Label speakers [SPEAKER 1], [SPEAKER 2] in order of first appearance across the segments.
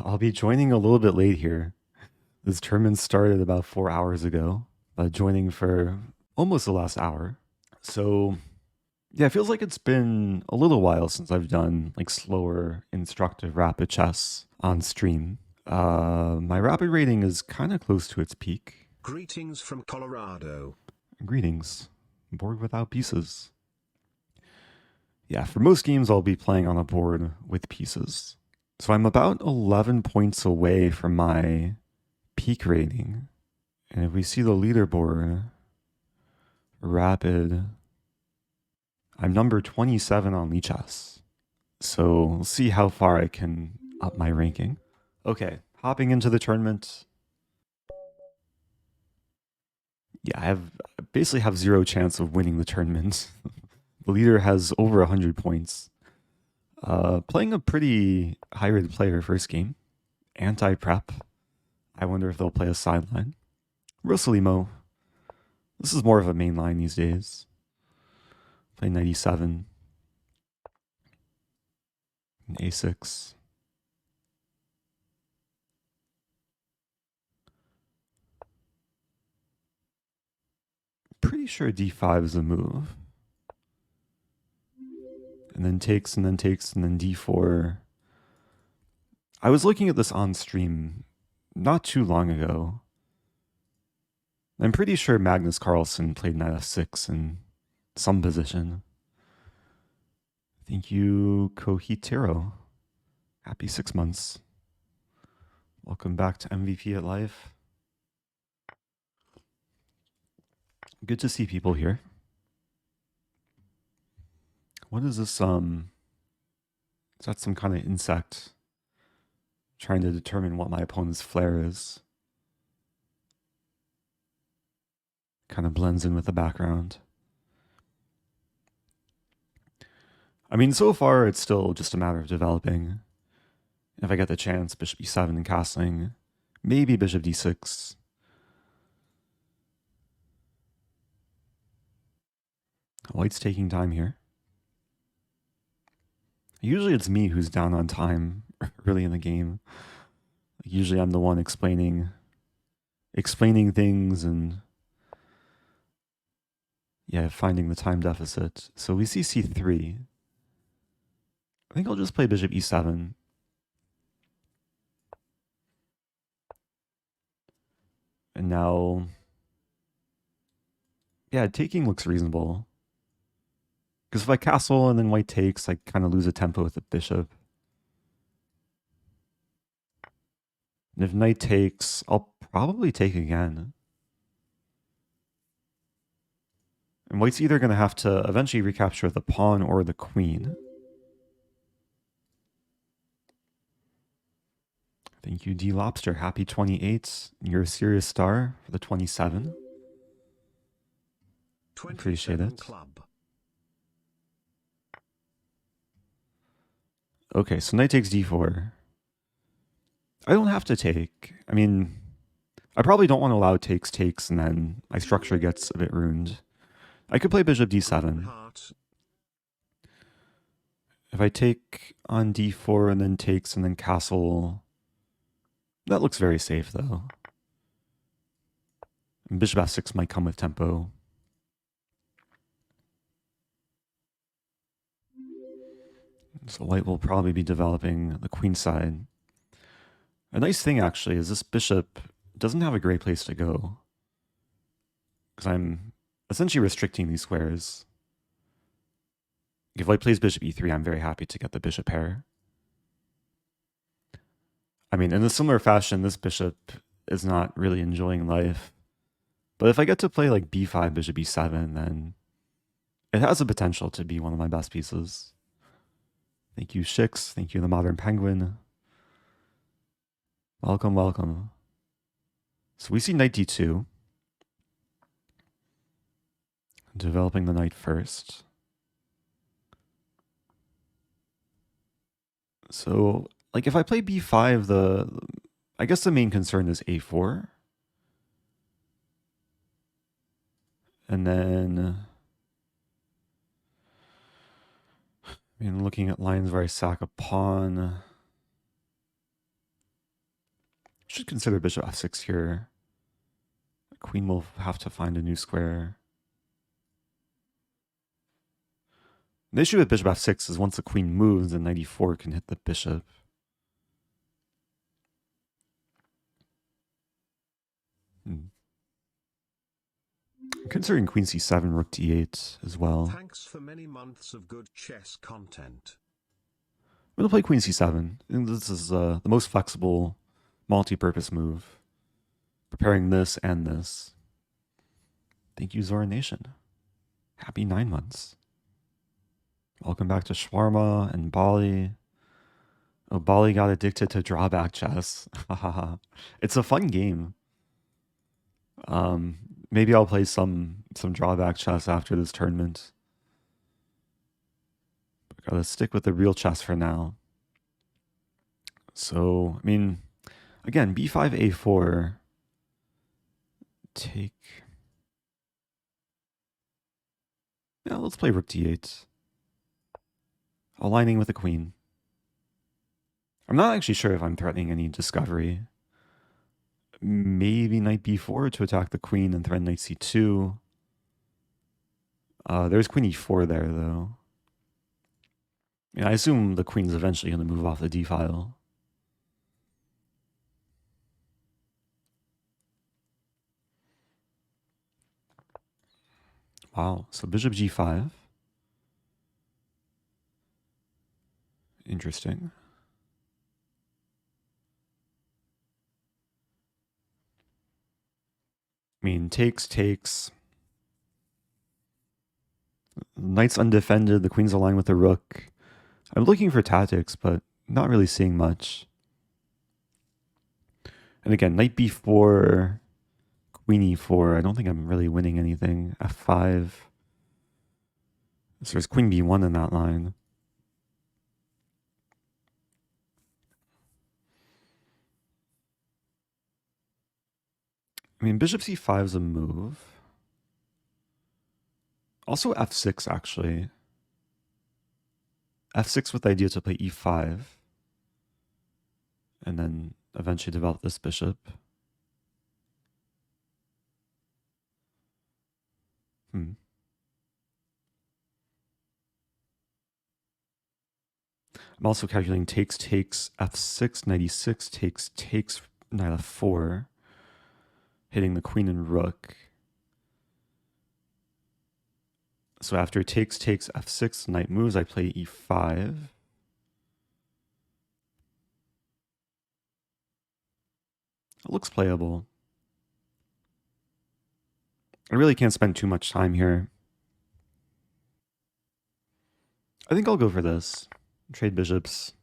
[SPEAKER 1] I'll be joining a little bit late here. This tournament started about 4 hours ago, but joining for almost the last hour. So, yeah, it feels like it's been a little while since I've done like slower, instructive rapid chess on stream. My rapid rating is kind of close to its peak.
[SPEAKER 2] Greetings from Colorado.
[SPEAKER 1] Greetings. Board without pieces. Yeah, for most games, I'll be playing on a board with pieces. So I'm about 11 points away from my peak rating. And if we see the leaderboard, rapid, I'm number 27 on Lichess. So we'll see how far I can up my ranking. Okay, hopping into the tournament. Yeah, I basically have zero chance of winning the tournament. The leader has over 100 points. Playing a pretty high-rated player first game. Anti-prep. I wonder if they'll play a sideline. Rossolimo. This is more of a main line these days. Play 97. An A6. Pretty sure D5 is a move. And then takes, and then takes, and then D4. I was looking at this on stream not too long ago. I'm pretty sure Magnus Carlsen played knight f6 in some position. Thank you, Kohitero. Happy 6 months. Welcome back to MVP at Life. Good to see people here. What is this? Is that some kind of insect? Trying to determine what my opponent's flair is. Kind of blends in with the background. I mean, so far it's still just a matter of developing. If I get the chance, bishop e7 and castling. Maybe bishop d6. White's taking time here. Usually it's me who's down on time early in the game. Usually I'm the one explaining things and yeah, finding the time deficit. So we see c3. I think I'll just play bishop e7. And now, yeah, taking looks reasonable. Because if I castle and then white takes, I kind of lose a tempo with the bishop. And if knight takes, I'll probably take again. And white's either going to have to eventually recapture the pawn or the queen. Thank you, D Lobster. Happy 28. You're a serious star for the 27. Appreciate it.
[SPEAKER 2] Club.
[SPEAKER 1] Okay, so knight takes d4. I don't have to take. I mean, I probably don't want to allow takes, and then my structure gets a bit ruined. I could play bishop d7. If I take on d4 and then takes and then castle, that looks very safe though. And bishop f6 might come with tempo. So white will probably be developing the queen side. A nice thing actually is this bishop doesn't have a great place to go. Because I'm essentially restricting these squares. If white plays bishop e3, I'm very happy to get the bishop pair. I mean, in a similar fashion, this bishop is not really enjoying life. But if I get to play like b5, bishop e7, then it has the potential to be one of my best pieces. Thank you, Shix. Thank you, the Modern Penguin. Welcome, welcome. So we see knight d2. Developing the knight first. So, like, if I play b5, I guess the main concern is a4. And then, I mean, looking at lines where I sack a pawn. should consider bishop f6 here. Queen will have to find a new square. The issue with bishop f6 is once the queen moves, then knight e4 can hit the bishop. I'm considering queen c7, rook d8 as well.
[SPEAKER 2] Thanks for many months of good chess content.
[SPEAKER 1] I'm going to play queen c7. I think this is the most flexible multi-purpose move. Preparing this and this. Thank you, Zora Nation. Happy 9 months. Welcome back to Shawarma and Bali. Oh, Bali got addicted to Drawback Chess. It's a fun game. Maybe I'll play some Drawback Chess after this tournament. But gotta stick with the real chess for now. So, I mean, again, b5, a4. Take. Yeah, let's play rook d8. Aligning with the queen. I'm not actually sure if I'm threatening any discovery. Maybe knight b4 to attack the queen and threaten knight c2. There's queen e4 there, though. Yeah, I assume the queen's eventually going to move off the d-file. Wow, so bishop g5. Interesting. I mean, takes. Knight's undefended, the queen's aligned with the rook. I'm looking for tactics, but not really seeing much. And again, knight b4, queen e4. I don't think I'm really winning anything. f5. So there's queen b1 in that line. I mean, bishop c5 is a move. Also f6, actually. f6 with the idea to play e5. And then eventually develop this bishop. I'm also calculating takes, f6, knight e6, takes, knight f4. Hitting the queen and rook. So after takes, f6, knight moves, I play e5. It looks playable. I really can't spend too much time here. I think I'll go for this. Trade bishops.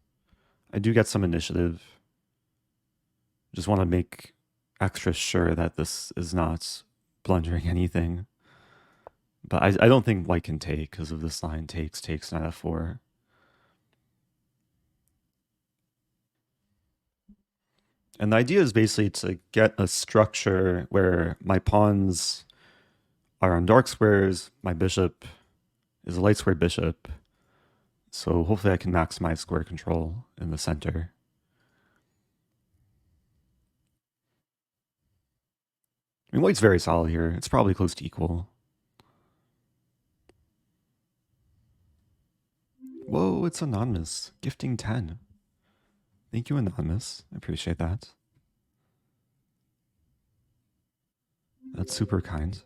[SPEAKER 1] I do get some initiative. Just want to make extra sure that this is not blundering anything. But I don't think white can take because of this line takes, knight f4. And the idea is basically to get a structure where my pawns are on dark squares, my bishop is a light square bishop. So hopefully I can maximize square control in the center. I mean, white's very solid here. It's probably close to equal. Whoa, it's anonymous. Gifting 10. Thank you, anonymous. I appreciate that. That's super kind.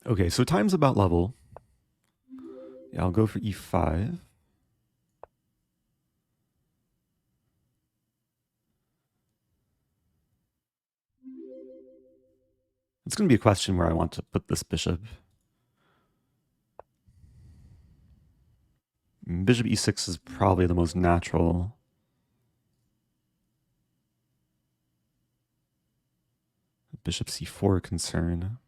[SPEAKER 1] Okay, so time's about level. Yeah, I'll go for e5. It's going to be a question where I want to put this bishop. Bishop e6 is probably the most natural. Bishop c4 concern.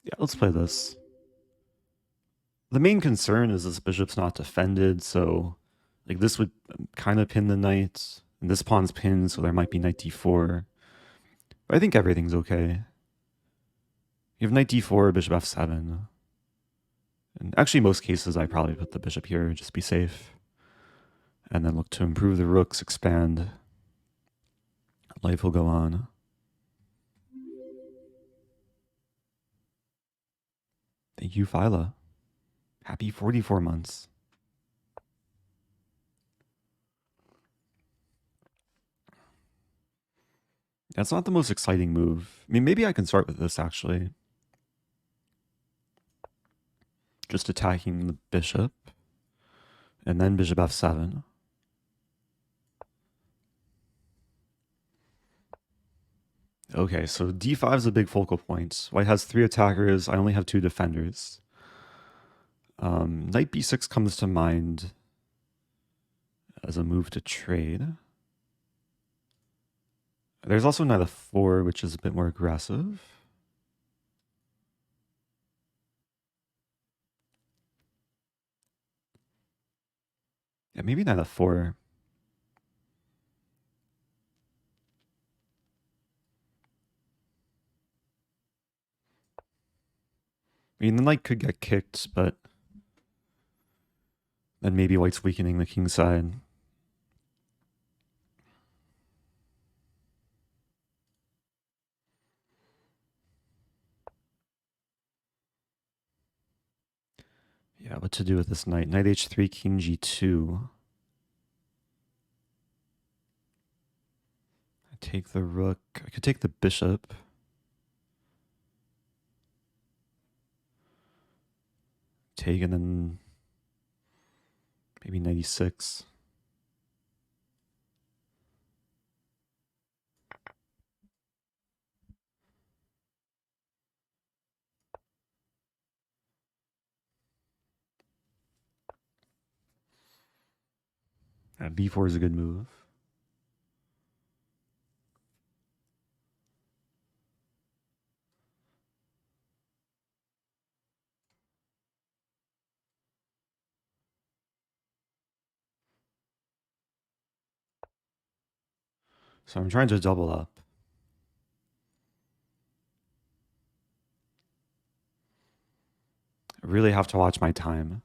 [SPEAKER 1] Yeah, let's play this. The main concern is this bishop's not defended, so like this would kind of pin the knight, and this pawn's pinned, so there might be knight d4. But I think everything's okay. You have knight d4, bishop f7. And actually, most cases, I probably put the bishop here, just be safe. And then look to improve the rooks, expand. Life will go on. Thank you, Phyla. Happy 44 months. That's not the most exciting move. I mean, maybe I can start with this, actually. Just attacking the bishop. And then bishop f7. Okay, so d5 is a big focal point. White has 3 attackers. I only have 2 defenders. Knight b6 comes to mind as a move to trade. There's also knight f4, which is a bit more aggressive. Yeah, maybe knight f4. I mean, the knight could get kicked, but then maybe white's weakening the king side. Yeah, what to do with this knight? Knight h3, king g2. I take the rook. I could take the bishop. Take and then maybe knight e6. B4 is a good move. So I'm trying to double up. I really have to watch my time.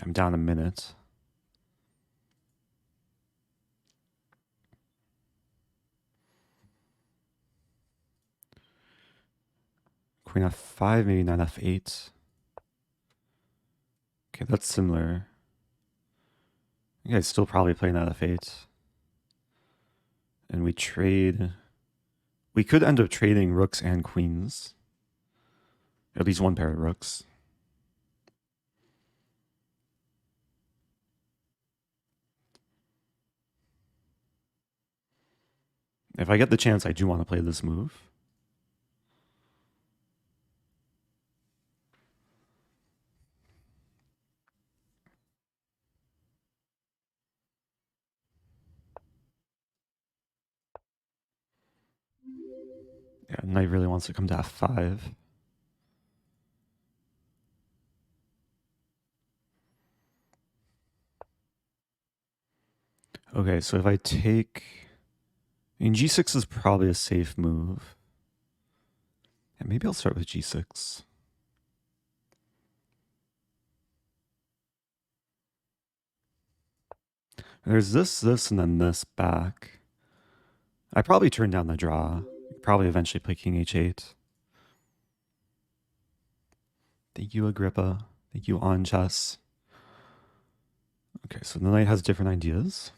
[SPEAKER 1] I'm down a minute. Queen f5, maybe knight f8. Okay, that's similar. You guys still probably play knight f8. And we trade. We could end up trading rooks and queens. At least one pair of rooks. If I get the chance, I do want to play this move. Yeah, knight really wants to come to f5. Okay, so if I take... I mean, g6 is probably a safe move. And maybe I'll start with g6. There's this, and then this back. I probably turn down the draw. Probably eventually play king h8. Thank you, Agrippa. Thank you, On Chess. Okay, so the knight has different ideas.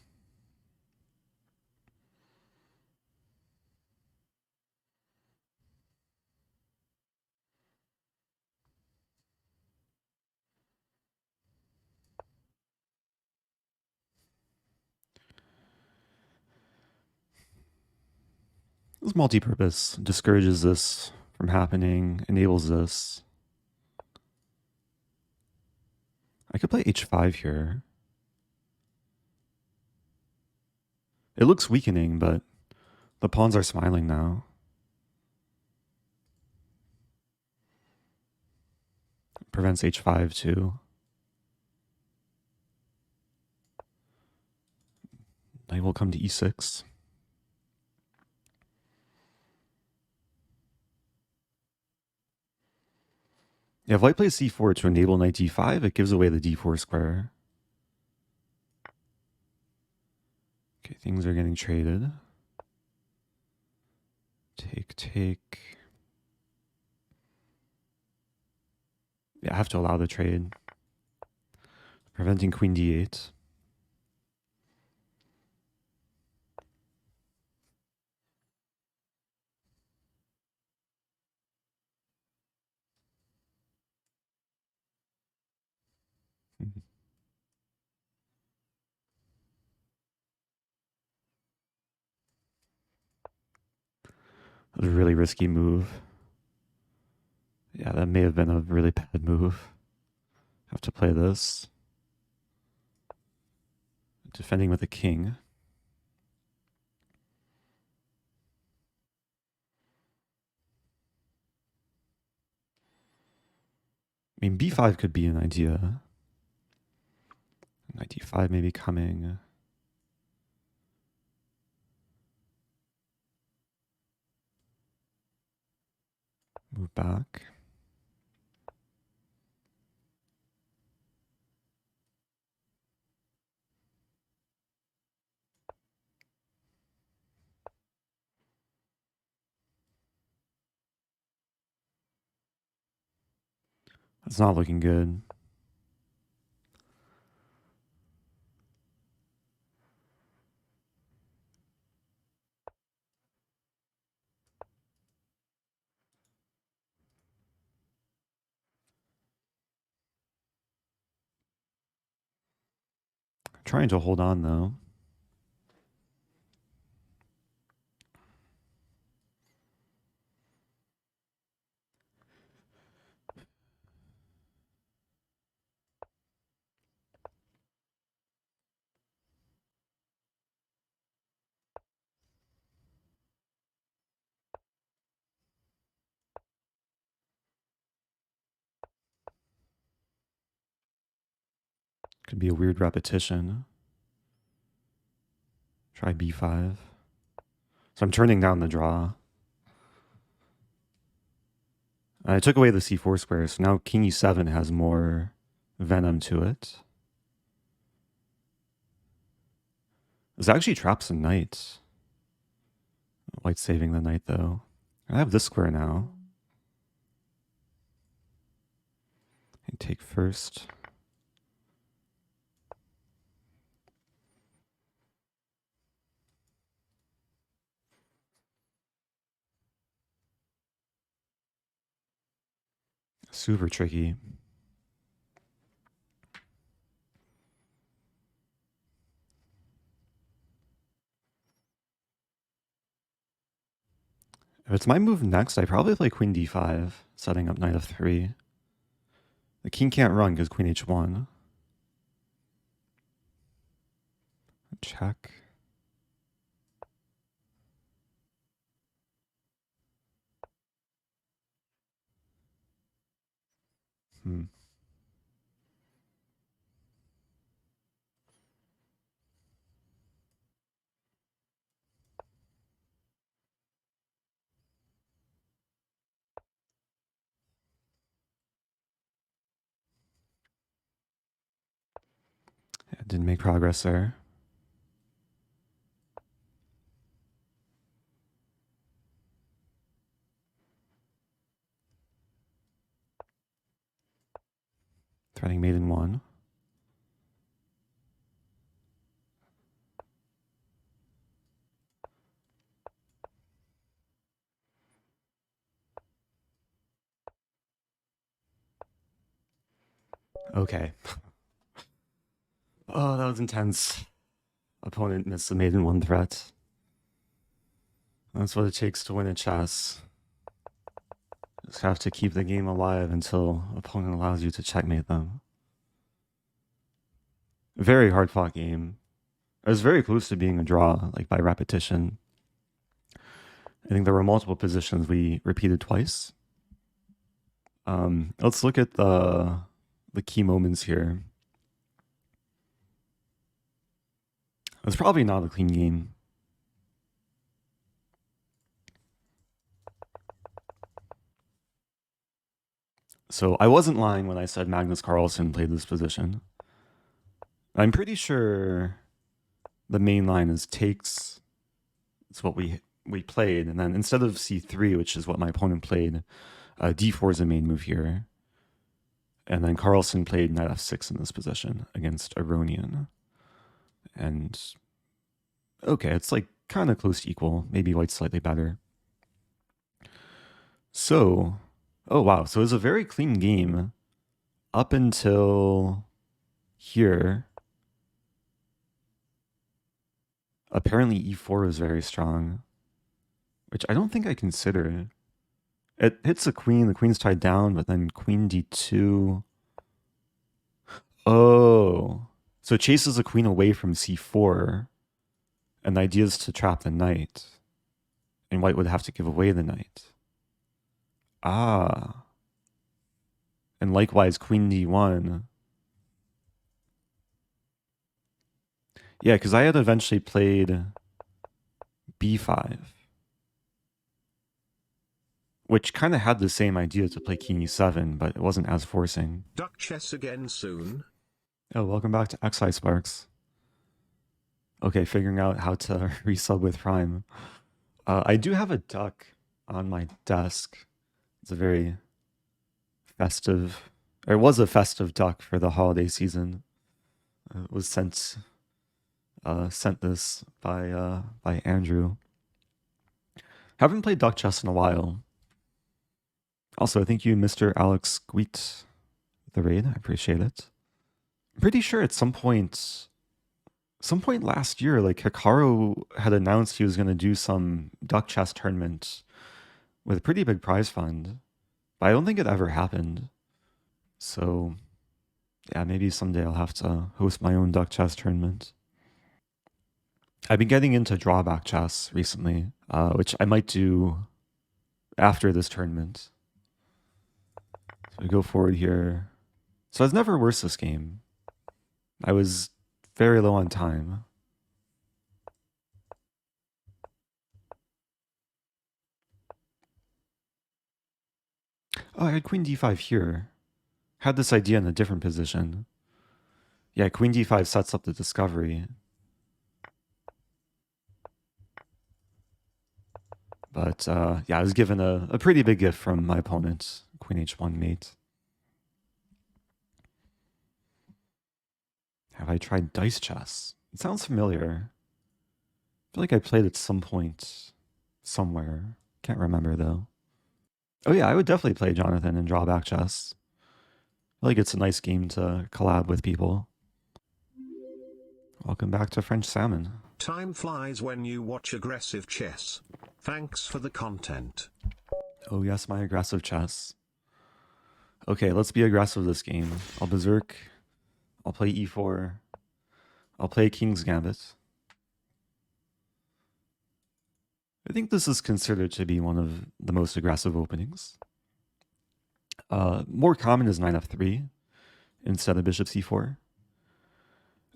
[SPEAKER 1] This multi-purpose discourages this from happening, enables this. I could play h5 here. It looks weakening, but the pawns are smiling now. prevents h5 too. Knight will come to e6. Yeah, if white plays c4 to enable knight d5, it gives away the d4 square. Okay, things are getting traded. Take. Yeah, I have to allow the trade. Preventing queen d8. That was a really risky move. Yeah, that may have been a really bad move. Have to play this. Defending with a king. I mean, b5 could be an idea. Knight d5 maybe coming. Move back. It's not looking good. Trying to hold on though. Could be a weird repetition. Try b5. So I'm turning down the draw. I took away the c4 square, so now king e7 has more venom to it. This actually traps a knight. White saving the knight though. I have this square now. And take first. Super tricky. If it's my move next, I probably play queen d5, setting up knight f3. The king can't run because queen h1. Check. Yeah, didn't make progress there. Threading mate in 1. Okay. Oh, that was intense. Opponent missed the mate in 1 threat. That's what it takes to win at chess. Just have to keep the game alive until opponent allows you to checkmate them. Very hard fought game. It was very close to being a draw, like by repetition. I think there were multiple positions we repeated twice. Let's look at the key moments here. It's probably not a clean game. So I wasn't lying when I said Magnus Carlsen played this position. I'm pretty sure the main line is takes. It's what we played, and then instead of c3, which is what my opponent played, d4 is the main move here. And then Carlsen played knight f6 in this position against Aronian. And okay, it's like kind of close to equal. Maybe white's slightly better. So, oh wow, so it was a very clean game up until here. Apparently e4 is very strong, which I don't think I considered. It hits the queen's tied down, but then queen d2. Oh, so it chases the queen away from c4, and the idea is to trap the knight, and white would have to give away the knight. Ah, and likewise queen d1. Yeah, because I had eventually played b5, which kind of had the same idea to play king e7, but it wasn't as forcing.
[SPEAKER 2] Duck chess again soon.
[SPEAKER 1] Oh, welcome back to XI Sparks. Okay, figuring out how to resub with Prime. I do have a duck on my desk. It's a very festive, or it was a festive duck for the holiday season. It was sent this by Andrew. Haven't played duck chess in a while. Also, thank you, Mr. Alex Gweet, the raid. I appreciate it. I'm pretty sure at some point last year, like Hikaru had announced he was going to do some duck chess tournament with a pretty big prize fund, but I don't think it ever happened. So, yeah, maybe someday I'll have to host my own duck chess tournament. I've been getting into drawback chess recently, which I might do after this tournament. So we go forward here. So I was never worse this game. I was very low on time. Oh, I had queen d5 here. Had this idea in a different position. Yeah, queen d5 sets up the discovery. But yeah, I was given a pretty big gift from my opponent, queen h1 mate. Have I tried dice chess? It sounds familiar. I feel like I played at some point somewhere. Can't remember though. Oh yeah, I would definitely play Jonathan in drawback chess. I feel like it's a nice game to collab with people. Welcome back to French Salmon.
[SPEAKER 2] Time flies when you watch aggressive chess. Thanks for the content.
[SPEAKER 1] Oh yes, my aggressive chess. Okay, let's be aggressive this game. I'll berserk. I'll play e4. I'll play King's Gambit. I think this is considered to be one of the most aggressive openings. More common is knight f3 instead of bishop c4.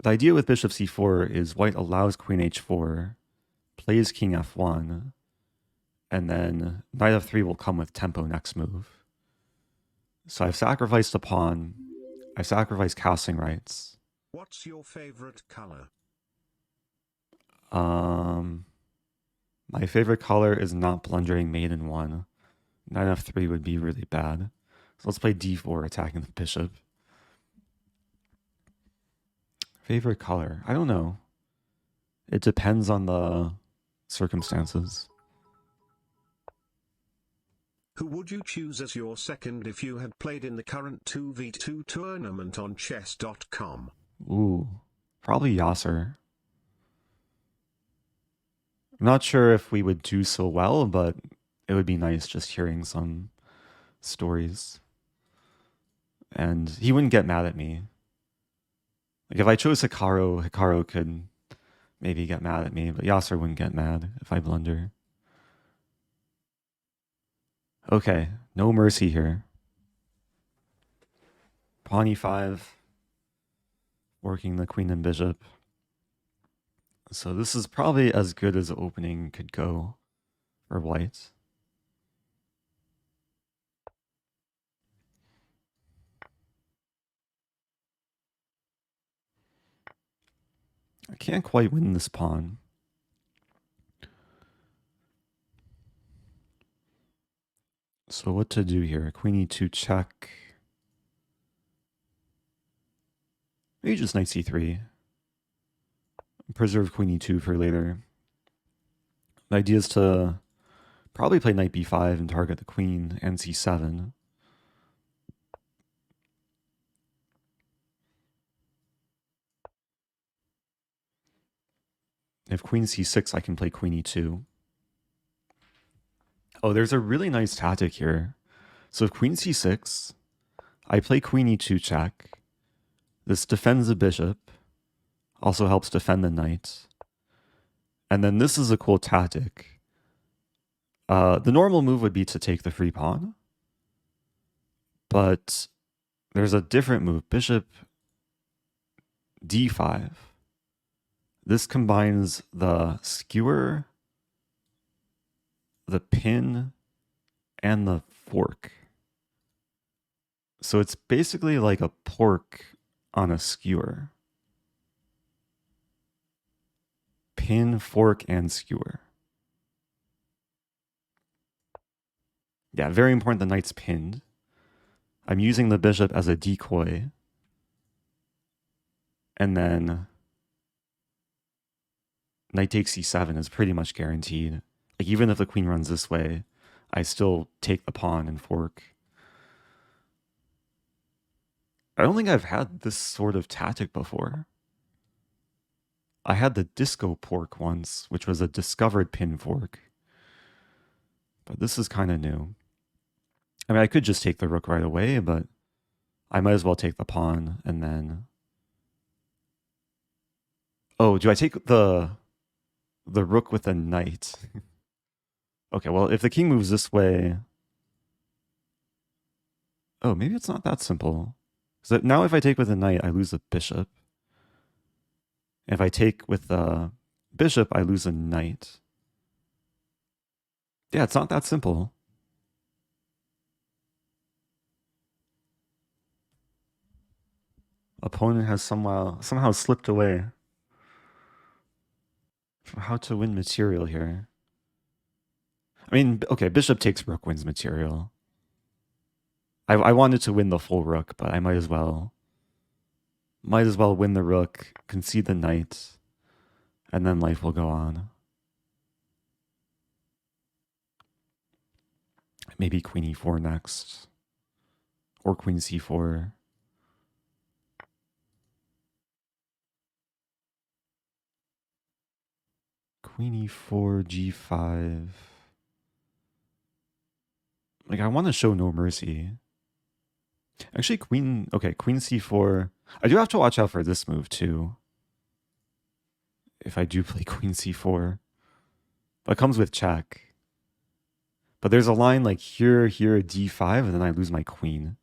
[SPEAKER 1] The idea with bishop c4 is white allows queen h4, plays king f1, and then knight f3 will come with tempo next move. So I've sacrificed a pawn. I sacrificed castling rights.
[SPEAKER 2] What's your favorite color?
[SPEAKER 1] My favorite color is not blundering mate in 1. Knight f3 would be really bad. So let's play d4, attacking the bishop. Favorite color? I don't know. It depends on the circumstances.
[SPEAKER 2] Who would you choose as your second if you had played in the current 2v2 tournament on chess.com?
[SPEAKER 1] Ooh, probably Yasser. I'm not sure if we would do so well, but it would be nice just hearing some stories. And he wouldn't get mad at me. Like if I chose Hikaru could maybe get mad at me, but Yasser wouldn't get mad if I blunder. Okay, no mercy here. Pawn e5, working the queen and bishop. So this is probably as good as the opening could go for white. I can't quite win this pawn. So what to do here? Queen e2 check. Maybe just knight c3. Preserve queen e2 for later. The idea is to probably play knight b5 and target the queen and c7. If queen c6, I can play queen e2. Oh, there's a really nice tactic here. So if queen c6, I play queen e2 check. This defends the bishop, also helps defend the knight. And then this is a cool tactic. The normal move would be to take the free pawn. But there's a different move, bishop d5. This combines the skewer, the pin, and the fork. So it's basically like a pork on a skewer. Pin, fork, and skewer. Yeah, very important the knight's pinned. I'm using the bishop as a decoy. And then knight takes c7 is pretty much guaranteed. Like even if the queen runs this way, I still take the pawn and fork. I don't think I've had this sort of tactic before. I had the disco pork once, which was a discovered pin fork. But this is kind of new. I mean, I could just take the rook right away, but I might as well take the pawn and then... Oh, do I take the rook with the knight? Okay, well, if the king moves this way... Oh, maybe it's not that simple. So now if I take with the knight, I lose the bishop. If I take with the bishop, I lose a knight. Yeah, it's not that simple. Opponent has somehow slipped away from how to win material here. I mean, okay, bishop takes rook wins material. I wanted to win the full rook, but I might as well win the rook, concede the knight, and then life will go on. Maybe queen e4 next, or queen c4. Queen e4, g5. Like, I want to show no mercy. Actually, queen c4. I do have to watch out for this move, too. If I do play queen c4. That comes with check. But there's a line like here, d5, and then I lose my queen.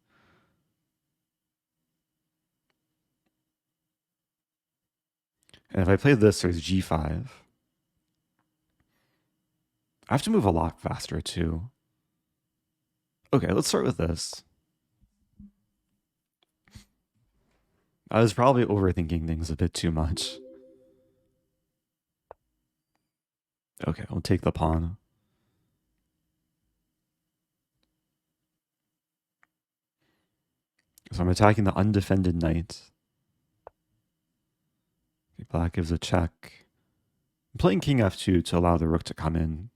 [SPEAKER 1] And if I play this, there's g5. I have to move a lot faster, too. Okay, let's start with this. I was probably overthinking things a bit too much. Okay, I'll take the pawn. So I'm attacking the undefended knight. Black gives a check. I'm playing king f2 to allow the rook to come in.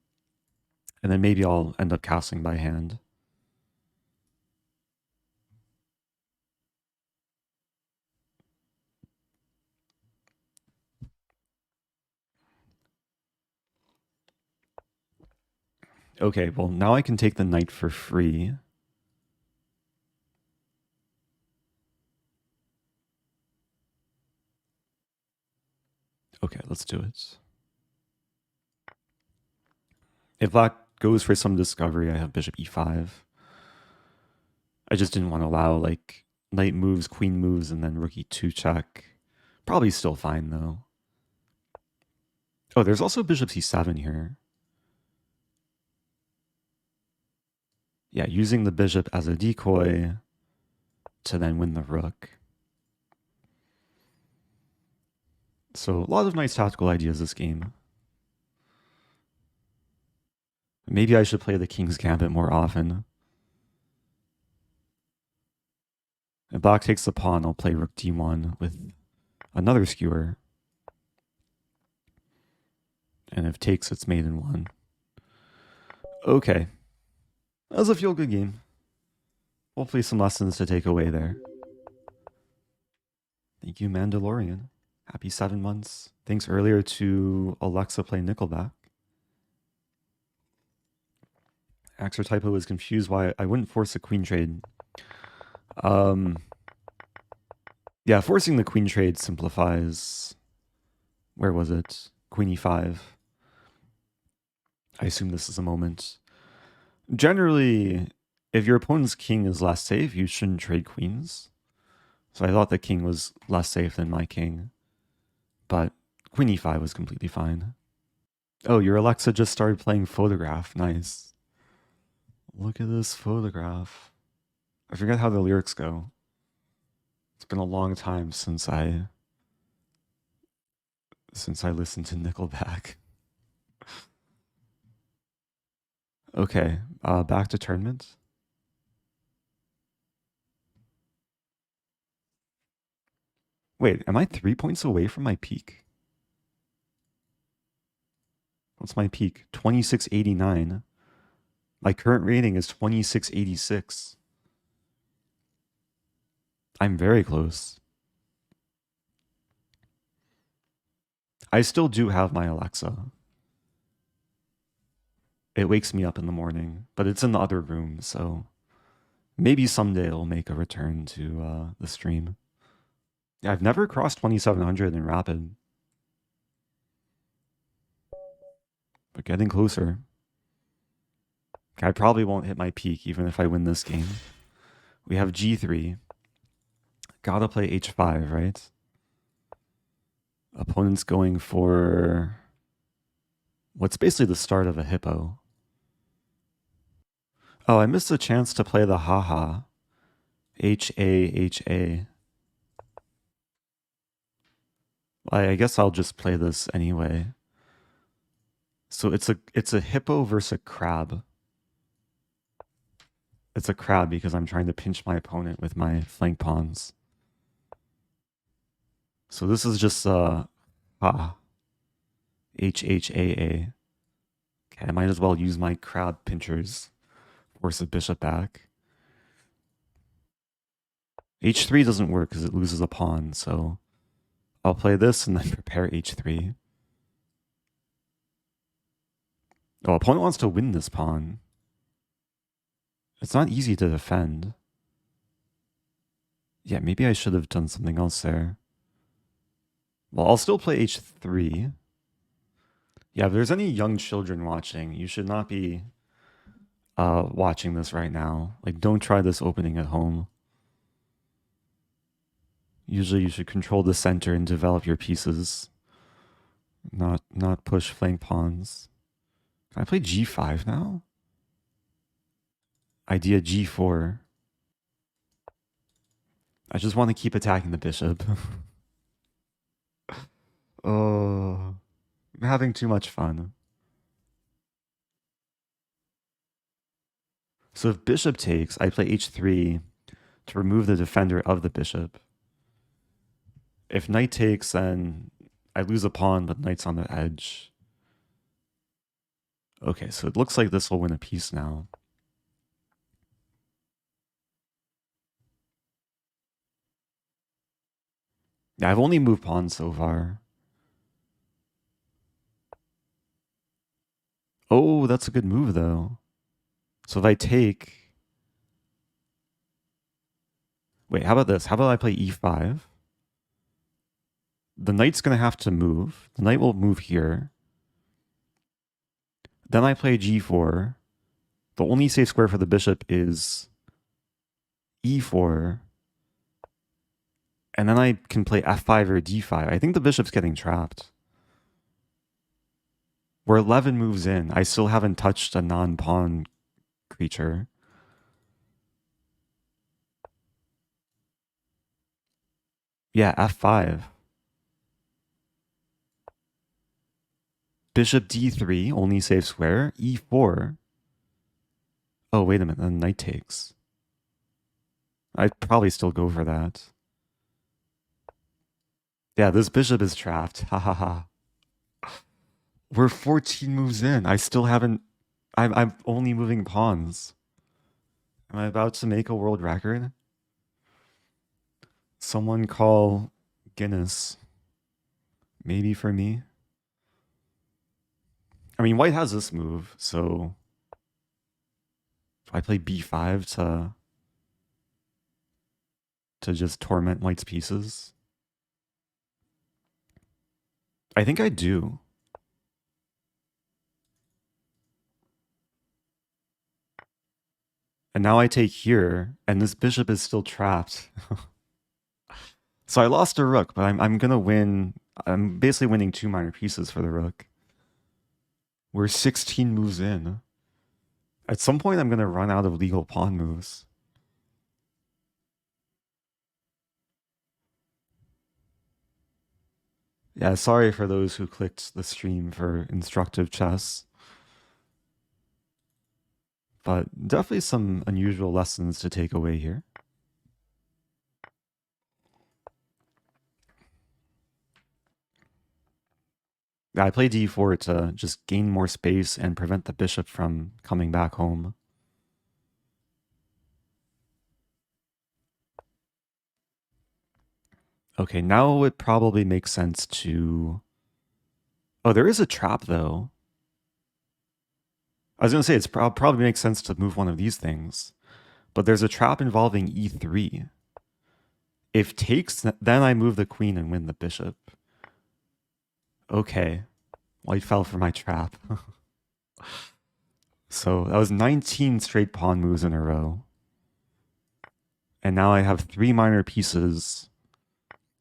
[SPEAKER 1] And then maybe I'll end up castling by hand. Okay, well, now I can take the knight for free. Okay, let's do it. If black goes for some discovery, I have bishop e5. I just didn't want to allow, like, Knight moves, queen moves, and then rook e2 check. Probably still fine, though. Oh, there's also bishop c7 here. Yeah, using the bishop as a decoy to then win the rook. So a lot of nice tactical ideas this game. Maybe I should play the King's Gambit more often. If black takes the pawn, I'll play rook d1 with another skewer. And if takes, it's mate in one. Okay. That was a feel-good game. Hopefully some lessons to take away there. Thank you, Mandalorian. Happy 7 months. Thanks earlier to Alexa play Nickelback. Axer Typo is confused why I wouldn't force a queen trade. Yeah, forcing the queen trade simplifies... Where was it? Queen e5. I assume this is a moment. Generally, if your opponent's king is less safe, you shouldn't trade queens. So I thought the king was less safe than my king. But queen e5 was completely fine. Oh, your Alexa just started playing Photograph. Nice. Look at this photograph. I forget how the lyrics go. It's been a long time since I listened to Nickelback. Okay, back to tournament. Wait, am I 3 points away from my peak? What's my peak? 2689. My current rating is 2686. I'm very close. I still do have my Alexa. It wakes me up in the morning, but it's in the other room, so maybe someday it'll make a return to the stream. Yeah, I've never crossed 2700 in Rapid. But getting closer. I probably won't hit my peak even if I win this game. We have g3. Gotta play h5, right? Opponent's going for what's basically the start of a hippo. Oh, I missed a chance to play the haha. H-A-H-A. I guess I'll just play this anyway. So it's a hippo versus a crab. It's a crab because I'm trying to pinch my opponent with my flank pawns. So this is just H-H-A-A. Okay, I might as well use my crab pinchers. Force the bishop back. H3 doesn't work because it loses a pawn, so I'll play this and then prepare H3. Oh, opponent wants to win this pawn. It's not easy to defend. Yeah, maybe I should have done something else there. Well, I'll still play H3. Yeah, if there's any young children watching, you should not be watching this right now. Like, don't try this opening at home. Usually you should control the center and develop your pieces. Not push flank pawns. Can I play G5 now? Idea G4. I just want to keep attacking the bishop. Oh, I'm having too much fun. So if bishop takes, I play H3 to remove the defender of the bishop. If knight takes, then I lose a pawn, but knight's on the edge. Okay, so it looks like this will win a piece now. Yeah, I've only moved pawns so far. Oh, that's a good move, though. So if I take... Wait, how about this? How about I play E5? The knight's going to have to move. The knight will move here. Then I play G4. The only safe square for the bishop is E4. And then I can play f5 or d5. I think the bishop's getting trapped. We're 11 moves in. I still haven't touched a non-pawn creature. Yeah, f5. Bishop d3, only safe square. e4. Oh, wait a minute, then knight takes. I'd probably still go for that. Yeah, this bishop is trapped. Ha ha ha. We're 14 moves in. I still haven't... I'm only moving pawns. Am I about to make a world record? Someone call Guinness. Maybe for me. I mean, white has this move, so... Do I play b5 to just torment white's pieces? I think I do. And now I take here, and this bishop is still trapped. So I lost a rook, but I'm gonna win. I'm basically winning 2 minor pieces for the rook. We're 16 moves in. At some point, I'm gonna run out of legal pawn moves. Yeah, sorry for those who clicked the stream for Instructive Chess. But definitely some unusual lessons to take away here. Yeah, I play d4 to just gain more space and prevent the bishop from coming back home. Okay, now it probably makes sense to... Oh, there is a trap, though. I was going to say, it's probably makes sense to move one of these things. But there's a trap involving e3. If takes, then I move the queen and win the bishop. Okay. White fell for my trap. So that was 19 straight pawn moves in a row. And now I have 3 minor pieces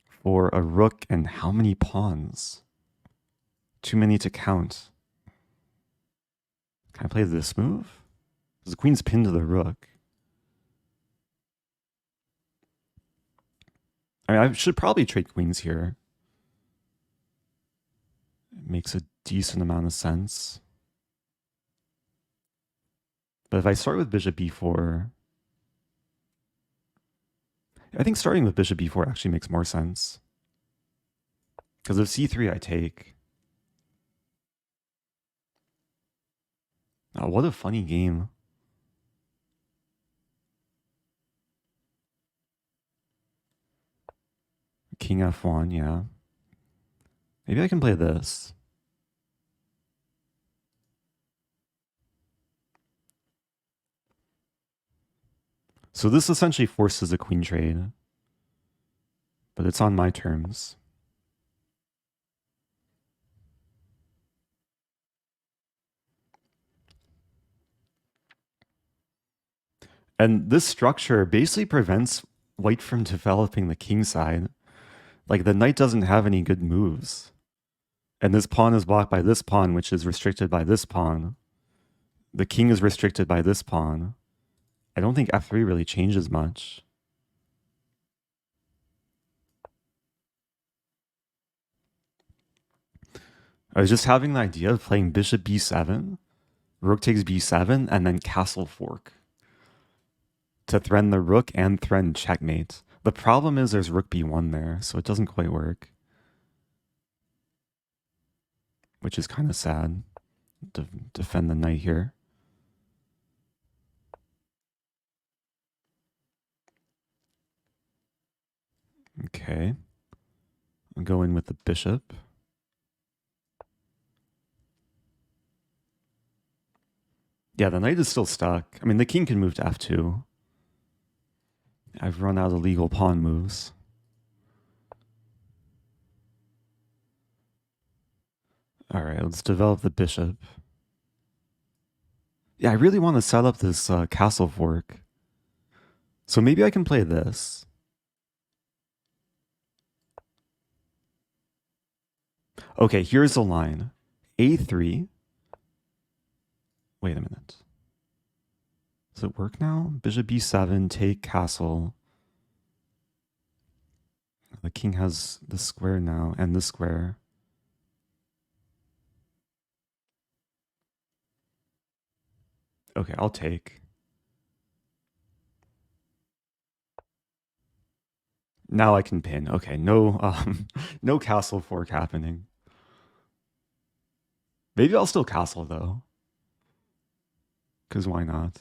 [SPEAKER 1] for a rook and how many pawns? Too many to count. Can I play this move? The queen's pinned to the rook. I mean, I should probably trade queens here. It makes a decent amount of sense. But if I start with bishop b4, I think starting with bishop b4 actually makes more sense. Because if c3 I take... Oh, what a funny game. King f1, yeah. Maybe I can play this. So this essentially forces a queen trade. But it's on my terms. And this structure basically prevents white from developing the king side. Like, the knight doesn't have any good moves. And this pawn is blocked by this pawn, which is restricted by this pawn. The king is restricted by this pawn. I don't think f3 really changes much. I was just having the idea of playing bishop b7, rook takes b7, and then castle fork to threaten the rook and threaten checkmate. The problem is there's rook b1 there, so it doesn't quite work. Which is kind of sad to defend the knight here. Okay. I'll go in with the bishop. Yeah, the knight is still stuck. I mean, the king can move to f2. I've run out of legal pawn moves. All right, let's develop the bishop. Yeah, I really want to set up this castle fork. So maybe I can play this. Okay, here's the line. A3. Wait a minute. Does it work now? Bishop B7, take castle. The king has the square now and the square. Okay, I'll take. Now I can pin. Okay, no no castle fork happening. Maybe I'll still castle though. Cause why not?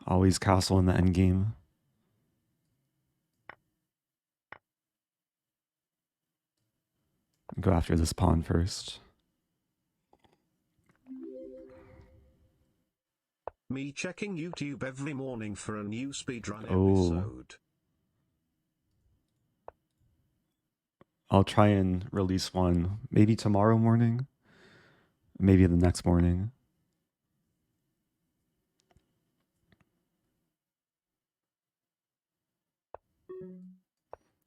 [SPEAKER 1] Always castle in the endgame. Go after this pawn first.
[SPEAKER 2] Me checking YouTube every morning for a new speedrun
[SPEAKER 1] episode. I'll try and release one maybe tomorrow morning, maybe the next morning.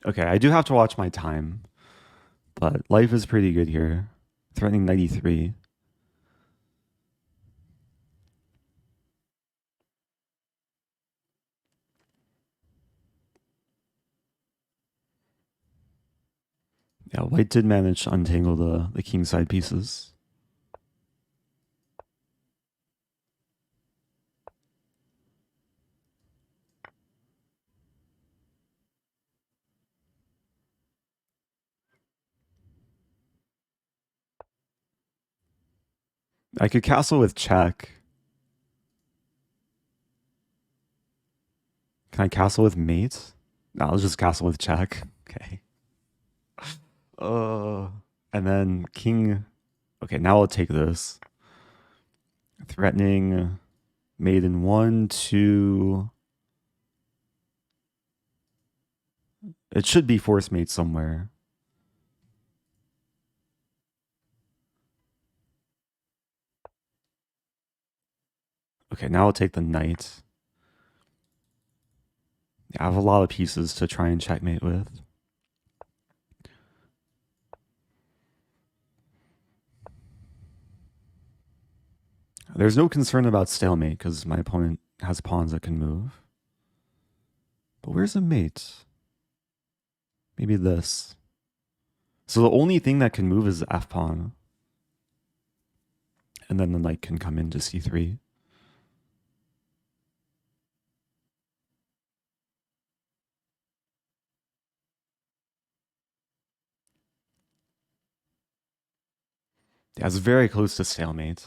[SPEAKER 1] Okay, I do have to watch my time, but life is pretty good here. Threatening 93. Yeah, white did manage to untangle the kingside pieces. I could castle with check. Can I castle with mate? No, I'll just castle with check. Okay. And then king. Okay, now I'll take this. Threatening mate in 1, 2. It should be force mate somewhere. Okay, now I'll take the knight. Yeah, I have a lot of pieces to try and checkmate with. There's no concern about stalemate because my opponent has pawns that can move. But where's a mate? Maybe this. So the only thing that can move is the f-pawn. And then the knight can come into c3. Yeah, it's very close to stalemate.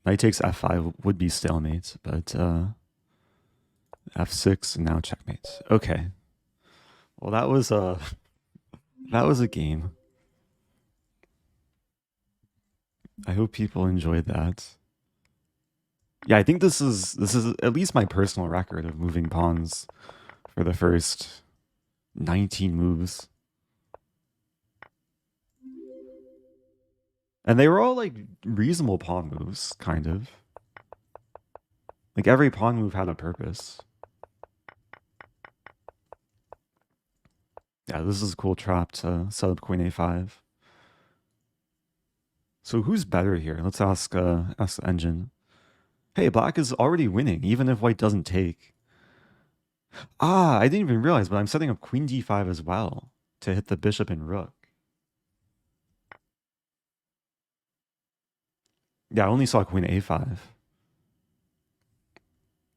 [SPEAKER 1] Knight takes f5 would be stalemate, but f6 and now checkmate. Okay. Well, that was a game. I hope people enjoyed that. Yeah, I think this is at least my personal record of moving pawns for the first 19 moves. And they were all like reasonable pawn moves, kind of. Like every pawn move had a purpose. Yeah, this is a cool trap to set up queen a5. So who's better here? Let's ask the engine. Hey, black is already winning, even if white doesn't take. Ah, I didn't even realize, but I'm setting up queen d5 as well to hit the bishop and rook. Yeah, I only saw queen a5.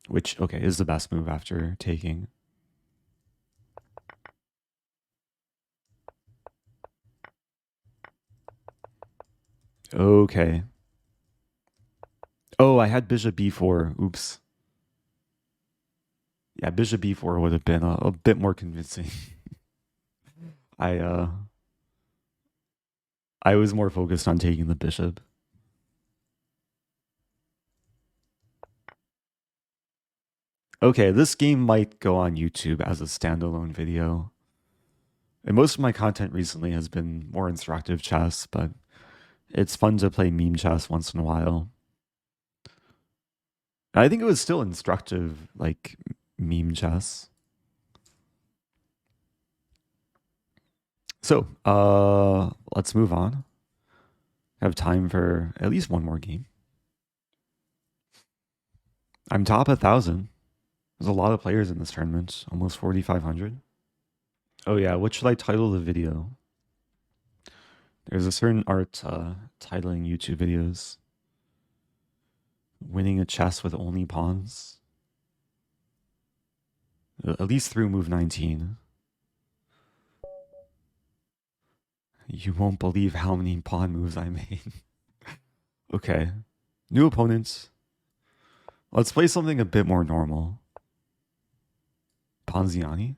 [SPEAKER 1] Which, okay, is the best move after taking. Okay. Oh, I had bishop b4. Oops. Yeah, bishop b4 would have been a bit more convincing. I was more focused on taking the bishop. Okay, this game might go on YouTube as a standalone video. And most of my content recently has been more instructive chess, but it's fun to play meme chess once in a while. I think it was still instructive, like meme chess. So, let's move on. Have time for at least one more game. I'm top 1,000. There's a lot of players in this tournament, almost 4,500. Oh yeah, what should I title the video? There's a certain art titling YouTube videos. Winning a chess with only pawns. At least through move 19. You won't believe how many pawn moves I made. Okay. New opponents. Let's play something a bit more normal. Ponziani.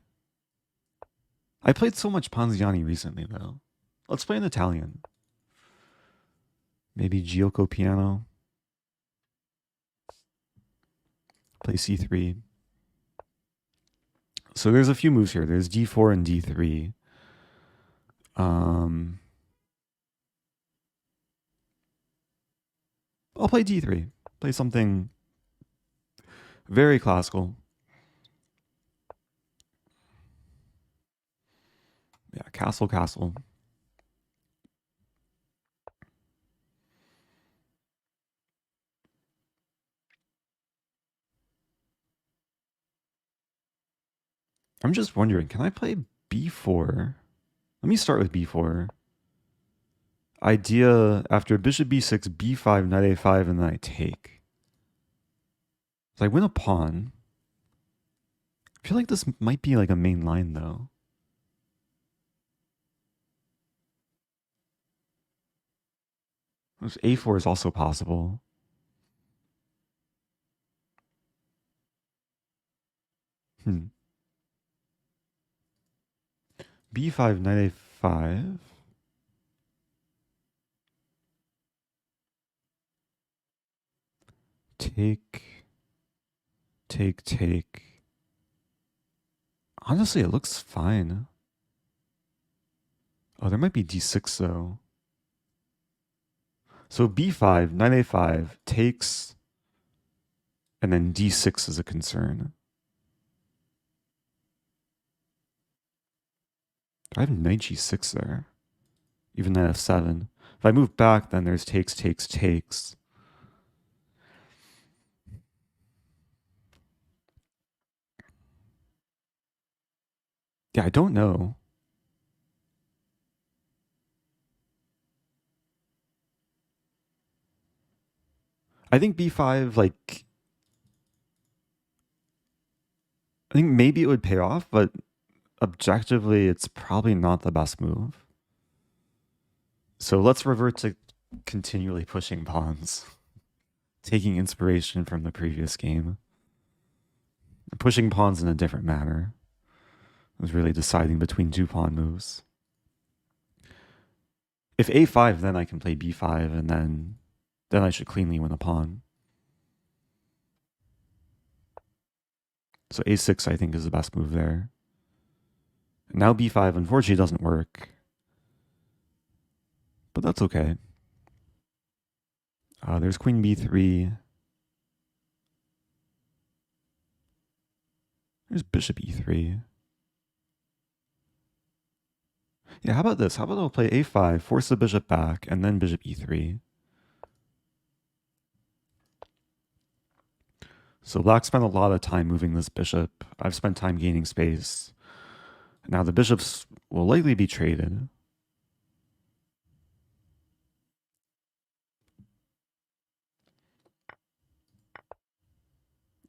[SPEAKER 1] I played so much Ponziani recently, though. Let's play an Italian. Maybe Giuoco piano. Play c3. So there's a few moves here. There's d4 and d3. I'll play d3. Play something very classical. Yeah, castle, castle. I'm just wondering, can I play b4? Let me start with b4. Idea after bishop b6, b5, knight a5, and then I take. So I win a pawn. I feel like this might be like a main line, though. A4 is also possible. B5, knight a5. Take. Take, take. Honestly, it looks fine. Oh, there might be d6, though. So b5, knight a5, takes, and then d6 is a concern. I have knight g6 there. Even knight f7. If I move back, then there's takes, takes, takes. Yeah, I don't know. I think b5, like... I think maybe it would pay off, but objectively, it's probably not the best move. So let's revert to continually pushing pawns. Taking inspiration from the previous game. Pushing pawns in a different manner. It was really deciding between two pawn moves. If a5, then I can play b5, and then I should cleanly win a pawn. So a6, I think, is the best move there. Now b5, unfortunately, doesn't work. But that's okay. There's queen b3. There's bishop e3. Yeah, how about this? How about I'll play a5, force the bishop back, and then bishop e3. So black spent a lot of time moving this bishop. I've spent time gaining space. Now the bishops will likely be traded.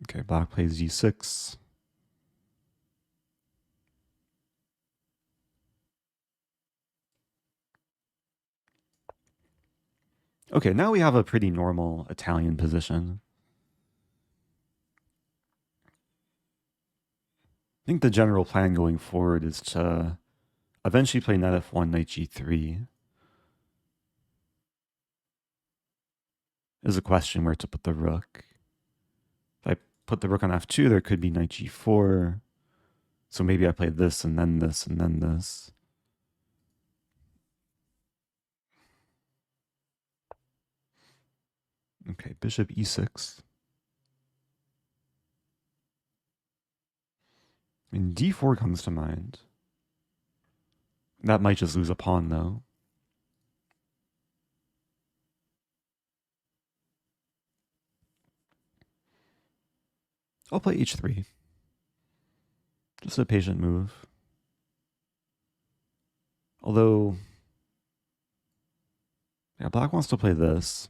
[SPEAKER 1] Okay, black plays g6. Okay, now we have a pretty normal Italian position. I think the general plan going forward is to eventually play knight f1, knight g3. There's a question where to put the rook. If I put the rook on f2, there could be knight g4. So maybe I play this and then this and then this. Okay, bishop e6. And d4 comes to mind. That might just lose a pawn, though. I'll play h3. Just a patient move. Although, yeah, black wants to play this.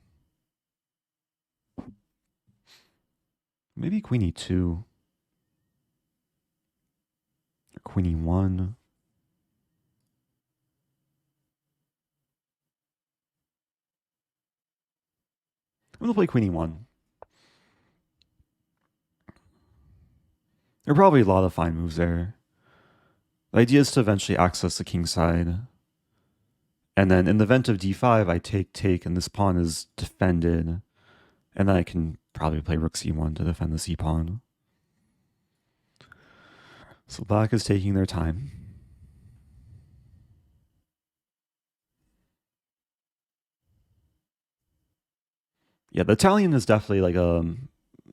[SPEAKER 1] Maybe queen e2. Or queen e1. I'm going to play queen e1. There are probably a lot of fine moves there. The idea is to eventually access the king side. And then in the event of d5, I take, and this pawn is defended. And then I can probably play rook c1 to defend the c pawn. So black is taking their time. Yeah, the Italian is definitely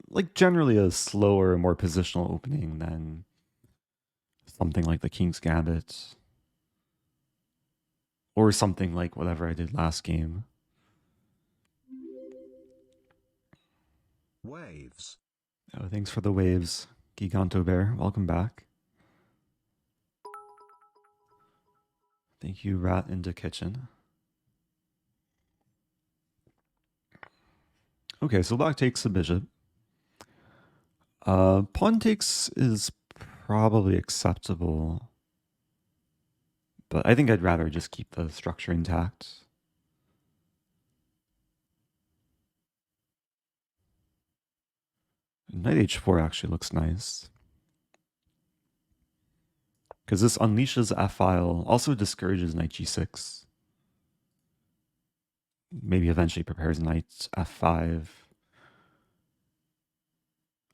[SPEAKER 1] like generally a slower, more positional opening than something like the King's Gambit. Or something like whatever I did last game.
[SPEAKER 2] Waves.
[SPEAKER 1] Oh, thanks for the waves, Giganto Bear. Welcome back. Thank you, Rat into Kitchen. Okay, so black takes the bishop. Pawn takes is probably acceptable. But I think I'd rather just keep the structure intact. Knight h4 actually looks nice. Because this unleashes f-file, also discourages knight g6. Maybe eventually prepares knight f5.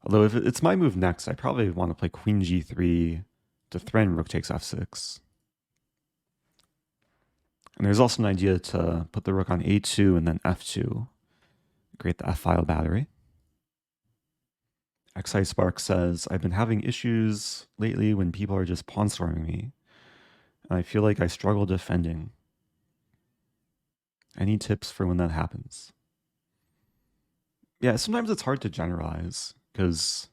[SPEAKER 1] Although if it's my move next, I probably want to play queen g3 to threaten rook takes f6. And there's also an idea to put the rook on a2 and then f2. Create the f-file battery. XI Spark says, I've been having issues lately when people are just pawn storming me. And I feel like I struggle defending. Any tips for when that happens? Yeah, sometimes it's hard to generalize because,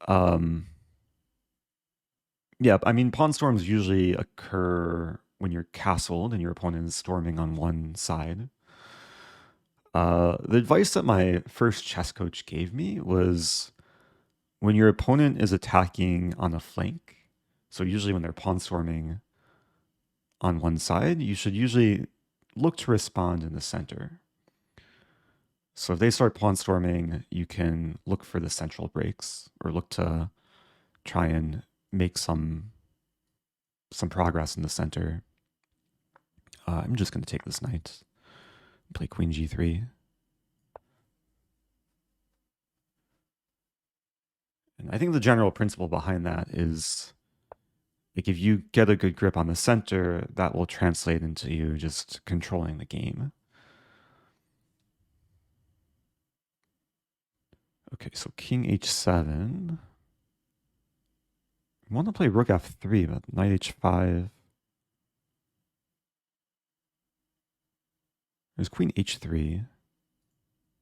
[SPEAKER 1] yeah, I mean, pawn storms usually occur when you're castled and your opponent is storming on one side. The advice that my first chess coach gave me was when your opponent is attacking on a flank, so usually when they're pawn storming on one side, you should usually look to respond in the center. So if they start pawn storming, you can look for the central breaks or look to try and make some progress in the center. I'm just going to take this knight, play queen g3. And I think the general principle behind that is, like, if you get a good grip on the center, that will translate into you just controlling the game. Okay, so king h7. I want to play rook f3, but knight h5. There's queen h3.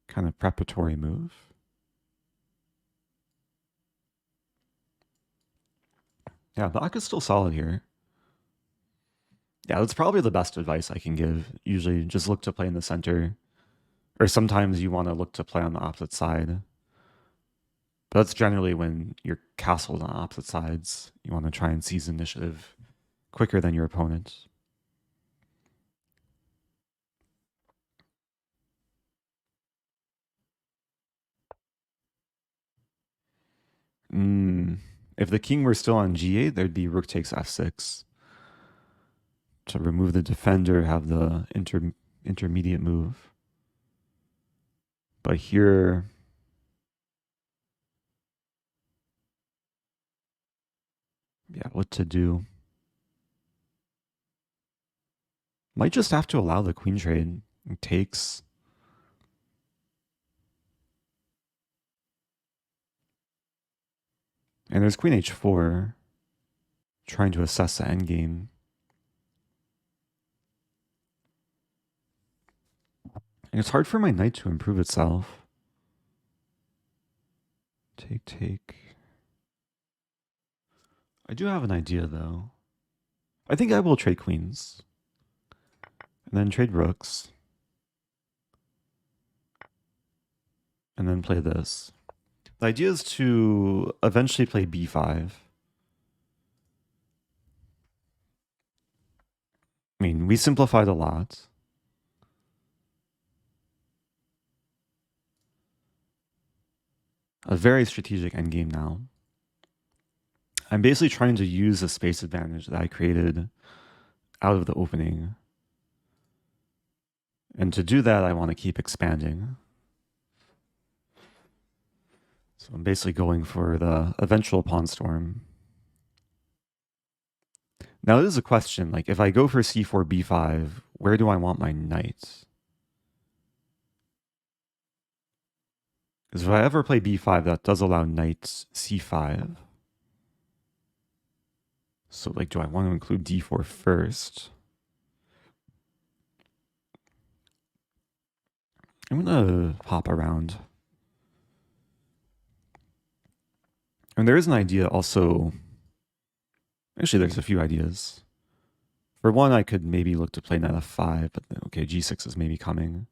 [SPEAKER 1] Kind of preparatory move. Yeah, black is still solid here. Yeah, that's probably the best advice I can give. Usually just look to play in the center. Or sometimes you want to look to play on the opposite side. But that's generally when you're castled on opposite sides. You want to try and seize initiative quicker than your opponent. If the king were still on g8, there'd be rook takes f6. To remove the defender, have the intermediate move. But here, yeah, what to do? Might just have to allow the queen trade. It takes. And there's queen h4, trying to assess the endgame. And it's hard for my knight to improve itself. Take. I do have an idea, though. I think I will trade queens. And then trade rooks. And then play this. The idea is to eventually play b5. I mean, we simplified a lot. A very strategic endgame now. I'm basically trying to use the space advantage that I created out of the opening. And to do that, I want to keep expanding. So I'm basically going for the eventual pawn storm. Now, this is a question, like, if I go for c4, b5, where do I want my knight? Because if I ever play b5, that does allow knight c5. So, like, do I want to include d4 first? I'm going to hop around. And there is an idea also. Actually, there's a few ideas. For one, I could maybe look to play knight f5, but then, okay, g6 is maybe coming.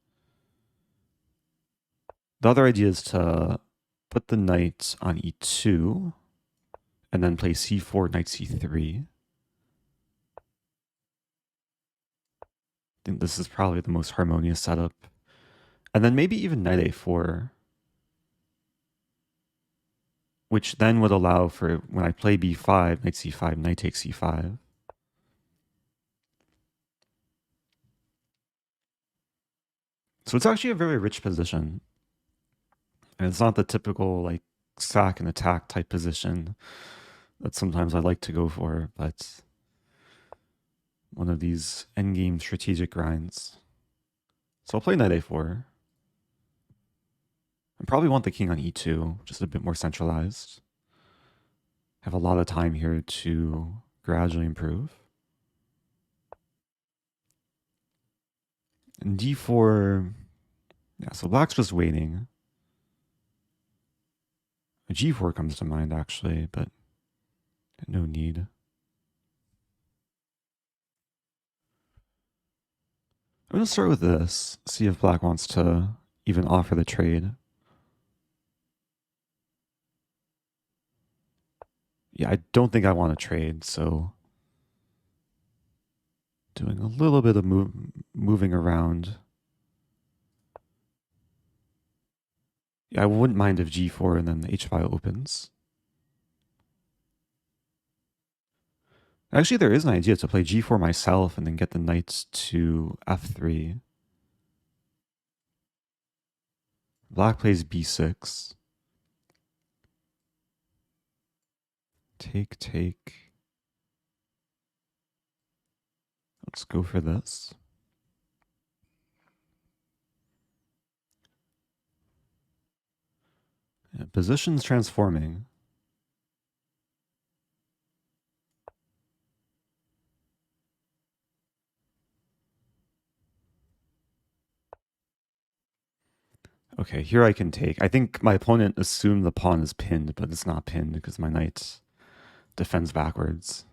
[SPEAKER 1] The other idea is to put the knight on e2 and then play c4, knight c3. I think this is probably the most harmonious setup. And then maybe even knight a4, which then would allow for when I play b5, knight c5, knight takes c5. So it's actually a very rich position. And it's not the typical like sack and attack type position that sometimes I like to go for, but one of these endgame strategic grinds. So I'll play knight a4. I probably want the king on e2, just a bit more centralized. Have a lot of time here to gradually improve. And d4, yeah, so black's just waiting. G4 comes to mind, actually, but no need. I'm going to start with this, see if black wants to even offer the trade. Yeah, I don't think I want to trade, so doing a little bit of moving around. Yeah, I wouldn't mind if g4 and then the h-file opens. Actually, there is an idea to play g4 myself and then get the knight to f3. Black plays b6. Take. Let's go for this. Yeah, position's transforming. Okay, here I can take. I think my opponent assumed the pawn is pinned, but it's not pinned because my knight defends backwards.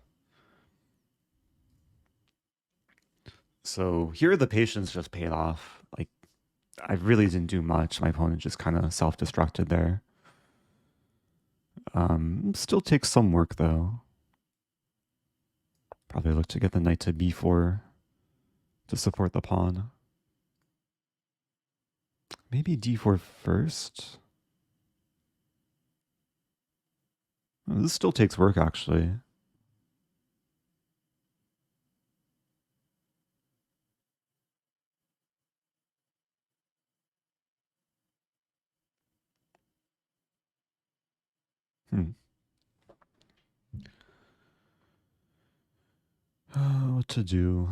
[SPEAKER 1] So here the patience just paid off. Like, I really didn't do much. My opponent just kind of self-destructed there. Still takes some work though. Probably look to get the knight to b4 to support the pawn. Maybe d4 first. Oh, this still takes work, actually. What to do?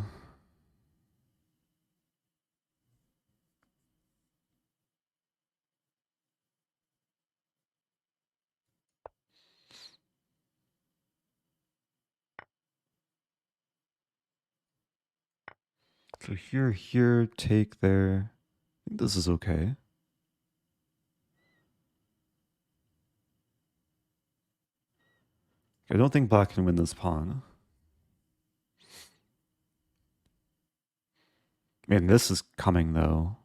[SPEAKER 1] So here, take there. think this is okay. I don't think black can win this pawn. Man, this is coming though.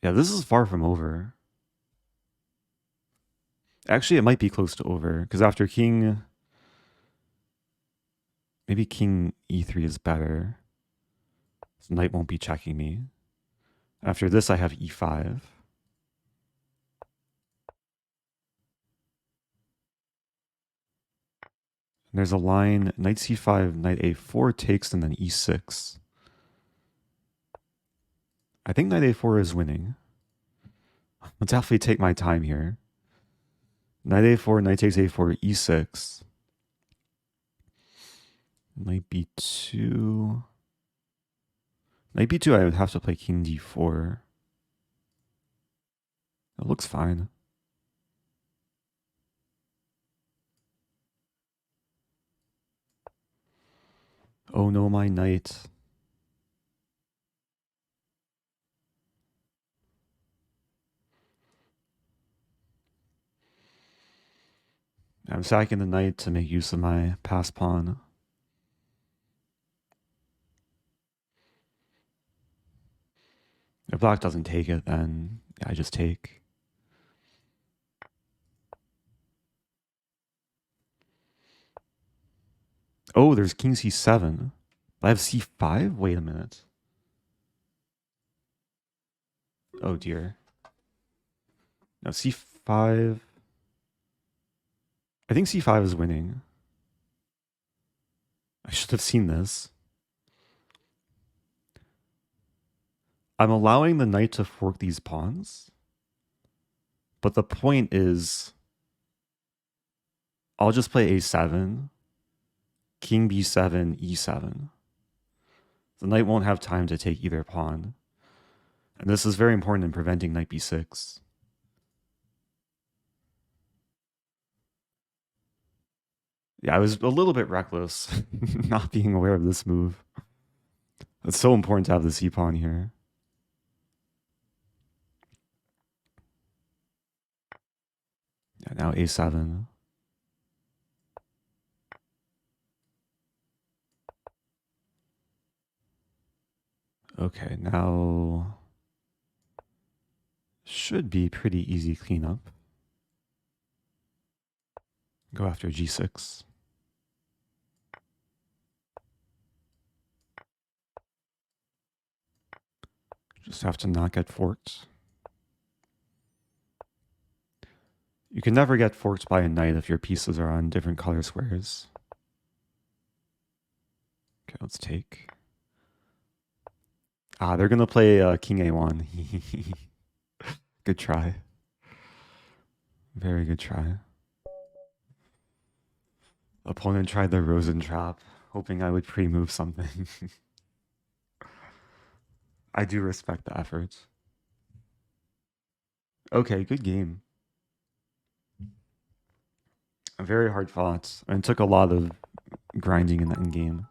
[SPEAKER 1] Yeah, this is far from over. Actually, it might be close to over, because after king... Maybe king e3 is better. So knight won't be checking me. After this, I have e5. And there's a line, knight c5, knight a4 takes, and then e6. I think knight a4 is winning. I'll definitely take my time here. Knight a4, knight takes a4, e6. Knight b2. Knight b2, I would have to play king d4. It looks fine. Oh no, my knight. I'm sacking the knight to make use of my pass pawn. If black doesn't take it, then I just take. Oh, there's king c7. I have c5? Wait a minute. Oh dear. No, c5. I think c5 is winning. I should have seen this. I'm allowing the knight to fork these pawns. But the point is, I'll just play a7, king b7, e7. The knight won't have time to take either pawn. And this is very important in preventing knight b6. Yeah, I was a little bit reckless not being aware of this move. It's so important to have the c-pawn here. Yeah, now a7. Okay, now should be pretty easy cleanup. Go after g6. Just have to not get forked. You can never get forked by a knight if your pieces are on different color squares. Okay, let's take. Ah, they're going to play king a1. Good try. Very good try. Opponent tried the Rosen trap, hoping I would pre-move something. I do respect the effort. Okay, good game. Very hard fought, and took a lot of grinding in the end game.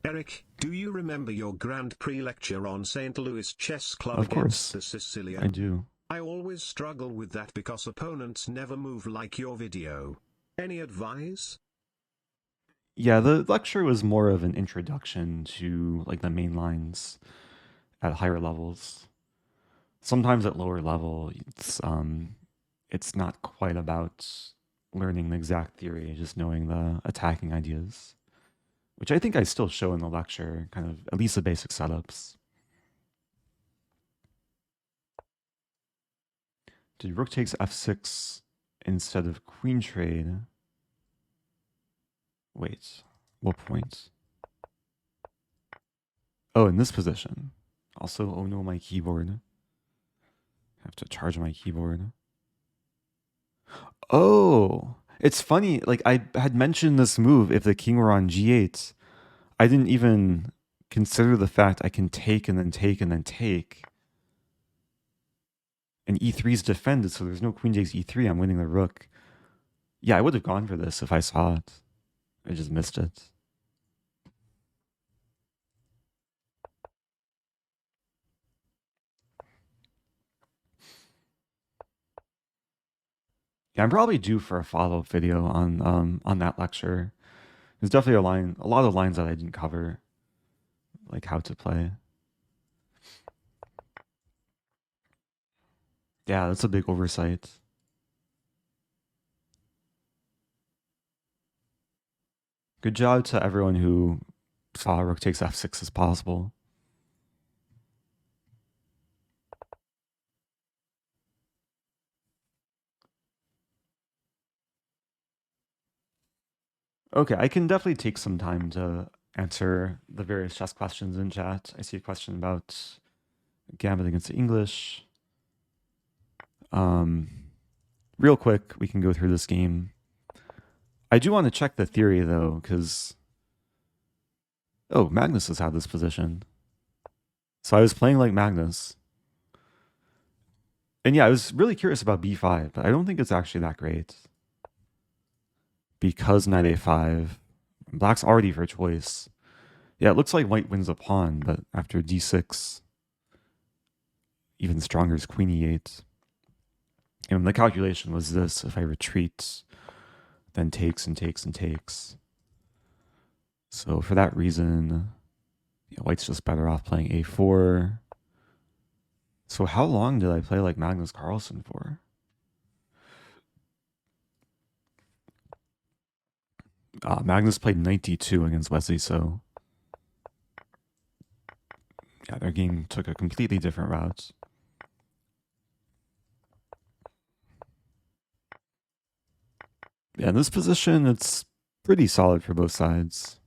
[SPEAKER 2] Eric, do you remember your Grand Prix lecture on St. Louis Chess Club
[SPEAKER 1] Of
[SPEAKER 2] against
[SPEAKER 1] course,
[SPEAKER 2] the Sicilian?
[SPEAKER 1] I do.
[SPEAKER 2] I always struggle with that because opponents never move like your video. Any advice?
[SPEAKER 1] Yeah, the lecture was more of an introduction to like the main lines at higher levels. Sometimes at lower level, it's not quite about learning the exact theory, just knowing the attacking ideas, which I think I still show in the lecture, kind of at least the basic setups. Did rook takes f6 instead of queen trade? Wait, what point? Oh, in this position. Also, oh no, my keyboard. I have to charge my keyboard. Oh, it's funny. Like, I had mentioned this move if the king were on g8. I didn't even consider the fact I can take and then take and then take. And e3 is defended, so there's no queen takes e3. I'm winning the rook. Yeah, I would have gone for this if I saw it. I just missed it. Yeah, I'm probably due for a follow-up video on that lecture. There's definitely a lot of lines that I didn't cover, like how to play. Yeah, that's a big oversight. Good job to everyone who saw rook takes f6 as possible. Okay, I can definitely take some time to answer the various chess questions in chat. I see a question about Gambit against English. Real quick, we can go through this game. I do want to check the theory though, because Magnus has had this position. So I was playing like Magnus. And yeah, I was really curious about b5, but I don't think it's actually that great. Because knight a5, black's already for choice. Yeah, it looks like white wins a pawn, but after d6, even stronger is queen e8. And the calculation was this: if I retreat, then takes and takes and takes. So for that reason, white's just better off playing a4. So how long did I play like Magnus Carlsen for? Magnus played 92 against Wesley, so yeah, their game took a completely different route. Yeah, in this position, it's pretty solid for both sides.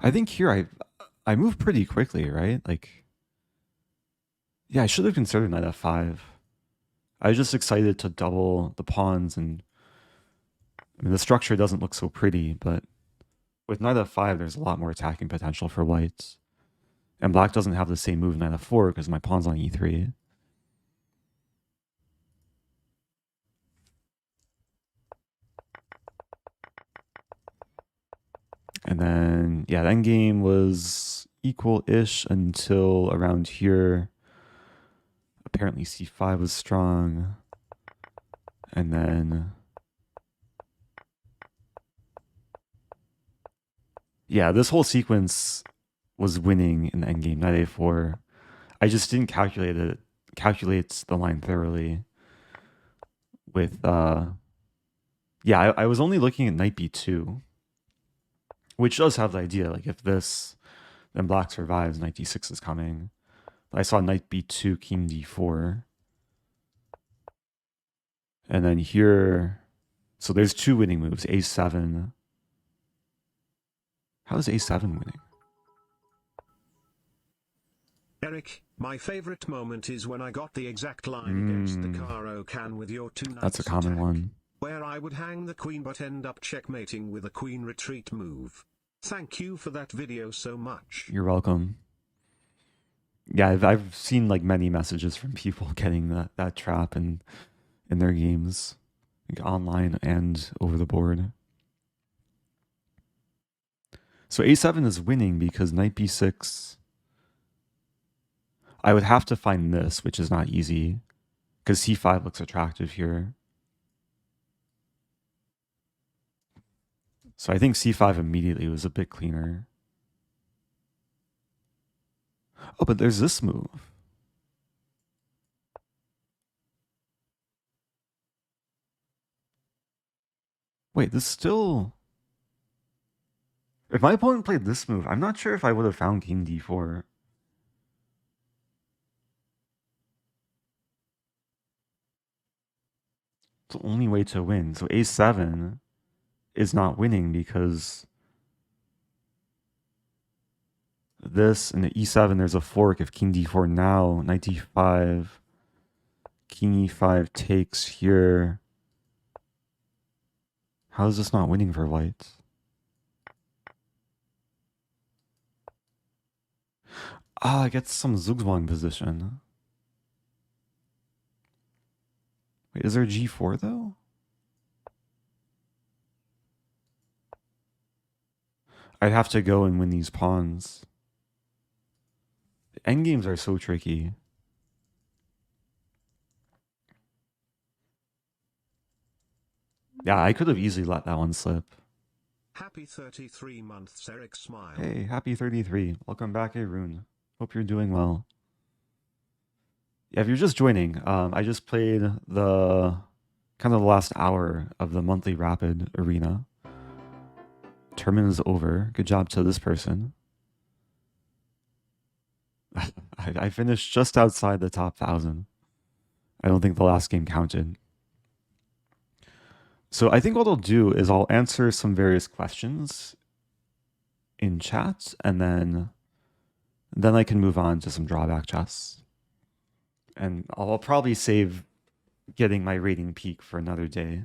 [SPEAKER 1] I think here I move pretty quickly, right? Like, yeah, I should have considered knight f5. I was just excited to double the pawns, and I mean the structure doesn't look so pretty, but with knight f5, there's a lot more attacking potential for white. And black doesn't have the same move knight f4 because my pawn's on e3. And then, yeah, the endgame was equal-ish until around here. Apparently c5 was strong. And then, yeah, this whole sequence was winning in the endgame, knight a4. I just didn't calculate the line thoroughly with, yeah, I was only looking at knight b2, which does have the idea, like if this, then black survives, knight d6 is coming. But I saw knight b2, king d4. And then here, so there's two winning moves, a7. How is a7 winning?
[SPEAKER 2] Eric, my favorite moment is when I got the exact line against the Caro can with your two knights.
[SPEAKER 1] That's a common
[SPEAKER 2] attack,
[SPEAKER 1] one.
[SPEAKER 2] where I would hang the queen but end up checkmating with a queen retreat move. Thank you for that video so much.
[SPEAKER 1] You're welcome. Yeah, I've seen like many messages from people getting that trap in their games, like online and over the board. So a7 is winning because knight b6. I would have to find this, which is not easy, because c5 looks attractive here. So I think c5 immediately was a bit cleaner. Oh, but there's this move. Wait, this still... If my opponent played this move, I'm not sure if I would have found king d4. It's the only way to win. So a7 is not winning because this and the e7, there's a fork. If king d4 now, knight d5, king e5 takes here. How is this not winning for white? I get some Zugzwang position. Wait, is there g4 though? I'd have to go and win these pawns. The endgames are so tricky. Yeah, I could have easily let that one slip.
[SPEAKER 2] Happy 33 months, Eric Smile.
[SPEAKER 1] Hey, happy 33. Welcome back, Arun. Hope you're doing well. Yeah, if you're just joining, I just played the kind of the last hour of the monthly rapid arena. Tournament is over. Good job to this person. I finished just outside the top 1,000. I don't think the last game counted. So I think what I'll do is I'll answer some various questions in chat, and then I can move on to some drawback chess. And I'll probably save getting my rating peak for another day.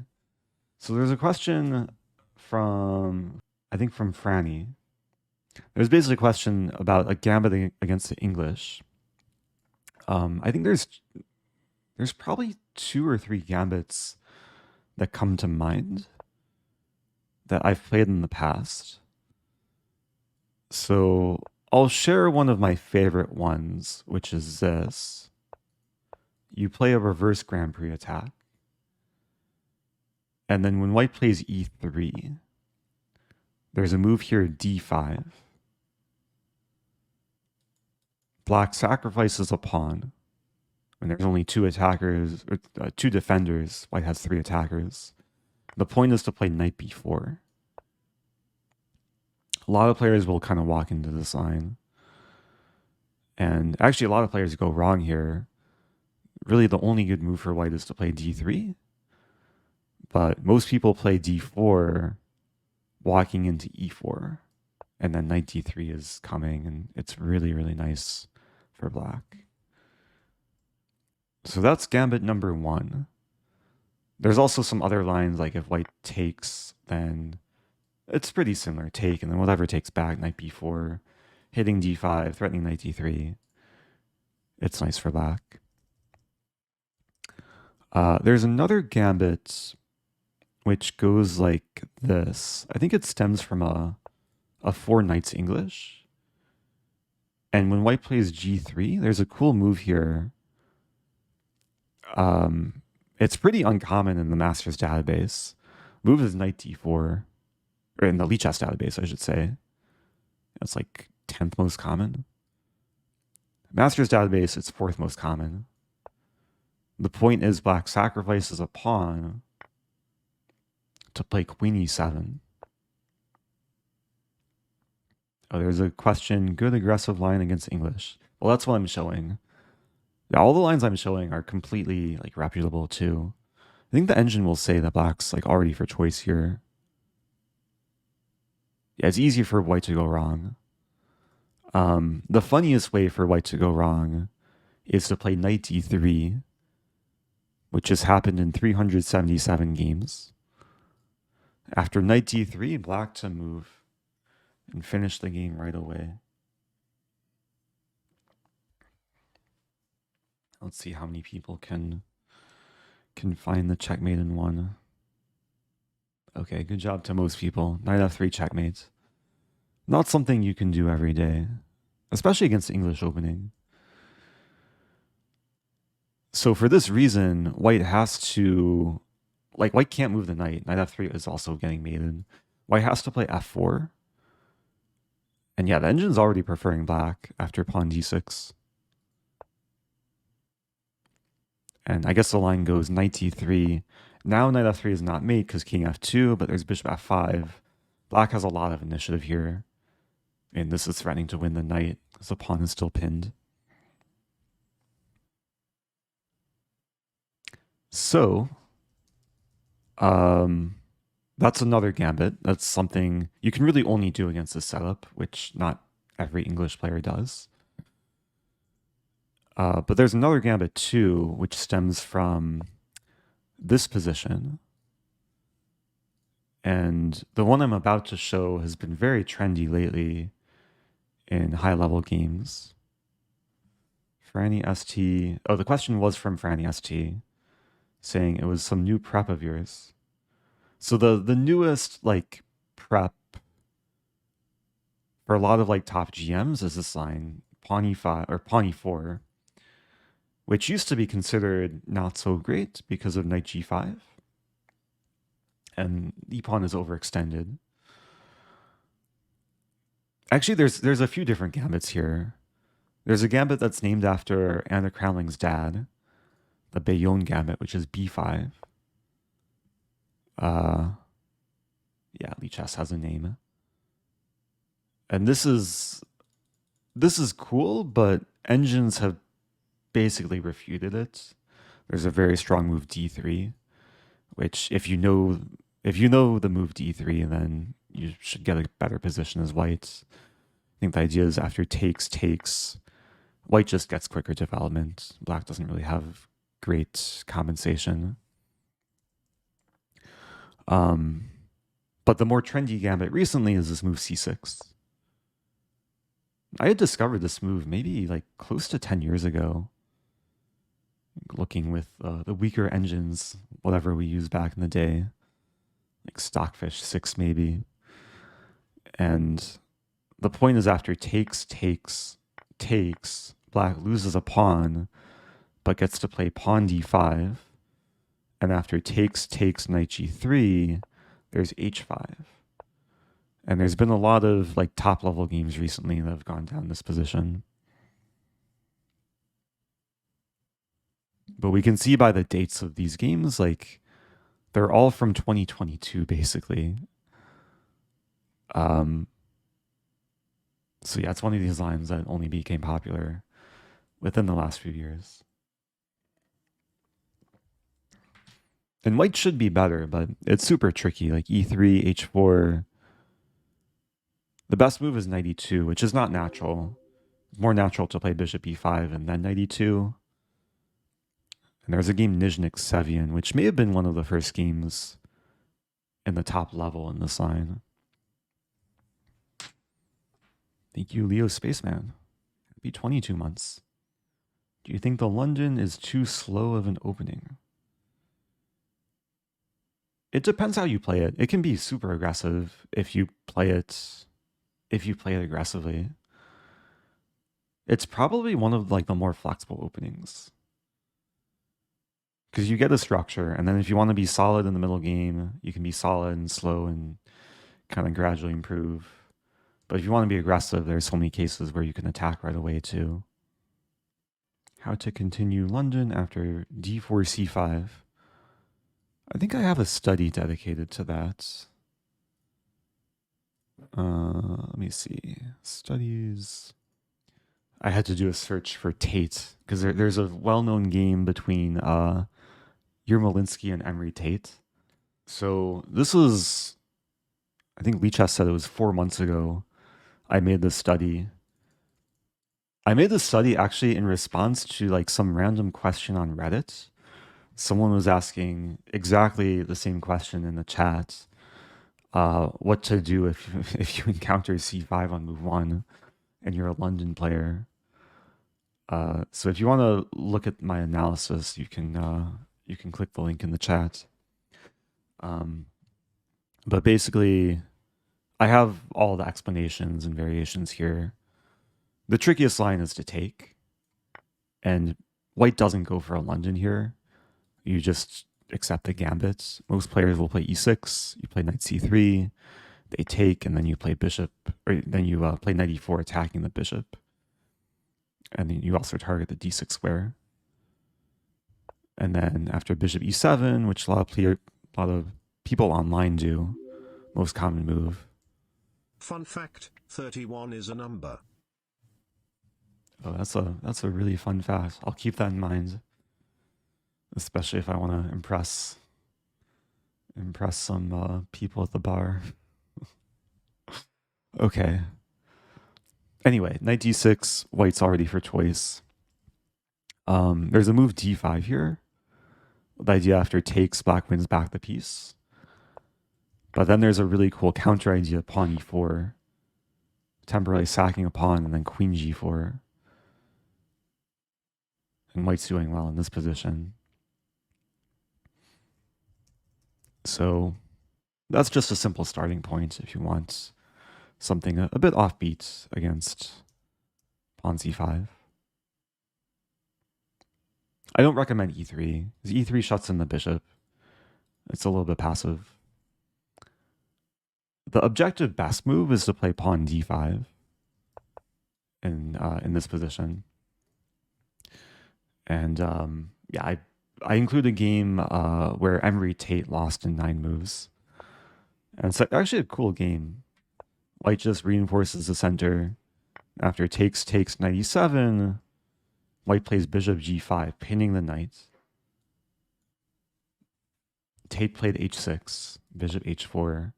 [SPEAKER 1] So there's a question from, I think from Franny. There's basically a question about a gambit against the English. I think there's probably 2 or 3 gambits that come to mind that I've played in the past. So I'll share one of my favorite ones, which is this. You play a reverse Grand Prix attack. And then when white plays e3, there's a move here, d5. Black sacrifices a pawn. When there's only 2 attackers, or 2 defenders, white has 3 attackers. The point is to play knight b4. A lot of players will kind of walk into this line. And actually, a lot of players go wrong here. Really, the only good move for white is to play d3. But most people play d4, walking into e4. And then knight d3 is coming, and it's really, really nice for black. So that's gambit number 1. There's also some other lines, like if white takes, then it's pretty similar. Take, and then whatever takes back, knight b4, hitting d5, threatening knight d3. It's nice for black. There's another gambit which goes like this. I think it stems from a 4 knights English. And when white plays g3, there's a cool move here. It's pretty uncommon in the master's database. Move is knight d4, or in the Lichess database, I should say. It's like 10th most common. Master's database, it's 4th most common. The point is black sacrifices a pawn to play queen e7. Oh, there's a question, good aggressive line against English. Well, that's what I'm showing. Yeah, all the lines I'm showing are completely like reputable too. I think the engine will say that black's like already for choice here. Yeah, it's easy for white to go wrong. The funniest way for white to go wrong is to play knight d3, which has happened in 377 games. After knight d3, black to move and finish the game right away. Let's see how many people can find the checkmate in one. Okay, good job to most people. Knight f3 checkmate. Not something you can do every day, especially against the English opening. So for this reason, white has to, like, white can't move the knight. Knight f3 is also getting mated. White has to play f4. And yeah, the engine's already preferring black after pawn d6. And I guess the line goes knight d3. Now knight f3 is not mate because king f2, but there's bishop f5. Black has a lot of initiative here. And this is threatening to win the knight because the pawn is still pinned. So, that's another gambit. That's something you can really only do against this setup, which not every English player does. But there's another gambit too, which stems from this position. And the one I'm about to show has been very trendy lately in high-level games. Franny ST. Oh, the question was from Franny ST, saying it was some new prep of yours. So the newest like prep for a lot of like top GMs is this line, pawn e5 or pawn e4, which used to be considered not so great because of knight g5. and the pawn is overextended. Actually, there's a few different gambits here. There's a gambit that's named after Anna Crownling's dad, the Bayonne gambit, which is b5. Yeah, Lichess has a name. And this is cool, but engines have basically refuted it. There's a very strong move d3, which if you know the move d3, then you should get a better position as white. I think the idea is after takes, white just gets quicker development. Black doesn't really have great compensation. But the more trendy gambit recently is this move c6. I had discovered this move maybe like close to 10 years ago, looking with the weaker engines, whatever we used back in the day, like Stockfish 6 maybe. And the point is after takes, black loses a pawn, but gets to play pawn d5. And after takes, knight g3, there's h5. And there's been a lot of like top level games recently that have gone down this position. But we can see by the dates of these games, like they're all from 2022 basically. So yeah, it's one of these lines that only became popular within the last few years. And white should be better, but it's super tricky, like e3, h4. The best move is knight e2, which is not natural. It's more natural to play bishop e5 and then knight e2. And there's a game Nyezhmetdinov-Rossolimo, which may have been one of the first games in the top level in this line. Thank you, Leo Spaceman. Happy 22 months. Do you think the London is too slow of an opening? It depends how you play it. It can be super aggressive if you play it aggressively. It's probably one of like the more flexible openings. Because you get a structure, and then if you want to be solid in the middle game, you can be solid and slow and kind of gradually improve. But if you want to be aggressive, there's so many cases where you can attack right away too. How to continue London after d4, c5. I think I have a study dedicated to that. Let me see. Studies. I had to do a search for Tate, because there's a well-known game between Yermolinsky and Emery Tate. So this was, I think Lichess said it was 4 months ago, I made this study. I made this study actually in response to like some random question on Reddit. Someone was asking exactly the same question in the chat. What to do if you encounter c5 on move 1 and you're a London player. So if you want to look at my analysis, you can click the link in the chat. But basically, I have all the explanations and variations here. The trickiest line is to take, and white doesn't go for a London here. You just accept the gambit. Most players will play e6, you play knight c3, they take, and then you play bishop, or then you play knight e4 attacking the bishop. And then you also target the d6 square. And then after bishop e7, which a lot of people online do, most common move.
[SPEAKER 2] Fun fact, 31 is a number.
[SPEAKER 1] Oh, that's a really fun fact. I'll keep that in mind, especially if I want to impress some people at the bar. Okay. Anyway, knight d6, white's already for choice. There's a move d5 here. The idea after takes, black wins back the piece. But then there's a really cool counter idea, pawn e4, temporarily sacking a pawn, and then queen g4. And white's doing well in this position. So that's just a simple starting point if you want something a bit offbeat against pawn c5. I don't recommend e3, because e3 shuts in the bishop. It's a little bit passive. The objective best move is to play pawn d5 in this position. And yeah, I include a game where Emery Tate lost in 9 moves. And it's actually a cool game. White just reinforces the center. After takes knight e7, White plays bishop g5, pinning the knight. Tate played h6, bishop h4.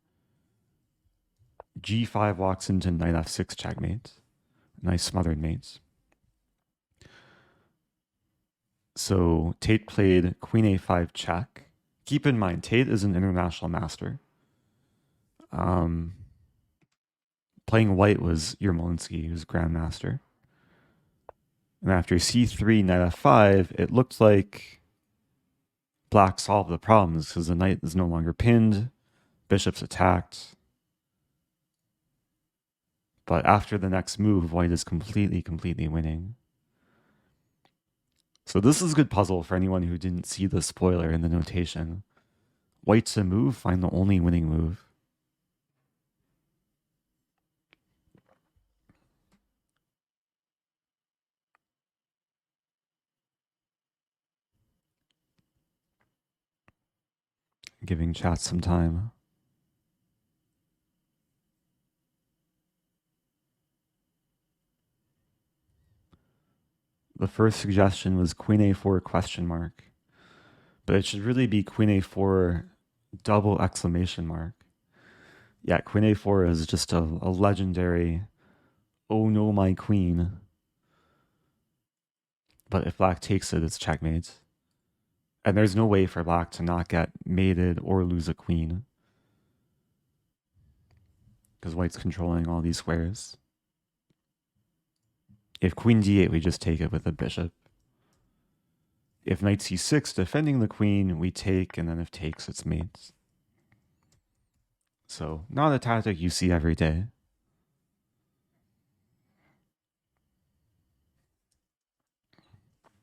[SPEAKER 1] g5 walks into knight f6 checkmate. Nice smothered mates. So Tate played queen a5 check. Keep in mind, Tate is an international master. Playing white was Yermolinsky, who's grandmaster. And after c3, knight f5, it looked like black solved the problems because the knight is no longer pinned, bishop's attacked. But after the next move, white is completely winning. So this is a good puzzle for anyone who didn't see the spoiler in the notation. White's a move, find the only winning move. Giving chat some time. The first suggestion was queen a4 question mark, but it should really be queen a4 double exclamation mark. Yeah, queen a4 is just a legendary, oh no my queen. But if black takes it, it's checkmate. And there's no way for black to not get mated or lose a queen, because white's controlling all these squares. If queen d8, we just take it with a bishop. If knight c6, defending the queen, we take, and then if takes, it's mates. So, not a tactic you see every day.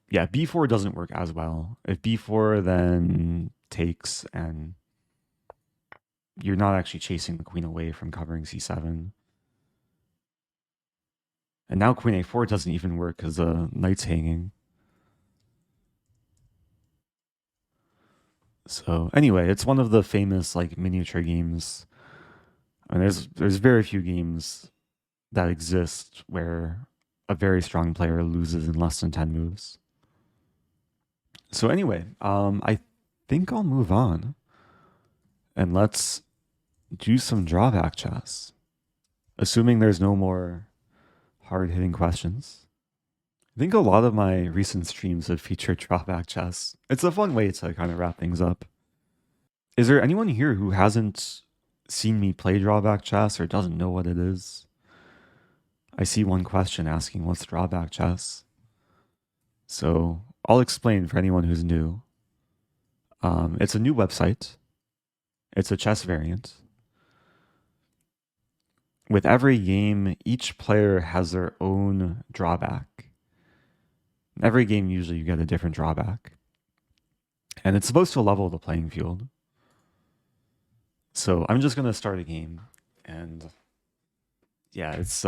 [SPEAKER 1] Yeah, b4 doesn't work as well. If b4 then takes, and you're not actually chasing the queen away from covering c7. And now queen a4 doesn't even work because the knight's hanging. So anyway, it's one of the famous like miniature games. And there's very few games that exist where a very strong player loses in less than 10 moves. So anyway, I think I'll move on and let's do some drawback chess. Assuming there's no more hard-hitting questions. I think a lot of my recent streams have featured drawback chess. It's a fun way to kind of wrap things up. Is there anyone here who hasn't seen me play drawback chess or doesn't know what it is? I see one question asking what's drawback chess. So I'll explain for anyone who's new. It's a new website. It's a chess variant. With every game, each player has their own drawback. In every game, usually you get a different drawback. And it's supposed to level the playing field. So I'm just going to start a game. And yeah, it's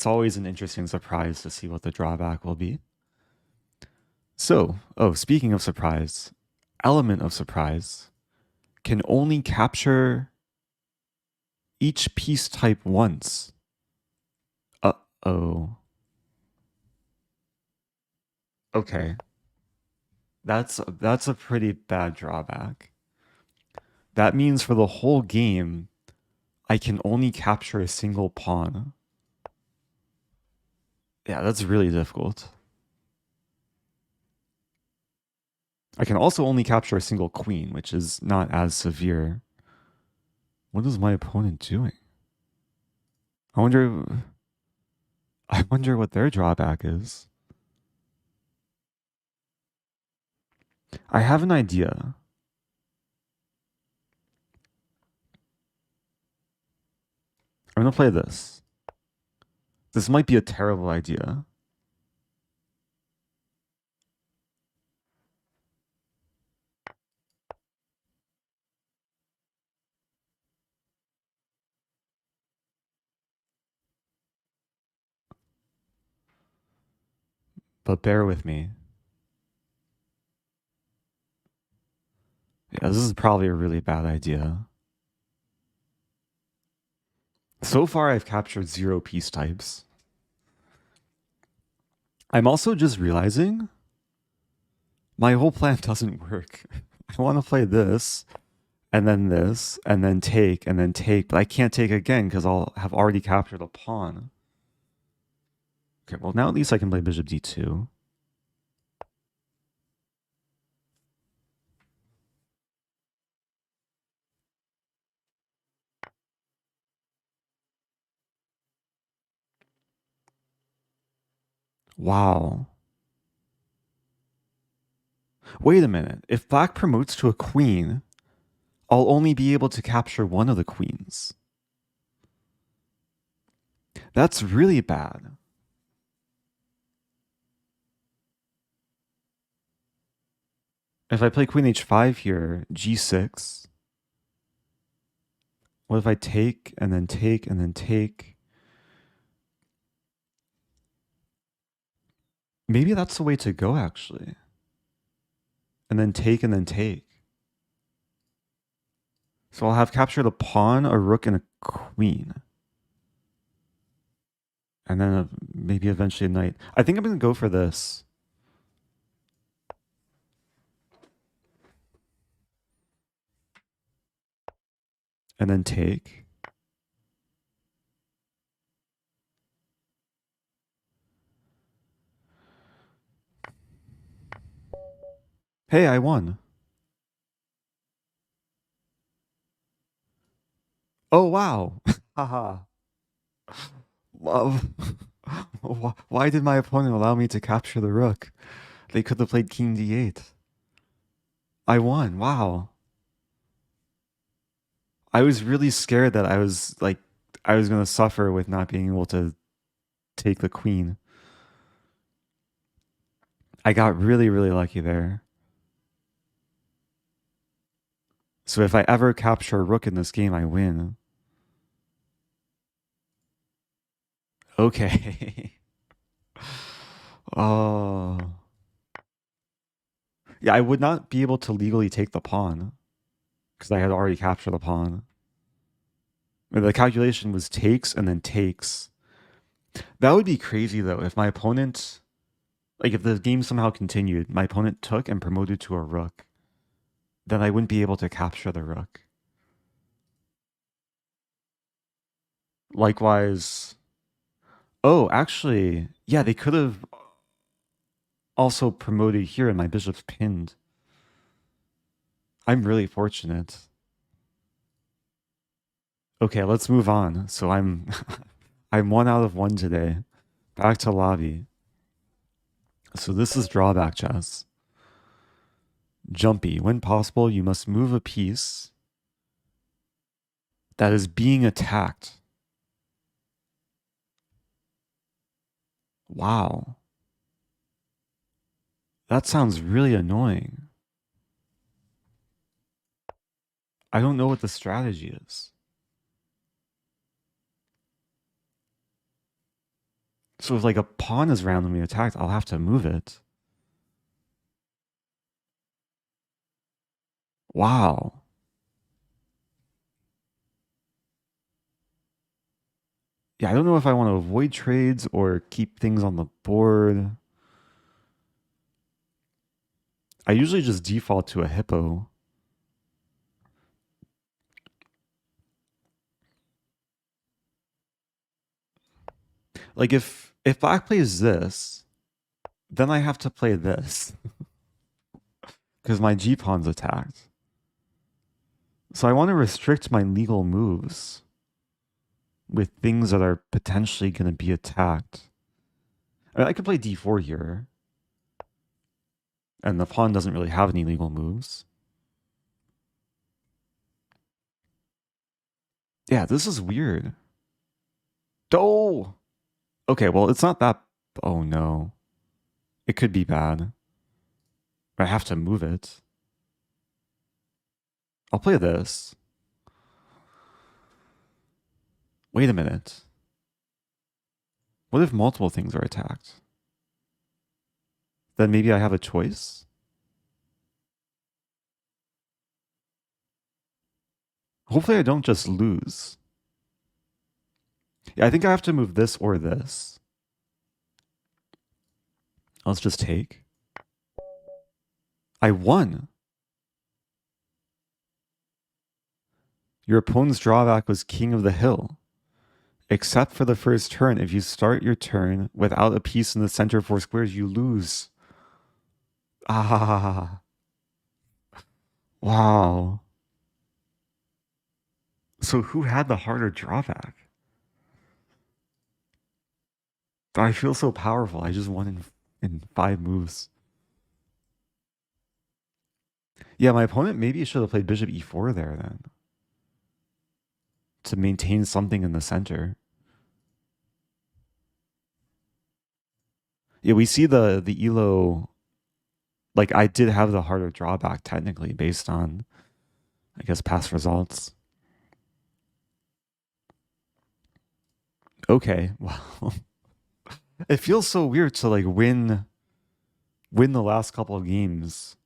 [SPEAKER 1] always an interesting surprise to see what the drawback will be. So, speaking of surprise, element of surprise can only capture each piece type once. Uh-oh. Okay. That's a pretty bad drawback. That means for the whole game, I can only capture a single pawn. Yeah, that's really difficult. I can also only capture a single queen, which is not as severe. What is my opponent doing? I wonder what their drawback is. I have an idea. I'm going to play this. This might be a terrible idea. but bear with me. Yeah, this is probably a really bad idea. So far, I've captured 0 piece types. I'm also just realizing my whole plan doesn't work. I want to play this, and then take, but I can't take again because I'll have already captured a pawn. Okay, well now at least I can play bishop d2. Wow. Wait a minute. If black promotes to a queen, I'll only be able to capture one of the queens. That's really bad. If I play queen h5 here, g6. What if I take and then take and then take? Maybe that's the way to go, actually. And then take and then take. So I'll have captured a pawn, a rook, and a queen. And then maybe eventually a knight. I think I'm going to go for this. And then take. Hey, I won. Oh, wow. Haha. Love. Why did my opponent allow me to capture the rook? They could have played king d8. I won. Wow. I was really scared that I was going to suffer with not being able to take the queen. I got really, really lucky there. So if I ever capture a rook in this game, I win. Okay. Oh. Yeah, I would not be able to legally take the pawn because I had already captured the pawn. The calculation was takes and then takes. That would be crazy though if my opponent, like if the game somehow continued, my opponent took and promoted to a rook, then I wouldn't be able to capture the rook. Likewise, oh, actually, yeah, they could have also promoted here and my bishop's pinned. I'm really fortunate. Okay, let's move on. So I'm I'm 1 out of 1 today. Back to lobby. So this is drawback chess. Jumpy. When possible, you must move a piece that is being attacked. Wow. That sounds really annoying. I don't know what the strategy is. So if like a pawn is randomly attacked, I'll have to move it. Wow. Yeah, I don't know if I want to avoid trades or keep things on the board. I usually just default to a hippo. Like if black plays this, then I have to play this because my g-pawn's attacked. So I want to restrict my legal moves with things that are potentially going to be attacked. I mean, I could play d4 here, and the pawn doesn't really have any legal moves. Yeah, this is weird. Oh! Okay, well, it's not that... Oh, no. It could be bad. I have to move it. I'll play this. Wait a minute. What if multiple things are attacked? then maybe I have a choice. Hopefully I don't just lose. Yeah, I think I have to move this or this. Let's just take. I won. Your opponent's drawback was king of the hill. Except for the first turn, if you start your turn without a piece in the center of 4 squares, you lose. Ah. Wow. So who had the harder drawback? I feel so powerful. I just won in 5 moves. Yeah, my opponent maybe should have played bishop e4 there then. To maintain something in the center. Yeah, we see the elo. Like, I did have the harder drawback technically based on, I guess, past results. Okay, well, it feels so weird to like win the last couple of games.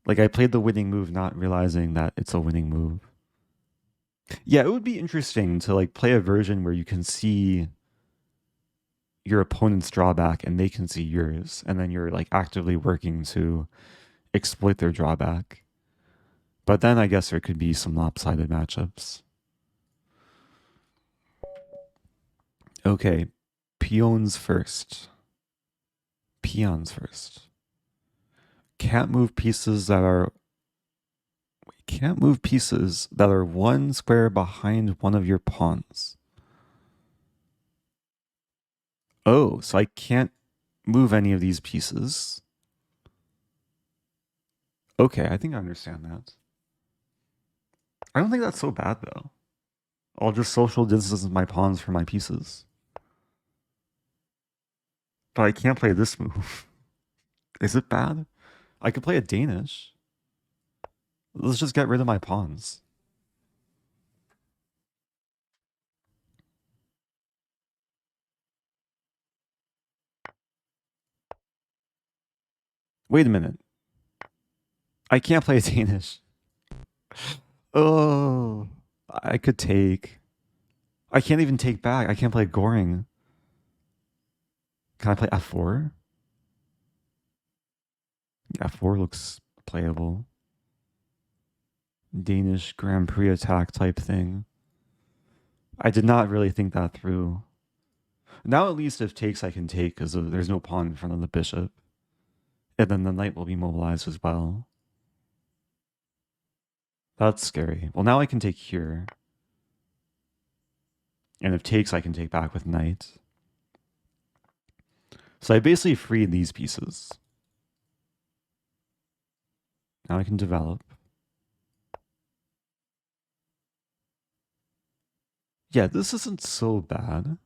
[SPEAKER 1] Like, I played the winning move not realizing that it's a winning move. Yeah, it would be interesting to like play a version where you can see your opponent's drawback and they can see yours, and then you're like actively working to exploit their drawback. But then I guess there could be some lopsided matchups. Okay, peons first. Peons first. Can't move pieces that are one square behind one of your pawns. Oh, so I can't move any of these pieces. Okay, I think I understand that. I don't think that's so bad though. I'll just social distance my pawns from my pieces. But I can't play this move. Is it bad? I could play a Danish. Let's just get rid of my pawns. Wait a minute. I can't play a Danish. Oh, I could take. I can't even take back. I can't play Goring. Can I play F4? F4 looks playable. Danish Grand Prix attack type thing. I did not really think that through. Now at least if takes I can take because there's no pawn in front of the bishop. And then the knight will be mobilized as well. That's scary. Well, now I can take here. And if takes, I can take back with knight. So I basically freed these pieces. Now I can develop. Yeah, this isn't so bad.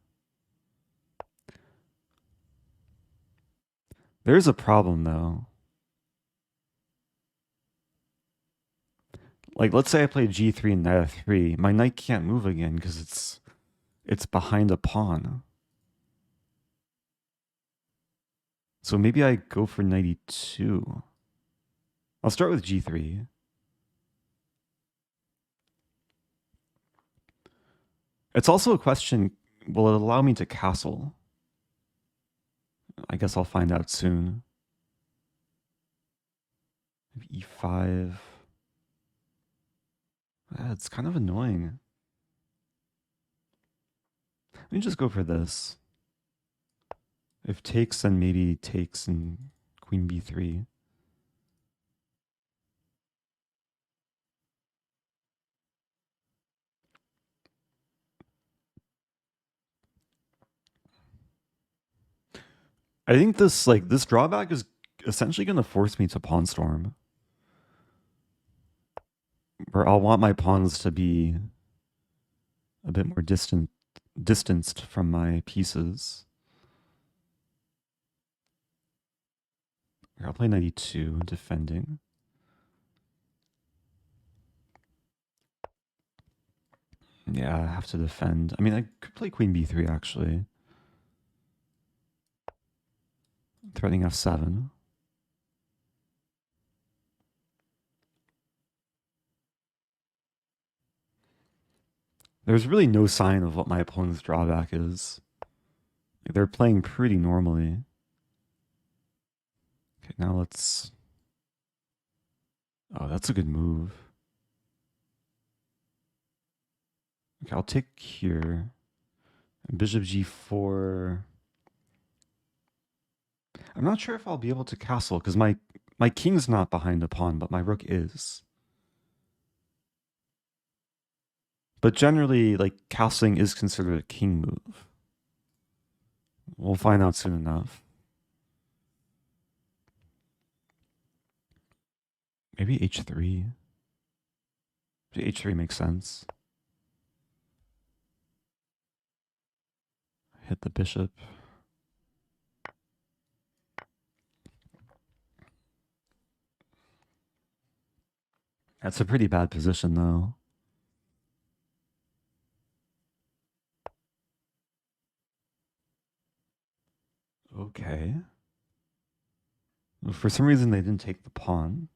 [SPEAKER 1] There's a problem though. Like, let's say I play g3 and knight f3. My knight can't move again because it's behind a pawn. So maybe I go for knight e2. I'll start with g3. It's also a question, will it allow me to castle? I guess I'll find out soon. Maybe e5. It's kind of annoying. Let me just go for this. If takes, then maybe takes and queen b3. I think this drawback is essentially going to force me to pawn storm. Where I'll want my pawns to be a bit more distanced from my pieces. Here, I'll play knight e2, defending. Yeah, I have to defend. I mean, I could play queen b3 actually. threatening f7. There's really no sign of what my opponent's drawback is. They're playing pretty normally. Okay, now let's... Oh, that's a good move. Okay, I'll take here. Bishop g4. I'm not sure if I'll be able to castle, because my king's not behind a pawn, but my rook is. But generally, like, castling is considered a king move. We'll find out soon enough. Maybe h3. h3 makes sense. Hit the bishop. That's a pretty bad position, though. Okay. For some reason, they didn't take the pawn.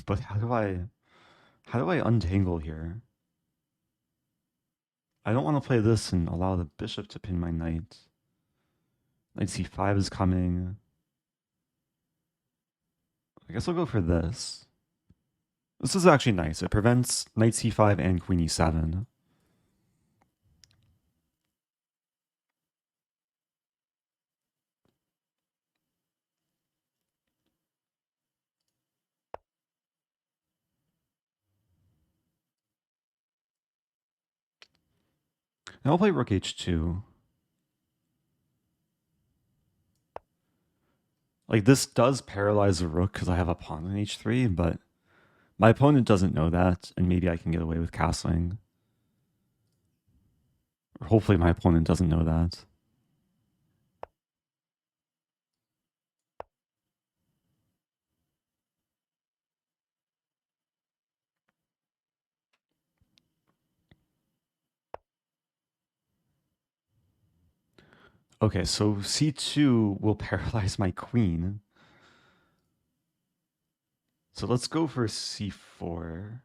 [SPEAKER 1] But how do I untangle here? I don't want to play this and allow the bishop to pin my knight. Knight c5 is coming. I guess I'll go for this. This is actually nice. It prevents knight c5 and queen e7. Now I'll play rook h2. Like, this does paralyze the rook because I have a pawn on h3, but my opponent doesn't know that, and maybe I can get away with castling. Or hopefully my opponent doesn't know that. Okay, so c2 will paralyze my queen. So let's go for c4.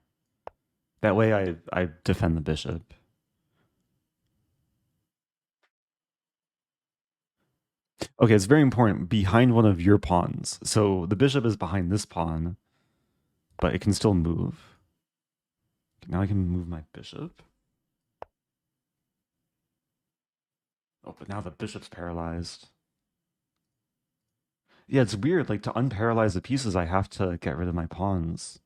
[SPEAKER 1] That way I defend the bishop. Okay, it's very important. Behind one of your pawns. So the bishop is behind this pawn, but it can still move. Now I can move my bishop. Oh, but now the bishop's paralyzed. Yeah, it's weird. Like, to unparalyze the pieces, I have to get rid of my pawns.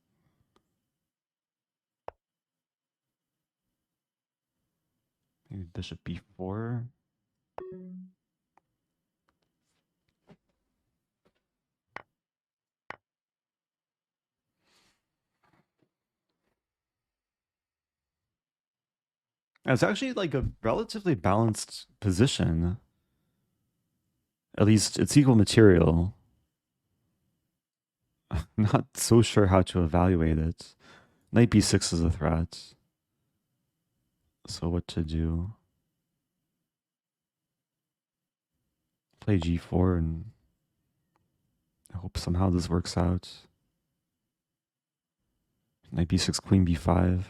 [SPEAKER 1] Maybe bishop b4. It's actually like a relatively balanced position. At least it's equal material. I'm not so sure how to evaluate it. Knight b6 is a threat. So what to do? Play g4 and I hope somehow this works out. Knight b6, queen b5.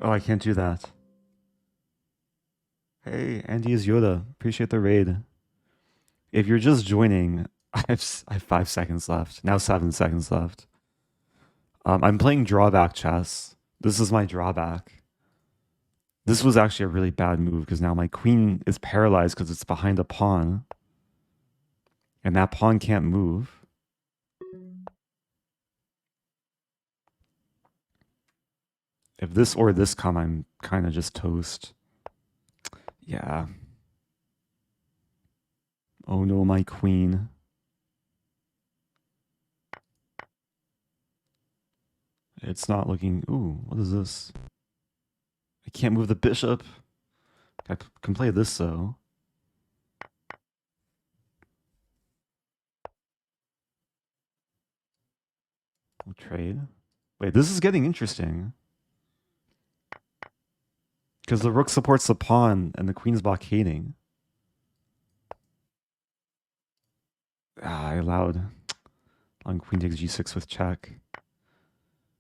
[SPEAKER 1] Oh, I can't do that. Hey, Andy is Yoda. Appreciate the raid. If you're just joining, I have 5 seconds left. Now 7 seconds left. I'm playing Drawback Chess. This is my drawback. This was actually a really bad move because now my queen is paralyzed because it's behind a pawn. And that pawn can't move. If this or this come, I'm kind of just toast. Yeah. Oh no, my queen. It's not looking... Ooh, what is this? I can't move the bishop. I can play this, though. We'll trade. Wait, this is getting interesting. Because the rook supports the pawn and the queen's blockading. I allowed on queen takes g6 with check.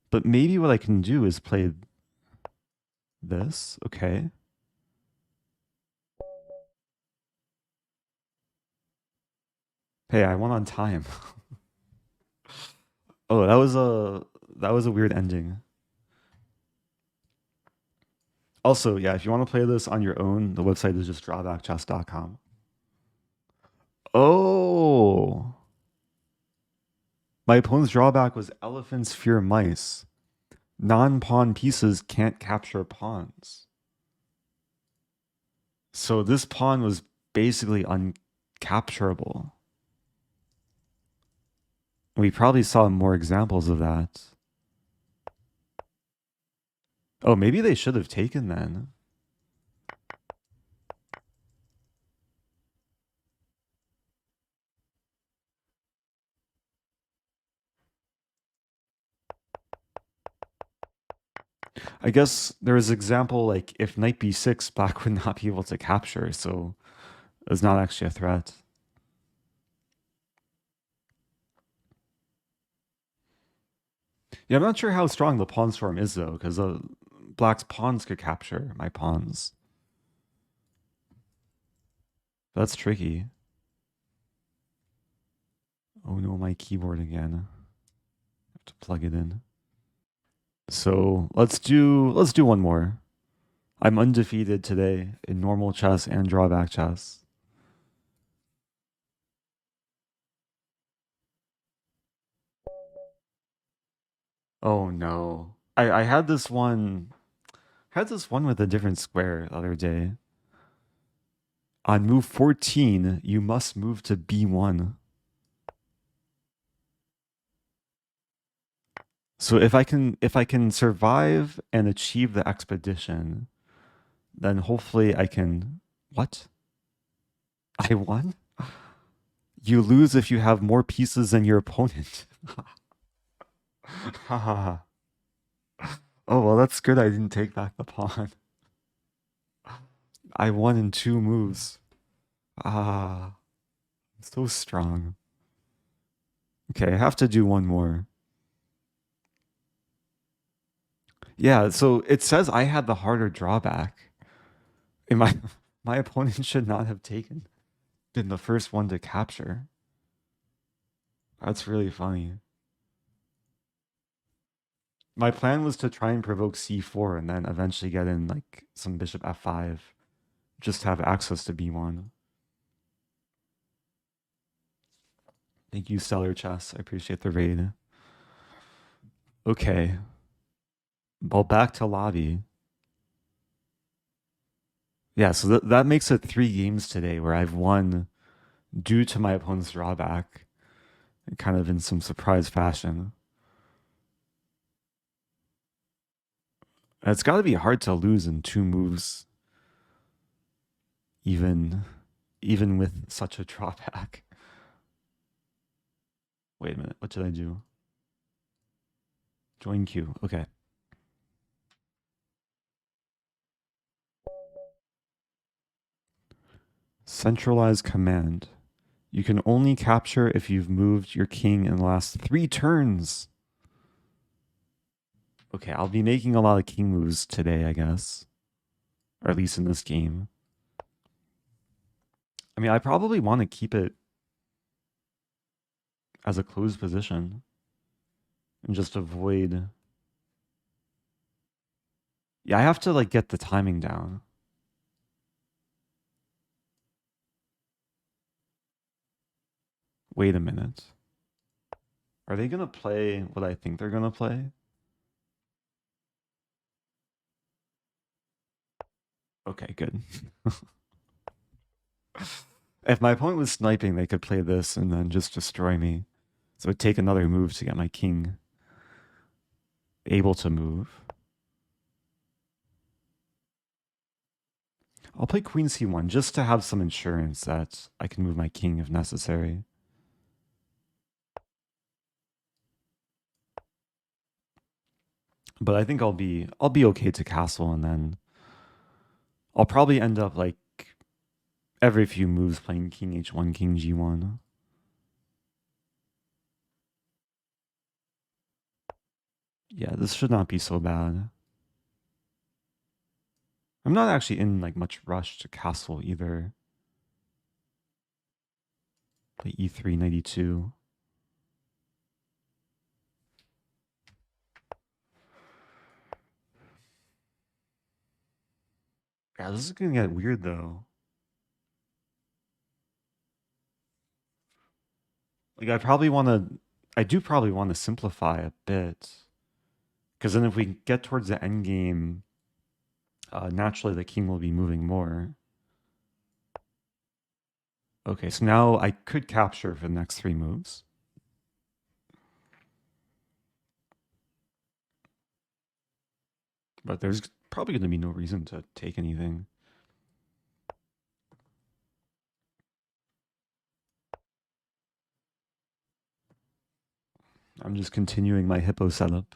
[SPEAKER 1] But maybe what I can do is play this. Okay. Hey, I won on time. Oh, that was a weird ending. Also, yeah, if you want to play this on your own, the website is just drawbackchess.com. Oh. My opponent's drawback was elephants fear mice. Non-pawn pieces can't capture pawns. So this pawn was basically uncapturable. We probably saw more examples of that. Oh, maybe they should have taken then. I guess there was an example like if knight b6, black would not be able to capture, so it's not actually a threat. Yeah, I'm not sure how strong the pawn storm is though, because black's pawns could capture my pawns. That's tricky. Oh no, my keyboard again. I have to plug it in. So let's do one more. I'm undefeated today in normal chess and drawback chess. Oh no. I had this one with a different square the other day. On move 14, you must move to b1. So if I can survive and achieve the expedition, then hopefully I can what? I won? You lose if you have more pieces than your opponent. Haha. Oh well, that's good I didn't take back the pawn. I won in 2 moves. Ah, so strong. Okay, I have to do one more. Yeah, so it says I had the harder drawback. And my opponent should not have been the first one to capture. That's really funny. My plan was to try and provoke c4 and then eventually get in like some bishop f5. Just have access to b1. Thank you, Stellar Chess. I appreciate the raid. Okay. Well, back to lobby. Yeah, so that makes it 3 games today where I've won due to my opponent's drawback, kind of in some surprise fashion. It's got to be hard to lose in 2 moves, even with such a drawback. Wait a minute, what did I do? Join queue. Okay. Centralized command. You can only capture if you've moved your king in the last 3 turns. Okay, I'll be making a lot of king moves today, I guess. Or at least in this game. I mean, I probably want to keep it as a closed position and just avoid... Yeah, I have to like get the timing down. Wait a minute. Are they going to play what I think they're going to play? Okay, good. If my opponent was sniping, they could play this and then just destroy me. So it'd take another move to get my king able to move. I'll play queen c1 just to have some insurance that I can move my king if necessary. But I think I'll be okay to castle, and then I'll probably end up like every few moves playing king h1, king g1. Yeah, this should not be so bad. I'm not actually in like much rush to castle either. Play e3, 92. Yeah, this is gonna get weird though. Like I do probably want to simplify a bit. Because then if we get towards the end game, naturally the king will be moving more. Okay, so now I could capture for the next 3 moves. But there's probably going to be no reason to take anything. I'm just continuing my hippo setup.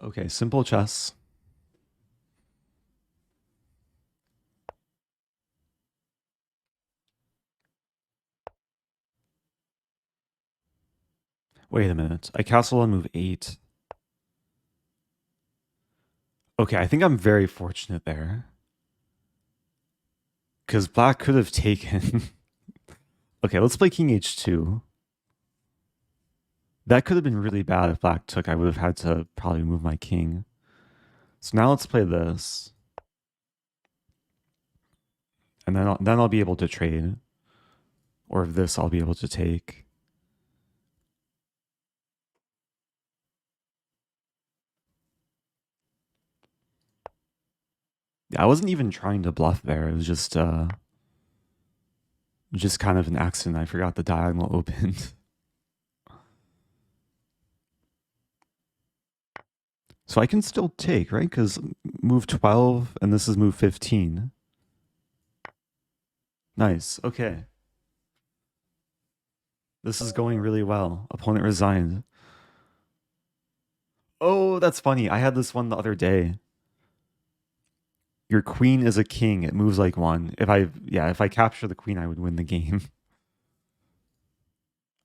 [SPEAKER 1] Okay, simple chess. Wait a minute. I castle on move 8. Okay, I think I'm very fortunate there. Because black could have taken... Okay, let's play king h2. That could have been really bad if black took. I would have had to probably move my king. So now let's play this. And then I'll be able to trade. Or if this, I'll be able to take. Yeah, I wasn't even trying to bluff there. It was just kind of an accident. I forgot the diagonal opened. So I can still take, right? Because move 12 and this is move 15. Nice. Okay. This is going really well. Opponent resigned. Oh, that's funny. I had this one the other day. Your queen is a king. It moves like 1. If I capture the queen, I would win the game.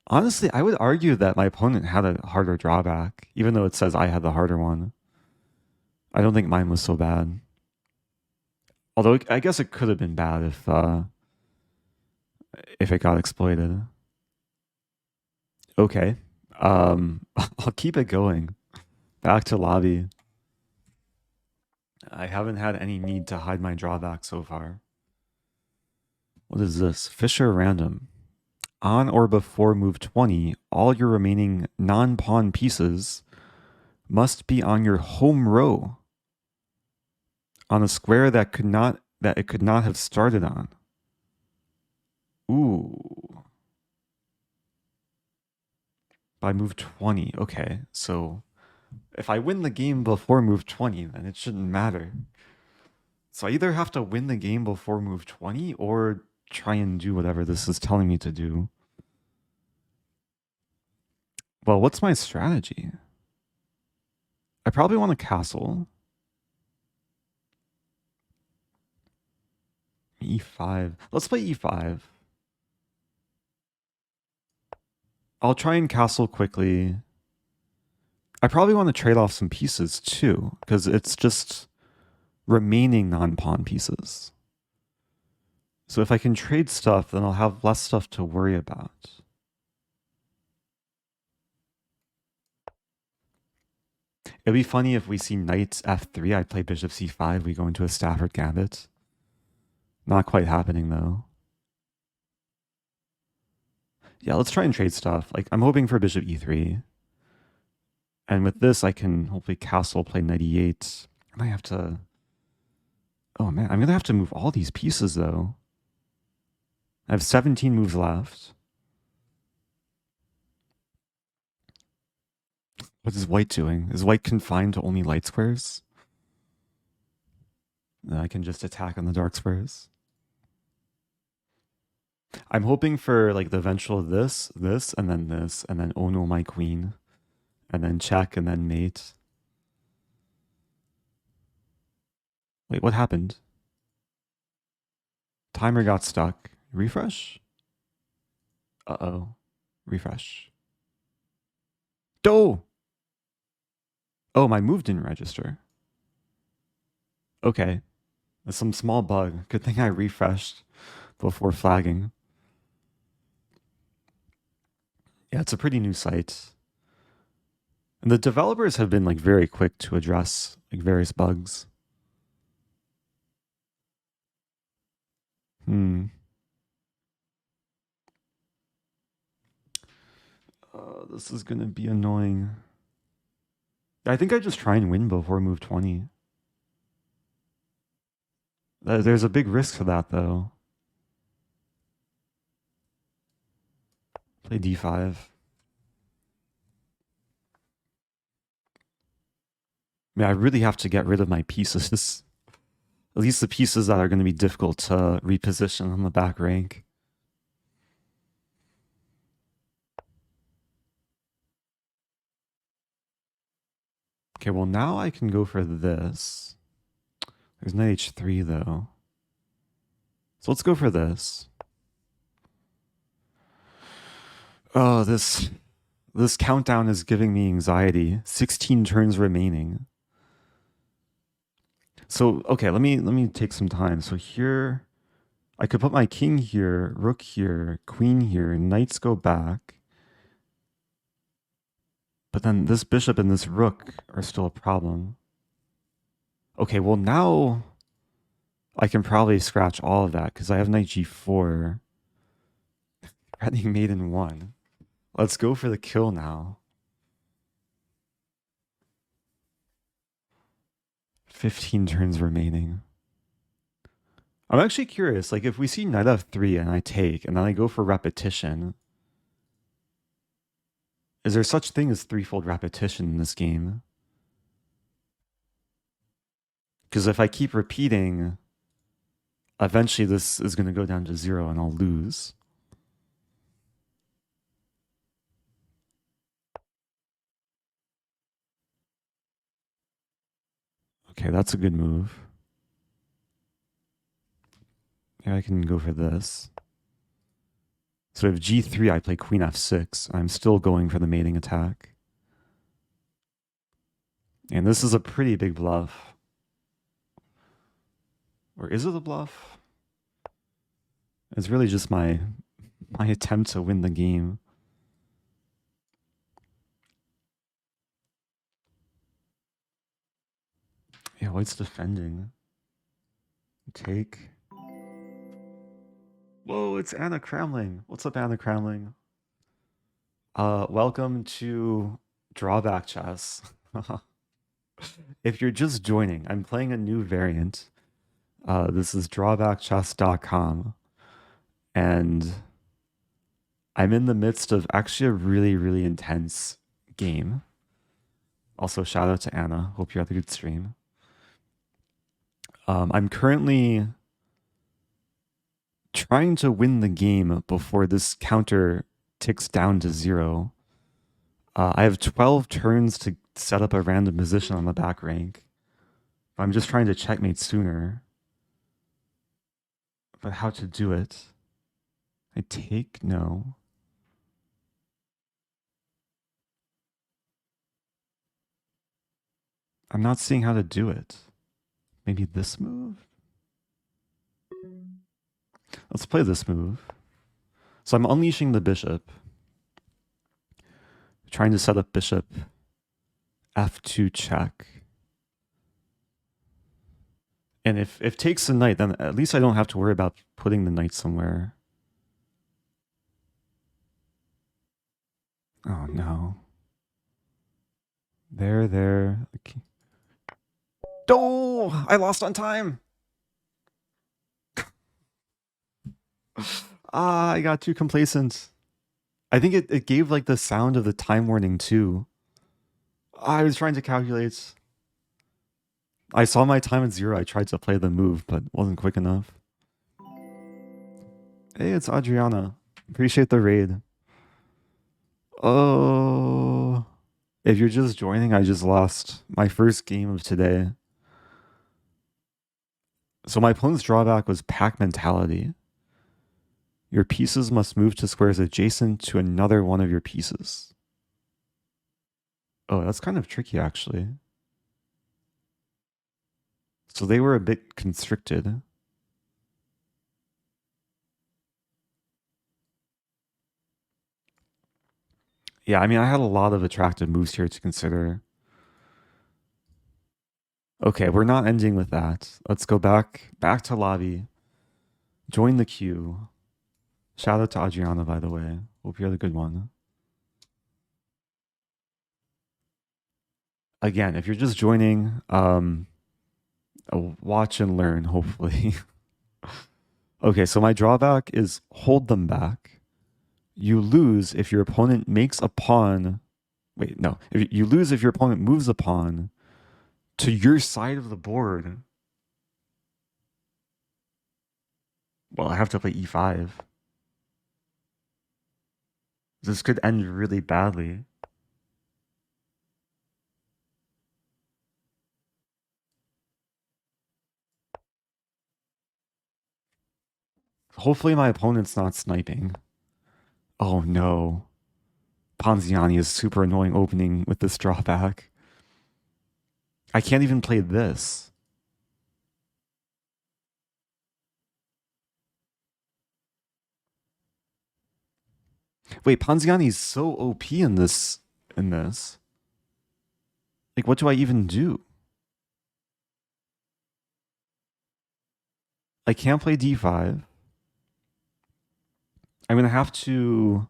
[SPEAKER 1] Honestly, I would argue that my opponent had a harder drawback, even though it says I had the harder one. I don't think mine was so bad. Although I guess it could have been bad if it got exploited. Okay. I'll keep it going. Back to lobby. I haven't had any need to hide my drawback so far. What is this? Fischer random. On or before move 20, all your remaining non-pawn pieces must be on your home row on a square that it could not have started on. Ooh. By move 20. Okay, so if I win the game before move 20, then it shouldn't matter. So I either have to win the game before move 20 or try and do whatever this is telling me to do. Well, what's my strategy? I probably want a castle. E5. Let's play E5. I'll try and castle quickly. I probably want to trade off some pieces too, because it's just remaining non-pawn pieces. So if I can trade stuff, then I'll have less stuff to worry about. It'd be funny if we see knight f3, I play bishop c5, we go into a Stafford Gambit. Not quite happening though. Yeah, let's try and trade stuff. Like, I'm hoping for bishop e3. And with this, I can hopefully castle, play knight e8. I might have to... Oh man, I'm gonna have to move all these pieces though. I have 17 moves left. What is white doing? Is white confined to only light squares? Then I can just attack on the dark squares. I'm hoping for like the eventual this, and then oh no, my queen, and then check, and then mate. Wait, what happened? Timer got stuck. Refresh? Uh-oh. Refresh. Do! Oh, my move didn't register. Okay. That's some small bug. Good thing I refreshed before flagging. Yeah, it's a pretty new site. And the developers have been like very quick to address like various bugs. This is gonna be annoying. I think I just try and win before move 20. There's a big risk to that though. Play d5. I mean, I really have to get rid of my pieces. At least the pieces that are going to be difficult to reposition on the back rank. Okay, well now I can go for this. There's knight h3 though. So let's go for this. Oh, this countdown is giving me anxiety. 16 turns remaining. So, okay, let me take some time. So here I could put my king here, rook here, queen here, knights go back. But then this bishop and this rook are still a problem. Okay, well now I can probably scratch all of that because I have knight g4. Threatening mate in 1. Let's go for the kill now. 15 turns remaining. I'm actually curious, like if we see knight f3 and I take, and then I go for repetition, is there such thing as threefold repetition in this game? Because if I keep repeating, eventually this is going to go down to 0 and I'll lose. Okay, that's a good move. Yeah, I can go for this. So if g3, I play queen f6. I'm still going for the mating attack. And this is a pretty big bluff. Or is it a bluff? It's really just my attempt to win the game. Yeah, white's defending. Take. Whoa, it's Anna Cramling. What's up, Anna Cramling? Welcome to Drawback Chess. If you're just joining, I'm playing a new variant. This is drawbackchess.com. And I'm in the midst of actually a really, really intense game. Also, shout out to Anna. Hope you had a good stream. I'm currently trying to win the game before this counter ticks down to 0. I have 12 turns to set up a random position on the back rank. I'm just trying to checkmate sooner. But how to do it? I take? No. I'm not seeing how to do it. Maybe this move? Let's play this move. So I'm unleashing the bishop. Trying to set up bishop f2 check. And if takes the knight, then at least I don't have to worry about putting the knight somewhere. Oh no. There. Okay. Oh, I lost on time. I got too complacent. I think it gave like the sound of the time warning too. I was trying to calculate. I saw my time at 0. I tried to play the move, but wasn't quick enough. Hey, it's Adriana. Appreciate the raid. Oh, if you're just joining, I just lost my first game of today. So my opponent's drawback was pack mentality. Your pieces must move to squares adjacent to another one of your pieces. Oh, that's kind of tricky, actually. So they were a bit constricted. Yeah, I mean, I had a lot of attractive moves here to consider. Okay, we're not ending with that. Let's go back to lobby. Join the queue. Shout out to Adriana, by the way. Hope you had a good one. Again, if you're just joining, watch and learn, hopefully. Okay, so my drawback is hold them back. You lose if your opponent makes a pawn. Wait, no. If you lose if your opponent moves a pawn to your side of the board. Well, I have to play e5. This could end really badly. Hopefully my opponent's not sniping. Oh no. Ponziani is super annoying opening with this drawback. I can't even play this. Wait, Ponziani is so OP in this. Like, what do I even do? I can't play d5. I'm gonna have to.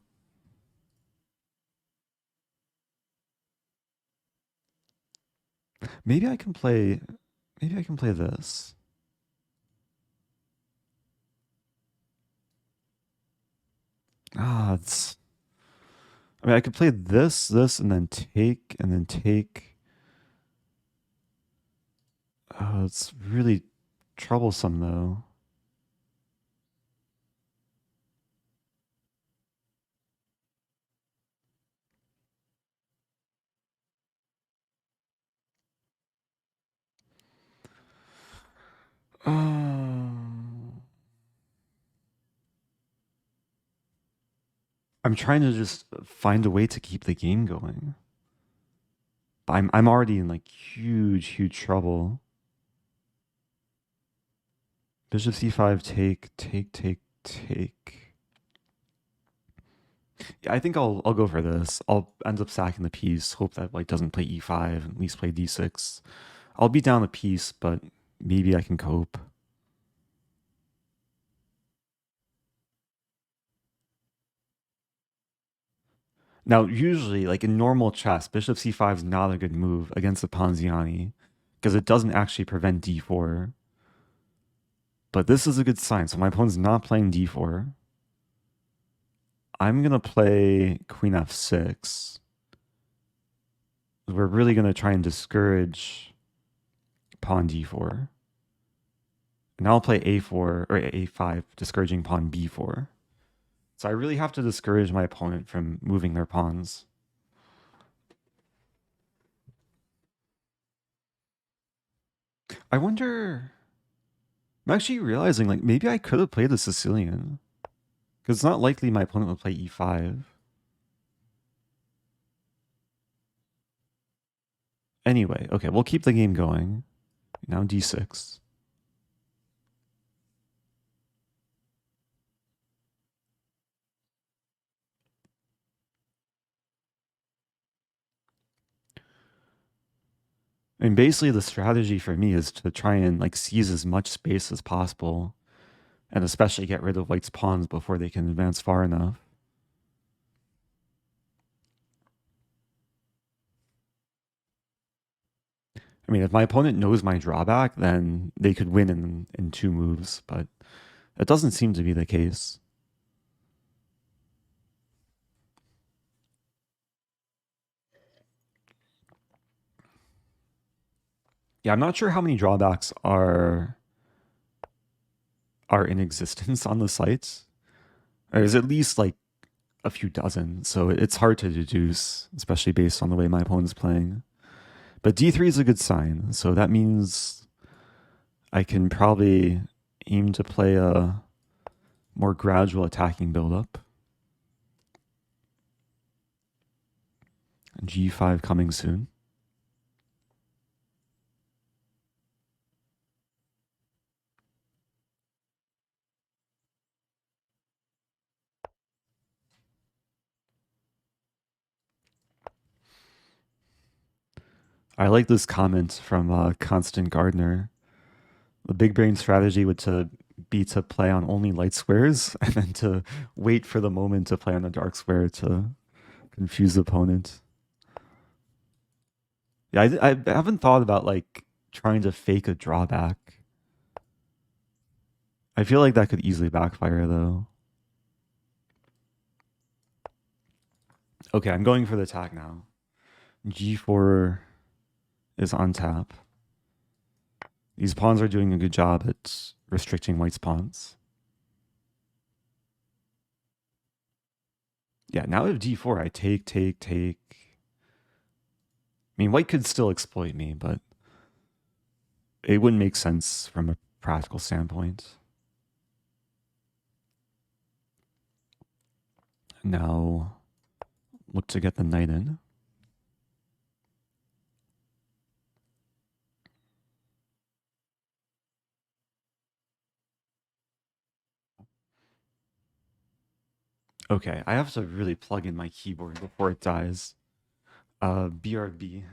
[SPEAKER 1] Maybe I can play. Maybe I can play this. It's. I mean, I could play this, and then take. Oh, it's really troublesome though. I'm trying to just find a way to keep the game going. But I'm already in like huge trouble. Bishop c5, take. Yeah, I think I'll go for this. I'll end up sacking the piece. Hope that white doesn't play e5 and at least play d6. I'll be down a piece, but maybe I can cope. Now, usually, like in normal chess, bishop c5 is not a good move against the Ponziani because it doesn't actually prevent d4. But this is a good sign. So my opponent's not playing d4. I'm going to play queen f6. We're really going to try and discourage pawn d4. And I'll play a4 or a5, discouraging pawn b4. So I really have to discourage my opponent from moving their pawns. I wonder. I'm actually realizing like maybe I could have played the Sicilian. Because it's not likely my opponent would play e5. Anyway, okay, we'll keep the game going. Now d6. And basically the strategy for me is to try and like seize as much space as possible and especially get rid of white's pawns before they can advance far enough. I mean, if my opponent knows my drawback, then they could win in two moves, but it doesn't seem to be the case. Yeah, I'm not sure how many drawbacks are in existence on the sites. There's at least like a few dozen, so it's hard to deduce, especially based on the way my opponent's playing. But d3 is a good sign, so that means I can probably aim to play a more gradual attacking build-up. G5 coming soon. I like this comment from Constant Gardner. The big brain strategy would be to play on only light squares and then to wait for the moment to play on a dark square to confuse the opponent. Yeah, I haven't thought about like trying to fake a drawback. I feel like that could easily backfire though. Okay, I'm going for the attack now. G4 is on tap. These pawns are doing a good job at restricting white's pawns. Yeah, now with d4, I take. I mean, white could still exploit me, but it wouldn't make sense from a practical standpoint. Now, look to get the knight in. Okay, I have to really plug in my keyboard before it dies. BRB.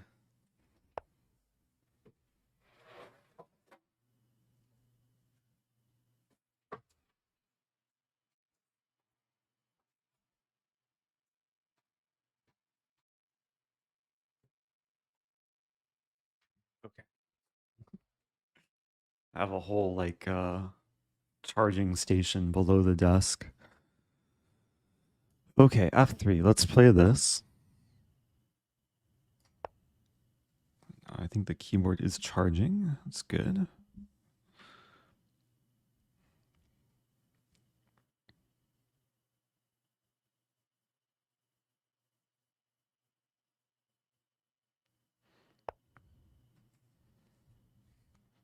[SPEAKER 1] Okay. I have a whole like charging station below the desk. Okay, F3. Let's play this. I think the keyboard is charging. That's good.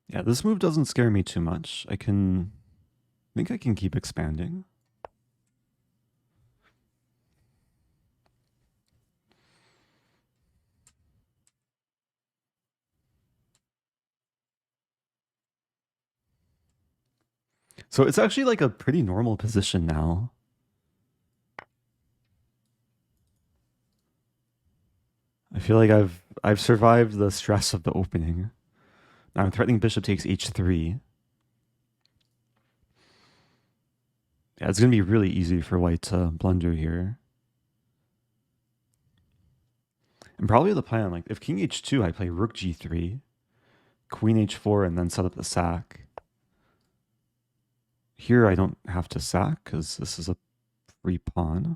[SPEAKER 1] Yeah, this move doesn't scare me too much. I think I can keep expanding. So it's actually like a pretty normal position now. I feel like I've survived the stress of the opening. Now I'm threatening bishop takes h3. Yeah, it's gonna be really easy for white to blunder here. And probably the plan, like if king h2, I play rook g3, queen h4, and then set up the sack. Here I don't have to sack because this is a free pawn.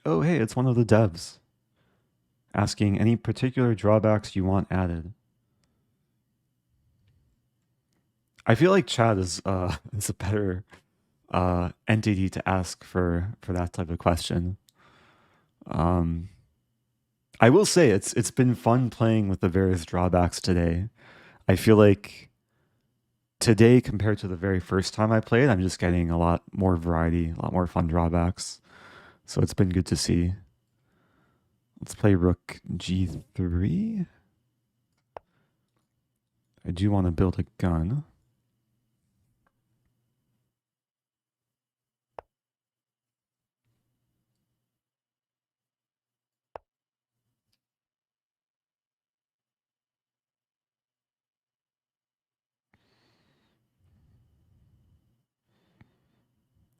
[SPEAKER 1] Oh, hey, it's one of the devs asking any particular drawbacks you want added. I feel like Chad is is a better entity to ask for that type of question. I will say it's been fun playing with the various drawbacks today. I feel like today compared to the very first time I played, I'm just getting a lot more variety, a lot more fun drawbacks. So it's been good to see. Let's play rook g3. I do want to build a gun.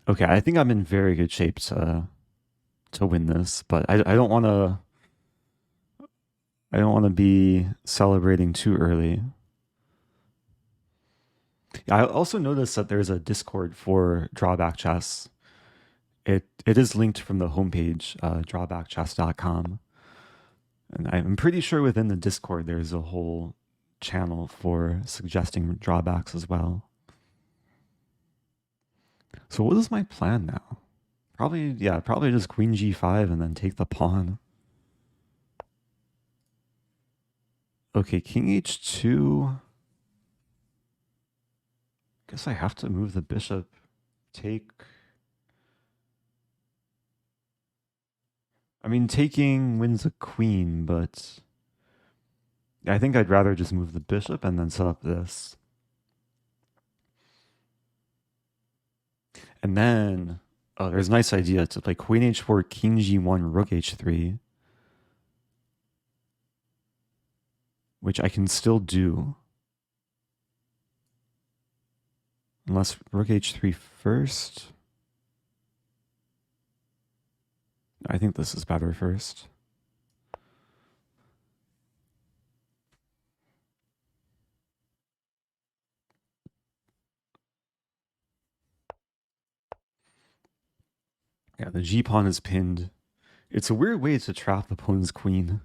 [SPEAKER 1] Okay, I think I'm in very good shape to win this, but I don't want to be celebrating too early. I also noticed that there's a Discord for Drawback Chess. It is linked from the homepage, drawbackchess.com. And I'm pretty sure within the Discord there's a whole channel for suggesting drawbacks as well. So what is my plan now? Probably just queen g5 and then take the pawn. Okay, king h2. Guess I have to move the bishop. Take. I mean, taking wins a queen, but I think I'd rather just move the bishop and then set up this. And then, oh, there's a nice idea to play queen h4, king g1, rook h3, which I can still do. Unless rook h3 first. I think this is better first. Yeah, the g-pawn is pinned. It's a weird way to trap the opponent's queen.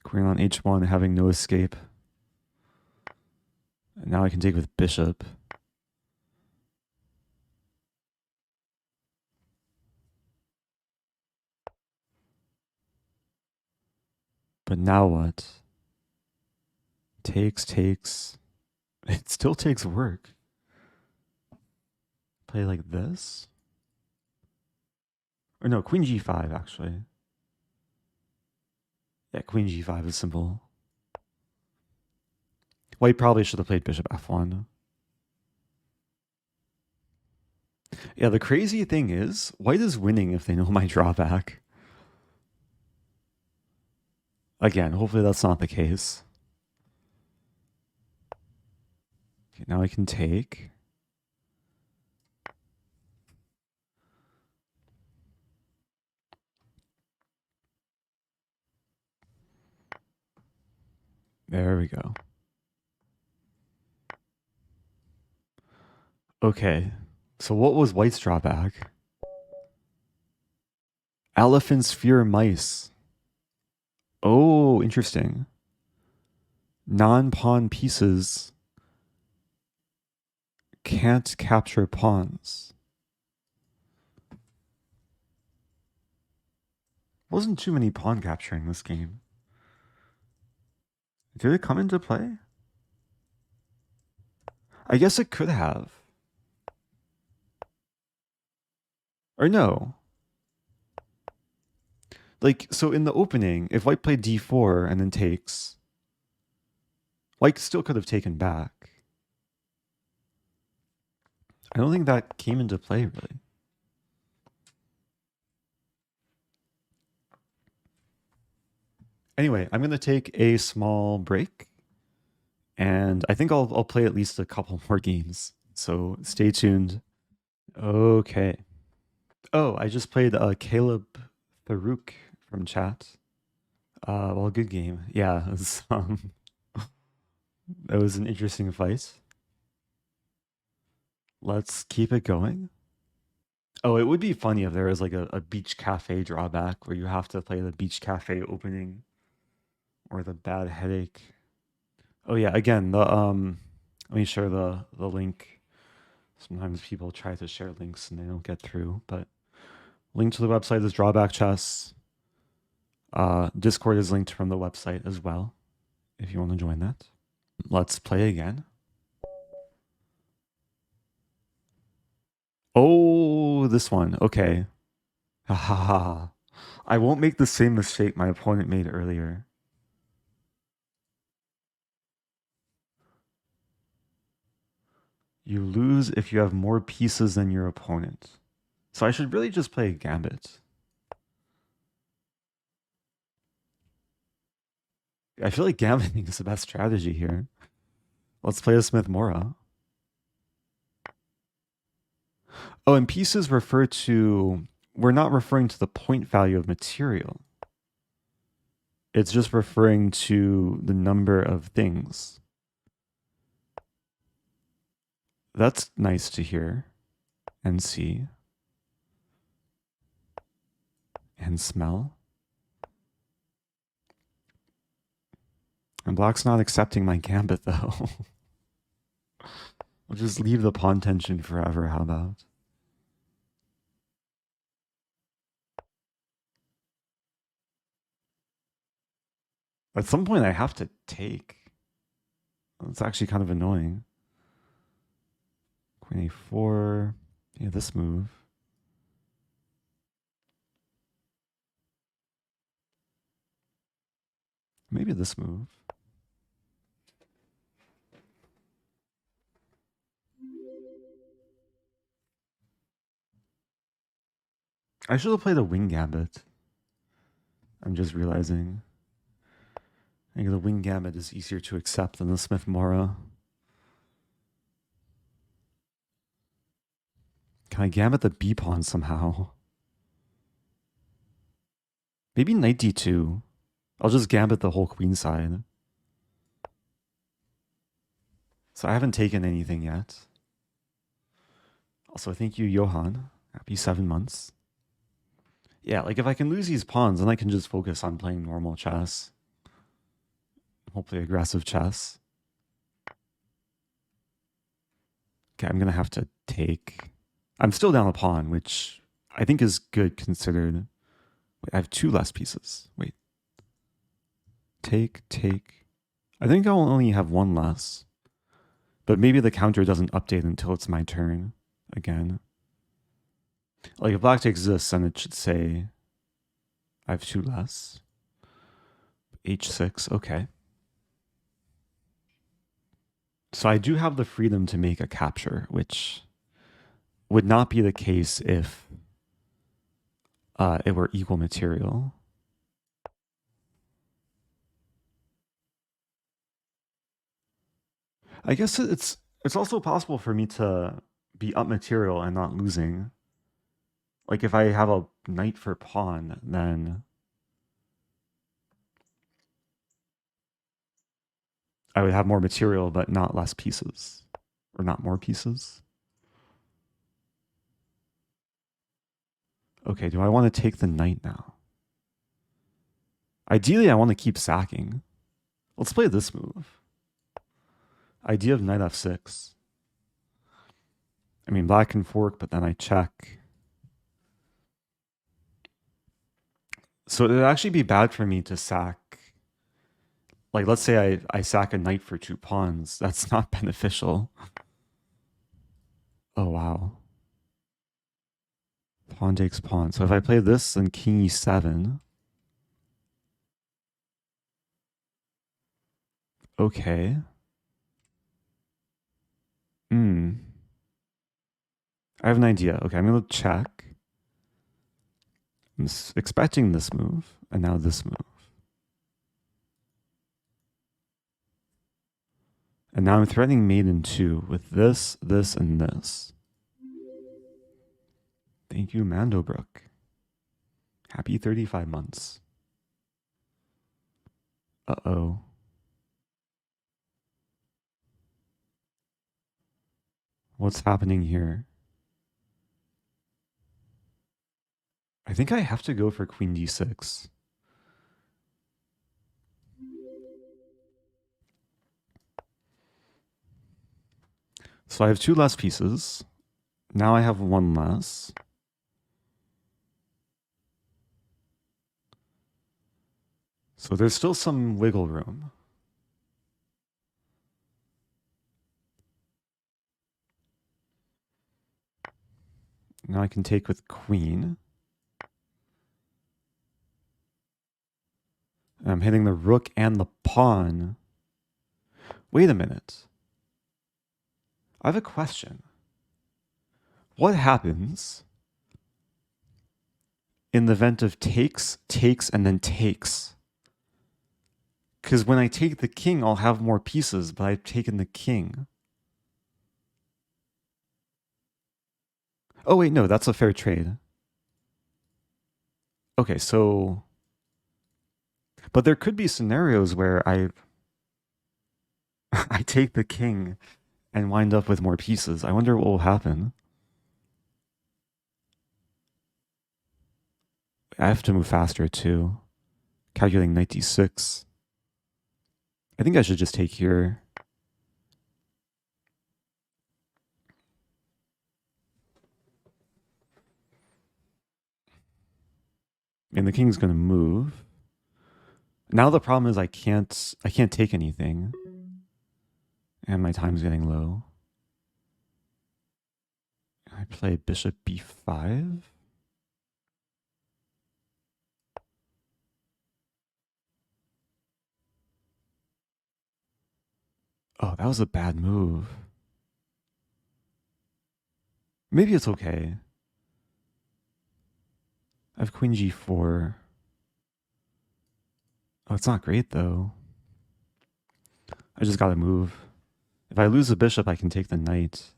[SPEAKER 1] Queen on h1 having no escape. And now I can take with bishop. But now what? Takes. It still takes work. Play like this? Or no, queen g5 actually. Yeah, queen g5 is simple. White probably should have played bishop f1. Yeah, the crazy thing is, white is winning if they know my drawback. Again, hopefully that's not the case. Okay, now I can take. There we go. Okay, so what was white's drawback? Elephants fear mice. Oh, interesting. Non-pawn pieces can't capture pawns. Wasn't too many pawn capturing this game. Did it come into play? I guess it could have. Or no. Like, so in the opening, if white played d4 and then takes, white still could have taken back. I don't think that came into play, really. Anyway, I'm going to take a small break. And I think I'll play at least a couple more games. So stay tuned. Okay. Oh, I just played Caleb Farouk from chat. Well, good game. Yeah, it was, that was an interesting fight. Let's keep it going. Oh, it would be funny if there was like a beach cafe drawback where you have to play the beach cafe opening or the bad headache. Oh yeah, again, the let me share the link. Sometimes people try to share links and they don't get through, but link to the website is Drawback Chess. Discord is linked from the website as well, if you want to join that. Let's play again. Oh, this one. Okay. Ha ha ha. I won't make the same mistake my opponent made earlier. You lose if you have more pieces than your opponent. So I should really just play a Gambit. I feel like Gambiting is the best strategy here. Let's play a Smith Mora. Oh, and pieces refer to... We're not referring to the point value of material. It's just referring to the number of things. That's nice to hear and see and smell. And black's not accepting my gambit, though. We'll just leave the pawn tension forever, how about? At some point, I have to take. It's actually kind of annoying. Queen a4. Yeah, this move. Maybe this move. I should have played a wing gambit. I'm just realizing. I think the wing gambit is easier to accept than the Smith-Morra. Can I gambit the b pawn somehow? Maybe knight d2. I'll just gambit the whole queen side. So I haven't taken anything yet. Also, thank you, Johan. Happy 7 months. Yeah, like if I can lose these pawns, then I can just focus on playing normal chess. Hopefully aggressive chess. Okay, I'm going to have to take. I'm still down a pawn, which I think is good considered. Wait, I have 2 less pieces. Wait. Take. I think I'll only have 1 less. But maybe the counter doesn't update until it's my turn again. Like if black takes this, then it should say I have 2 less. h6, okay. So I do have the freedom to make a capture, which would not be the case if it were equal material. I guess it's also possible for me to be up material and not losing. Like if I have a knight for pawn, then I would have more material, but not less pieces. Or not more pieces. Okay, do I want to take the knight now? Ideally, I want to keep sacking. Let's play this move. Idea of knight f6. I mean, black can fork, but then I check. So it would actually be bad for me to sack. Like, let's say I sack a knight for 2 pawns. That's not beneficial. Oh, wow. Pawn takes pawn. So if I play this, then king e7. Okay. I have an idea. Okay, I'm going to check. I'm expecting this move, and now this move. And now I'm threatening mate in 2 with this, this, and this. Thank you, Mandobrook. Happy 35 months. Uh-oh. What's happening here? I think I have to go for queen d6. So I have 2 less pieces. Now I have 1 less. So there's still some wiggle room. Now I can take with queen. And I'm hitting the rook and the pawn. Wait a minute. I have a question. What happens in the event of takes, and then takes? Because when I take the king, I'll have more pieces, but I've taken the king. Oh, wait, no, that's a fair trade. Okay, so... But there could be scenarios where I take the king and wind up with more pieces. I wonder what will happen. I have to move faster, too. Calculating knight d6. I think I should just take here. And the king's going to move. Now the problem is I can't take anything. And my time's getting low. I play bishop b5. Oh, that was a bad move. Maybe it's okay. I have queen g4. Oh, it's not great though. I just gotta move. If I lose the bishop, I can take the knight.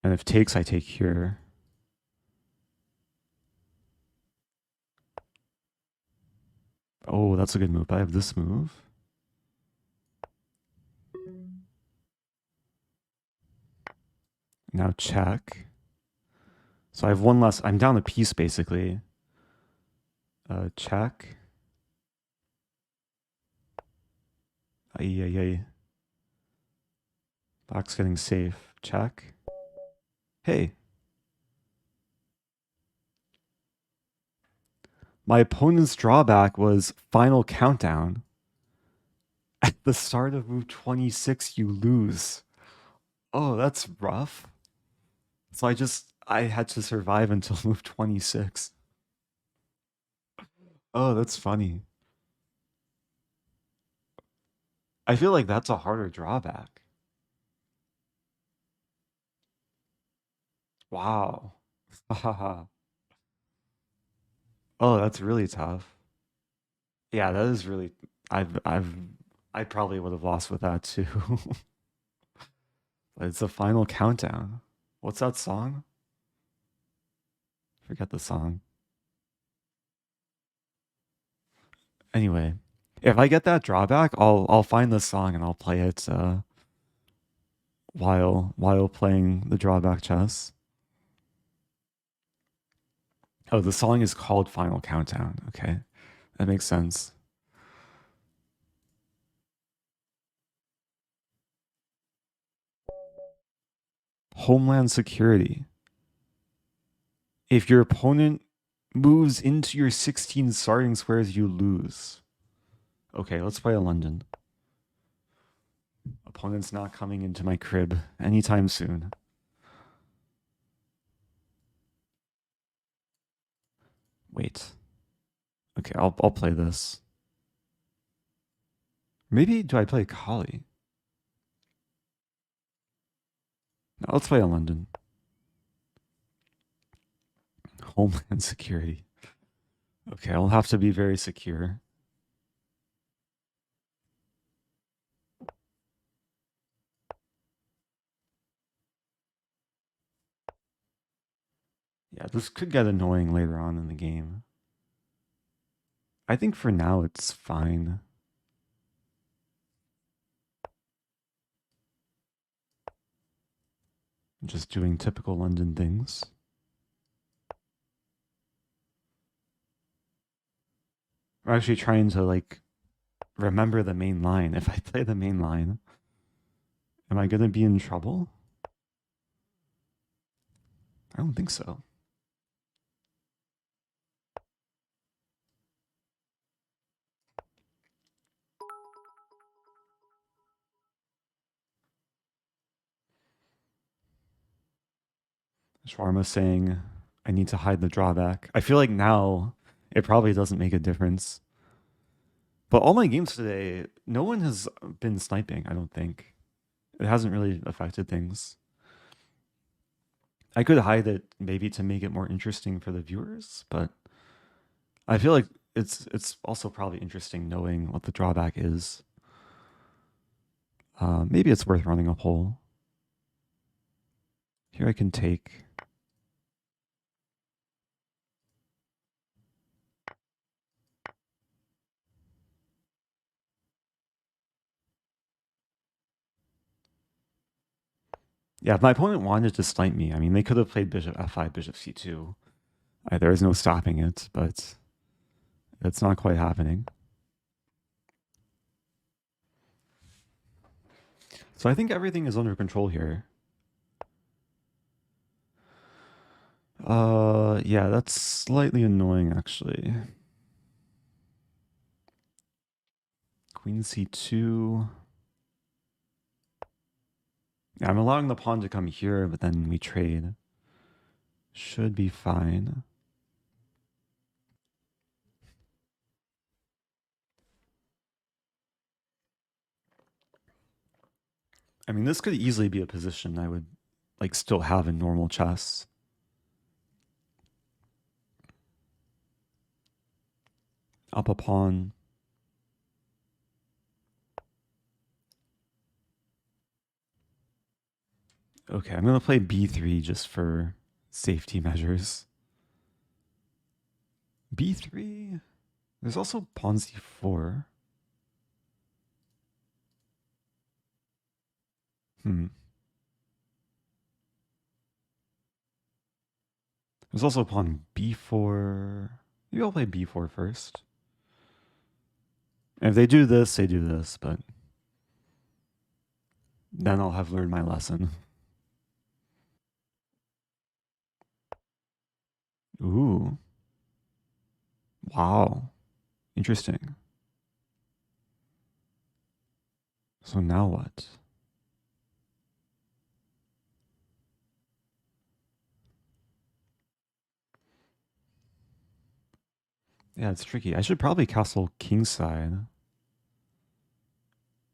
[SPEAKER 1] And if takes, I take here. Oh, that's a good move. But I have this move. Now check. So I have one less. I'm down a piece basically. Check. Ay. Black's getting safe. Check. Hey. My opponent's drawback was final countdown. At the start of move 26, you lose. Oh, that's rough. So I had to survive until move 26. Oh, that's funny. I feel like that's a harder drawback. Wow. Oh, that's really tough. Yeah, that is really. I probably would have lost with that too. But it's the final countdown. What's that song? Forget the song. Anyway, if I get that drawback, I'll find the song and I'll play it while playing the drawback chess. Oh, the song is called Final Countdown. Okay, that makes sense. Homeland security. If your opponent moves into your 16 starting squares, you lose. Okay, let's play a London. Opponent's not coming into my crib anytime soon. Wait. Okay, I'll play this. Maybe do I play Kali? No, let's play a London. Homeland security. Okay, I'll have to be very secure. Yeah, this could get annoying later on in the game. I think for now it's fine. I'm just doing typical London things. I'm actually trying to like remember the main line. If I play the main line, am I gonna be in trouble? I don't think so. Shawarma saying I need to hide the drawback. I feel like now it probably doesn't make a difference. But all my games today, no one has been sniping, I don't think. It hasn't really affected things. I could hide it maybe to make it more interesting for the viewers, but I feel like it's also probably interesting knowing what the drawback is. Maybe it's worth running a poll. Here I can take. Yeah, if my opponent wanted to snipe me, I mean, they could have played bishop f5, bishop c2. There is no stopping it, but it's not quite happening. So I think everything is under control here. Yeah, that's slightly annoying actually. Queen c2. Yeah, I'm allowing the pawn to come here, but then we trade. Should be fine. I mean, this could easily be a position I would like still have in normal chess. Up a pawn. Okay, I'm gonna play b3 just for safety measures. b3. There's also pawn c4. There's also pawn b4. Maybe I'll play b4 first. And if they do this, but then I'll have learned my lesson. Ooh. Wow. Interesting. So now what? Yeah, it's tricky. I should probably castle kingside.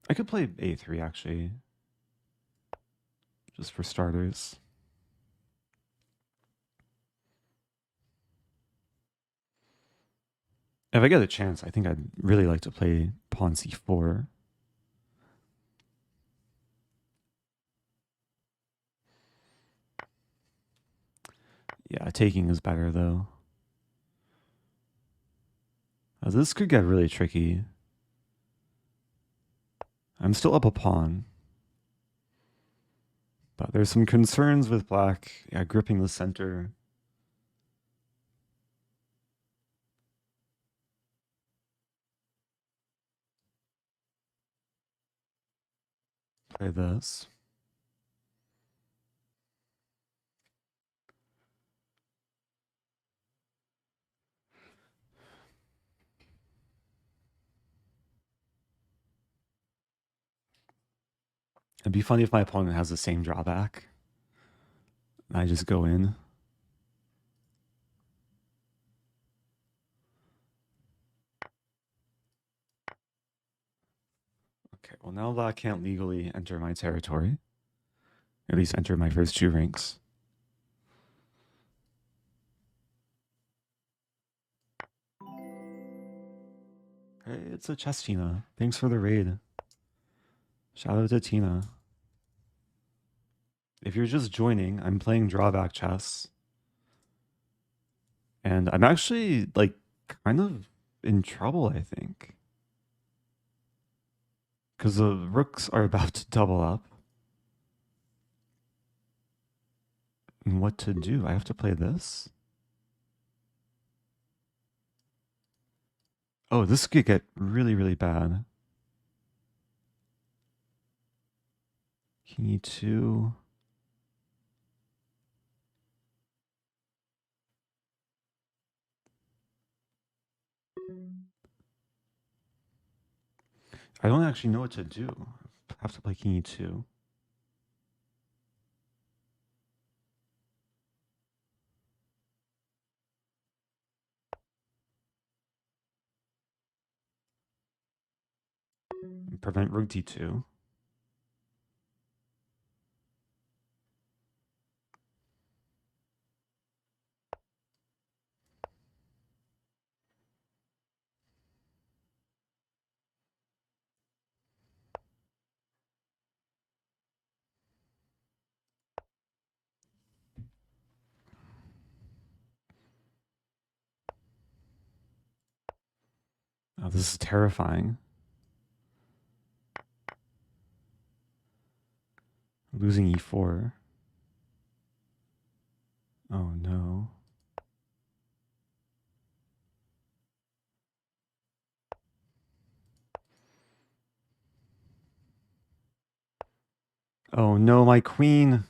[SPEAKER 1] I could play a3 actually, just for starters. If I get a chance, I think I'd really like to play pawn c4. Yeah, taking is better though. This could get really tricky. I'm still up a pawn. But there's some concerns with black, yeah, gripping the center. Play this. It'd be funny if my opponent has the same drawback. I just go in. Okay, well now black can't legally enter my territory. At least enter my first two ranks. Hey, it's a chess Tina. Thanks for the raid. Shout out to Tina. If you're just joining, I'm playing Drawback Chess. And I'm actually like kind of in trouble, I think. Because the rooks are about to double up. And what to do? I have to play this? Oh, this could get really, really bad. King e2. I don't actually know what to do. I have to play king e2. Prevent rook d2. Oh, this is terrifying. Losing e4. Oh no. Oh no, my queen.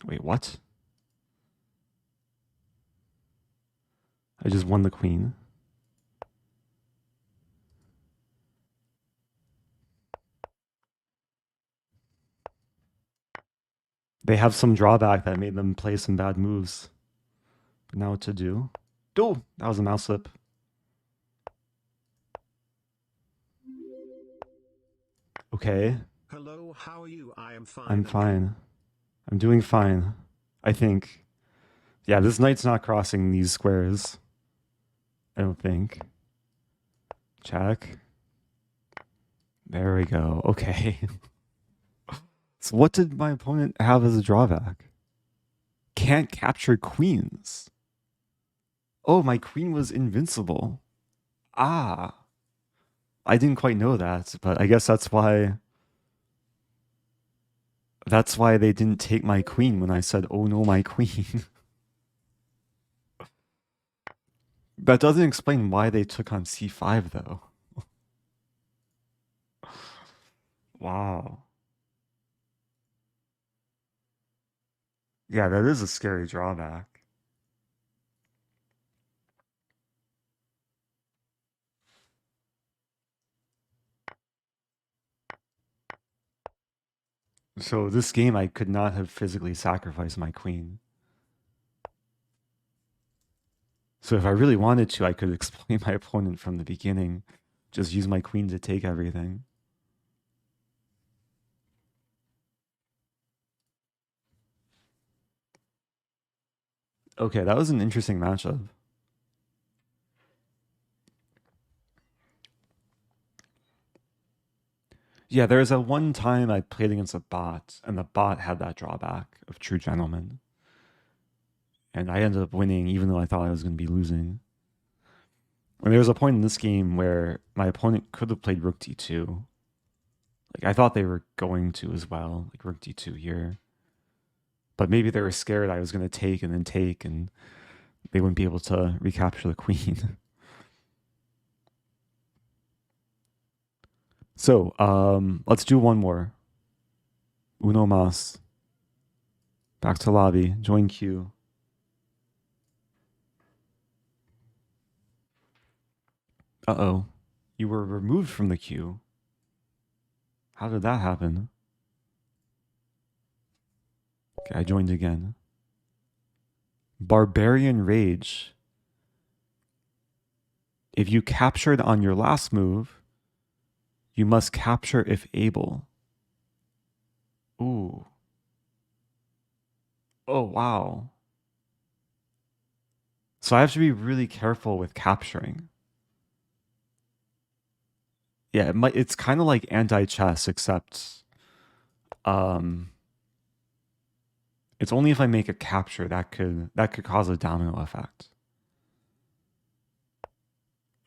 [SPEAKER 1] Wait, what? I just won the queen. They have some drawback that made them play some bad moves. But now what to do? Oh, that was a mouse slip. Okay.
[SPEAKER 2] Hello, how are you? I am fine.
[SPEAKER 1] I'm fine. I'm doing fine. I think. Yeah, this knight's not crossing these squares. I don't think. Check. There we go. Okay. So what did my opponent have as a drawback? Can't capture queens. Oh, my queen was invincible. Ah. I didn't quite know that, but I guess that's why they didn't take my queen when I said, "Oh no, my queen." That doesn't explain why they took on c5 though. Wow. Yeah, that is a scary drawback. So this game, I could not have physically sacrificed my queen. So if I really wanted to, I could explain my opponent from the beginning. Just use my queen to take everything. Okay, that was an interesting matchup. Yeah, there's a one time I played against a bot, and the bot had that drawback of True Gentleman. And I ended up winning even though I thought I was going to be losing. And there was a point in this game where my opponent could have played Rook D2. Like, I thought they were going to as well, like Rook D2 here. But maybe they were scared I was going to take, and they wouldn't be able to recapture the queen. So, let's do one more. Uno mas. Back to lobby. Join queue. Uh-oh. You were removed from the queue. How did that happen? Okay, I joined again. Barbarian Rage. If you captured on your last move, you must capture if able. Ooh. Oh, wow. So I have to be really careful with capturing. Yeah, it's kind of like anti-chess, except it's only if I make a capture that could cause a domino effect.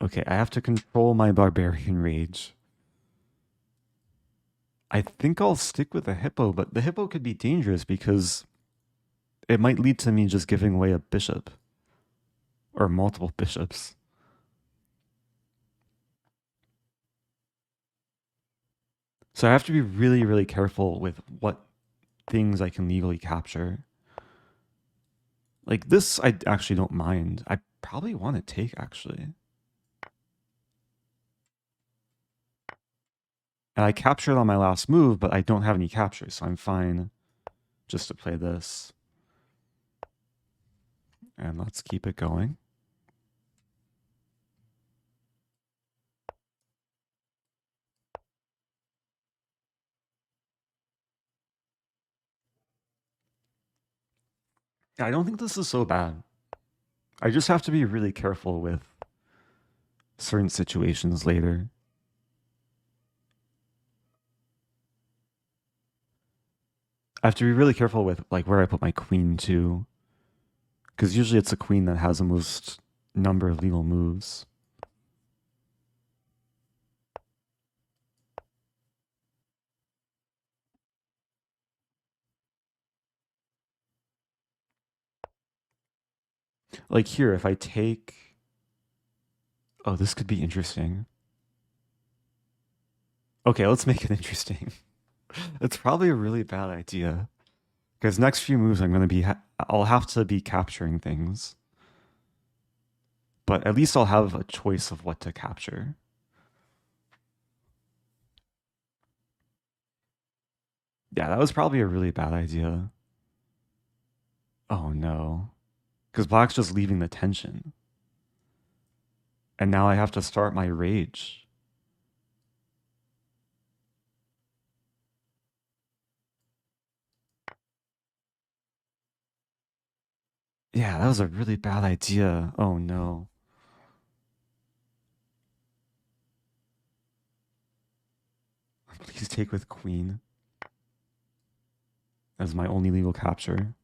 [SPEAKER 1] Okay, I have to control my Barbarian Rage. I think I'll stick with the Hippo, but the Hippo could be dangerous because it might lead to me just giving away a bishop. Or multiple bishops. So I have to be really, really careful with what things I can legally capture. Like this, I actually don't mind. I probably want to take, actually. And I captured on my last move, but I don't have any captures, so I'm fine just to play this. And let's keep it going. I don't think this is so bad. I just have to be really careful with certain situations later. I have to be really careful with like where I put my queen too. Because usually it's the queen that has the most number of legal moves. Like here, if I take Oh, this could be interesting. Okay, let's make it interesting. It's probably a really bad idea because next few moves I'm gonna be I'll have to be capturing things, but at least I'll have a choice of what to capture. Yeah, that was probably a really bad idea. Oh no, because Black's just leaving the tension, and now I have to start my rage. Yeah, that was a really bad idea. Oh no. Please take with queen as my only legal capture.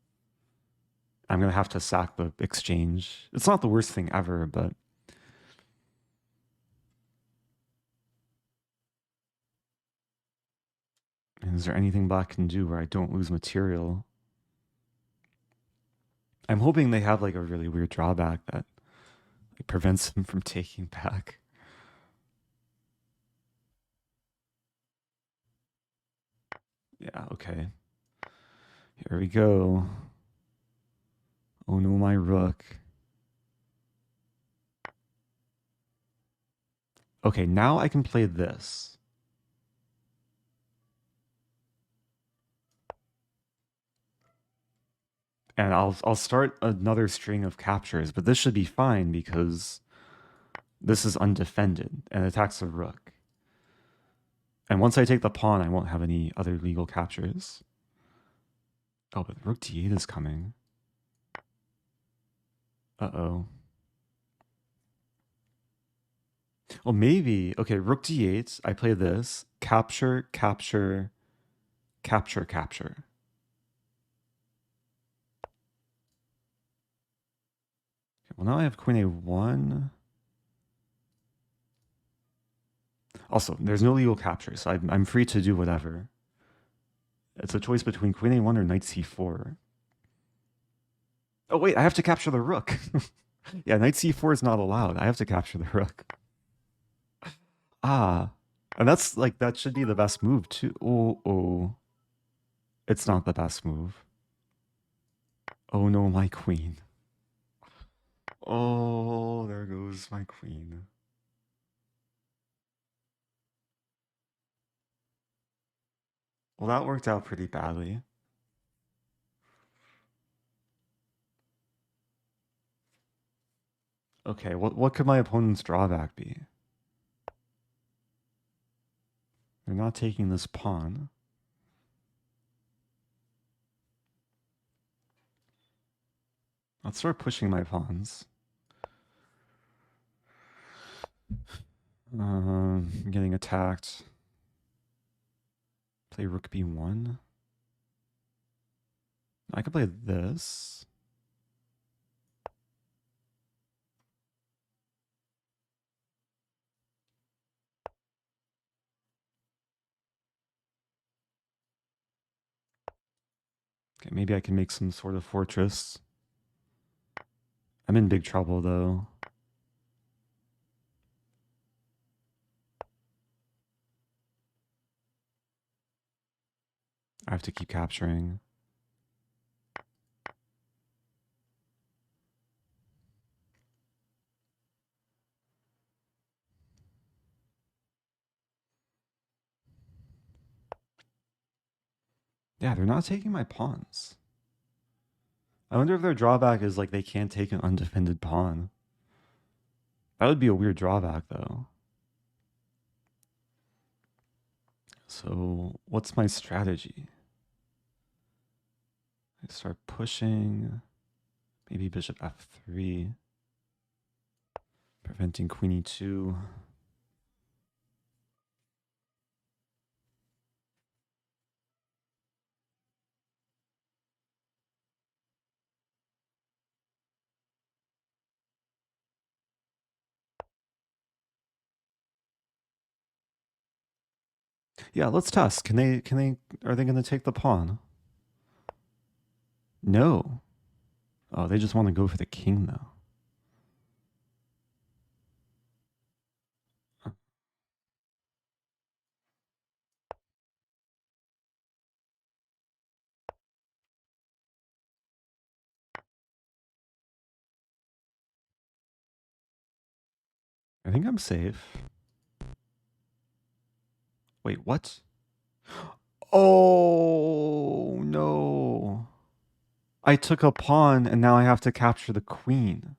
[SPEAKER 1] I'm gonna have to sack the exchange. It's not the worst thing ever, but is there anything Black can do where I don't lose material? I'm hoping they have like a really weird drawback that like, prevents him from taking back. Yeah, okay. Here we go. Oh no, my rook. Okay, now I can play this. And I'll start another string of captures, but this should be fine because this is undefended and attacks a rook. And once I take the pawn, I won't have any other legal captures. Oh, but rook d8 is coming. Uh-oh. Well, maybe. Okay, rook d8. I play this. Capture, capture, capture, capture. Okay, well, now I have queen a1. Also, there's no legal capture, so I'm free to do whatever. It's a choice between queen a1 or knight c4. Oh, wait, I have to capture the rook. Yeah, knight c4 is not allowed. I have to capture the rook. Ah, and that's like, that should be the best move too. Oh. It's not the best move. Oh no, my queen. Oh, there goes my queen. Well, that worked out pretty badly. Okay, what could my opponent's drawback be? They're not taking this pawn. Let's start pushing my pawns. I'm getting attacked. Play rook b1. I could play this. Okay, maybe I can make some sort of fortress. I'm in big trouble though. I have to keep capturing. Yeah, they're not taking my pawns. I wonder if their drawback is like they can't take an undefended pawn. That would be a weird drawback though. So what's my strategy? I start pushing. Maybe bishop f3. Preventing queen e2. Yeah, let's test. Are they gonna take the pawn? No. Oh, they just want to go for the king though. I think I'm safe. Wait, what? Oh, no. I took a pawn and now I have to capture the queen.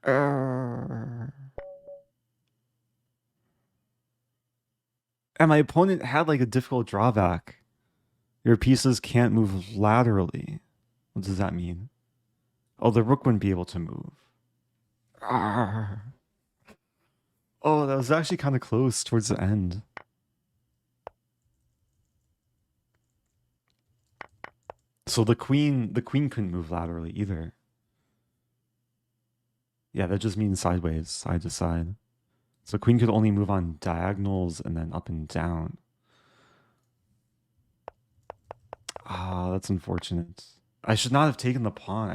[SPEAKER 1] And my opponent had like a difficult drawback. Your pieces can't move laterally. What does that mean? Oh, the rook wouldn't be able to move. Oh, that was actually kind of close towards the end. So the queen couldn't move laterally either. Yeah, that just means sideways, side to side. So queen could only move on diagonals and then up and down. Ah, that's unfortunate. I should not have taken the pawn.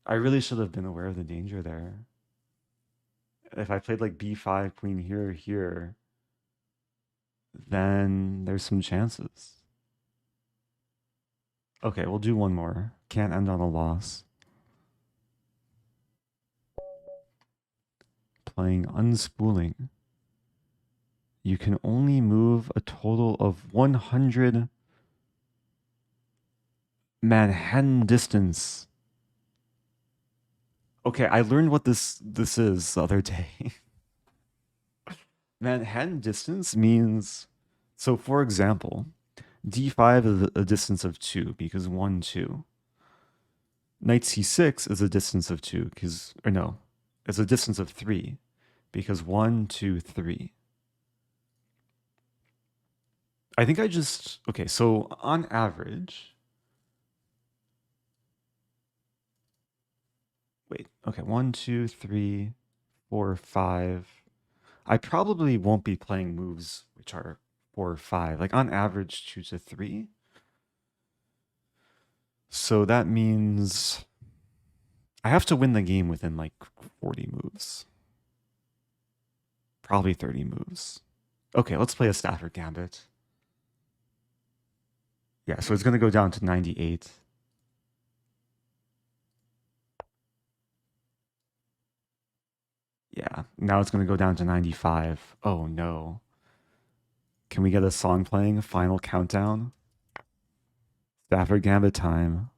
[SPEAKER 1] I really should have been aware of the danger there. If I played like b5, queen here, here, then there's some chances. Okay, we'll do one more. Can't end on a loss. Playing Unspooling. You can only move a total of 100 Manhattan distance. Okay, I learned what this is the other day. Manhattan distance means, so for example, d5 is a distance of 2 because 1, 2. Knight c6 is a distance of 2 because, or no, it's a distance of 3 because 1, 2, 3. I think I just, okay, so on average, wait, okay, 1, 2, 3, 4, 5. I probably won't be playing moves which are 4 or 5, like on average 2 to 3. So that means I have to win the game within like 40 moves. Probably 30 moves. Okay, let's play a Stafford Gambit. Yeah, so it's going to go down to 98. Yeah, now it's going to go down to 95. Oh no. Can we get a song playing? Final countdown? Stafford Gambit time.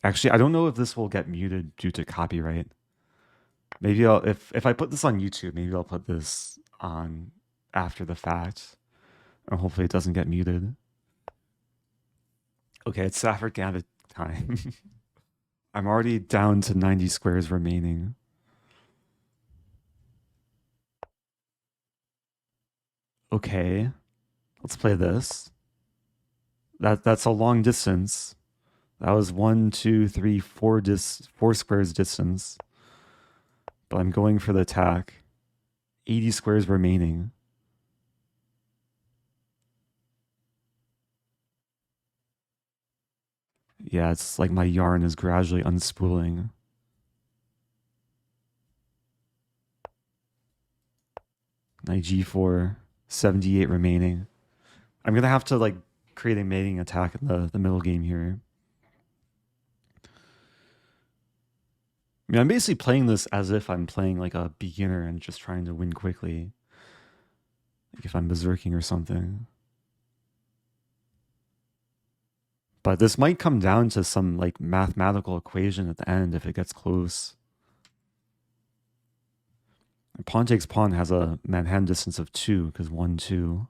[SPEAKER 1] Actually, I don't know if this will get muted due to copyright. Maybe I'll, if I put this on YouTube, maybe I'll put this on after the fact. And hopefully it doesn't get muted. Okay, it's Stafford Gambit time. I'm already down to 90 squares remaining. Okay, let's play this. That's a long distance. That was 1, 2, 3, 4 squares distance. But I'm going for the attack. 80 squares remaining. Yeah, it's like my yarn is gradually unspooling. Knight g4, 78 remaining. I'm gonna have to like create a mating attack in the middle game here. I mean, I'm basically playing this as if I'm playing like a beginner and just trying to win quickly. Like if I'm berserking or something. But this might come down to some like mathematical equation at the end if it gets close. Pawn takes pawn has a Manhattan distance of 2 because 1, 2.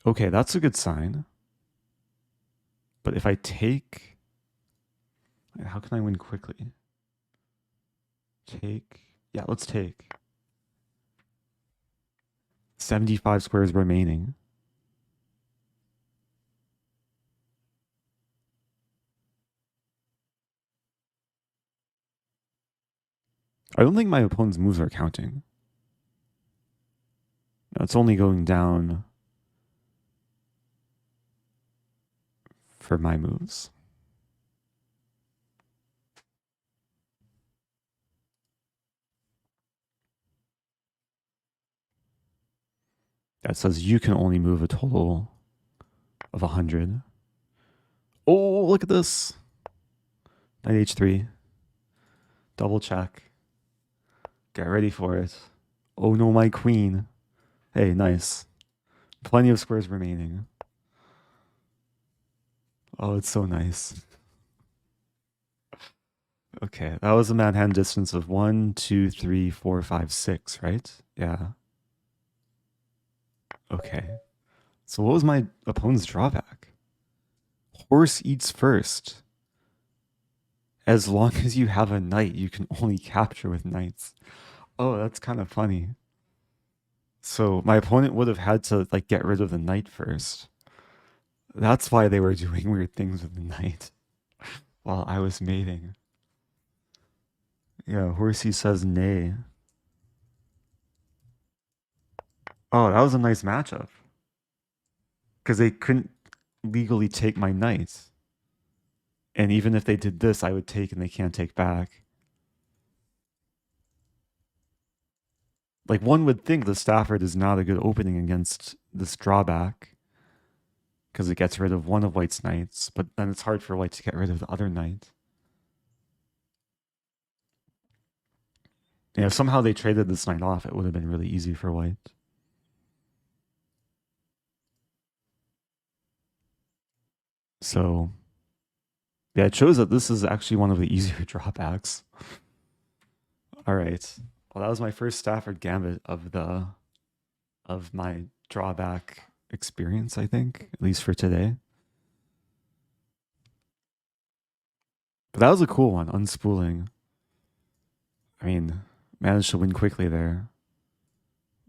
[SPEAKER 1] Okay, that's a good sign. But if I take... How can I win quickly? Take... Yeah, let's take. 75 squares remaining. I don't think my opponent's moves are counting. No, it's only going down for my moves. That says you can only move a total of 100. Oh, look at this. Knight h3. Double check. Get ready for it. Oh no, my queen. Hey, nice. Plenty of squares remaining. Oh, it's so nice. Okay, that was a mad hand distance of 1, 2, 3, 4, 5, 6, right? Yeah. Okay. So what was my opponent's drawback? Horse eats first. As long as you have a knight, you can only capture with knights. Oh, that's kind of funny. So my opponent would have had to like get rid of the knight first. That's why they were doing weird things with the knight while I was mating. Yeah, Horsey says nay. Oh, that was a nice matchup. Because they couldn't legally take my knight. And even if they did this, I would take and they can't take back. Like one would think the Stafford is not a good opening against this drawback. Because it gets rid of one of White's knights, but then it's hard for White to get rid of the other knight. Yeah, if somehow they traded this knight off, it would have been really easy for White. So, yeah, it shows that this is actually one of the easier drawbacks. All right. Well, that was my first Stafford Gambit of my drawback experience, I think, at least for today. But that was a cool one, Unspooling. I mean, managed to win quickly there.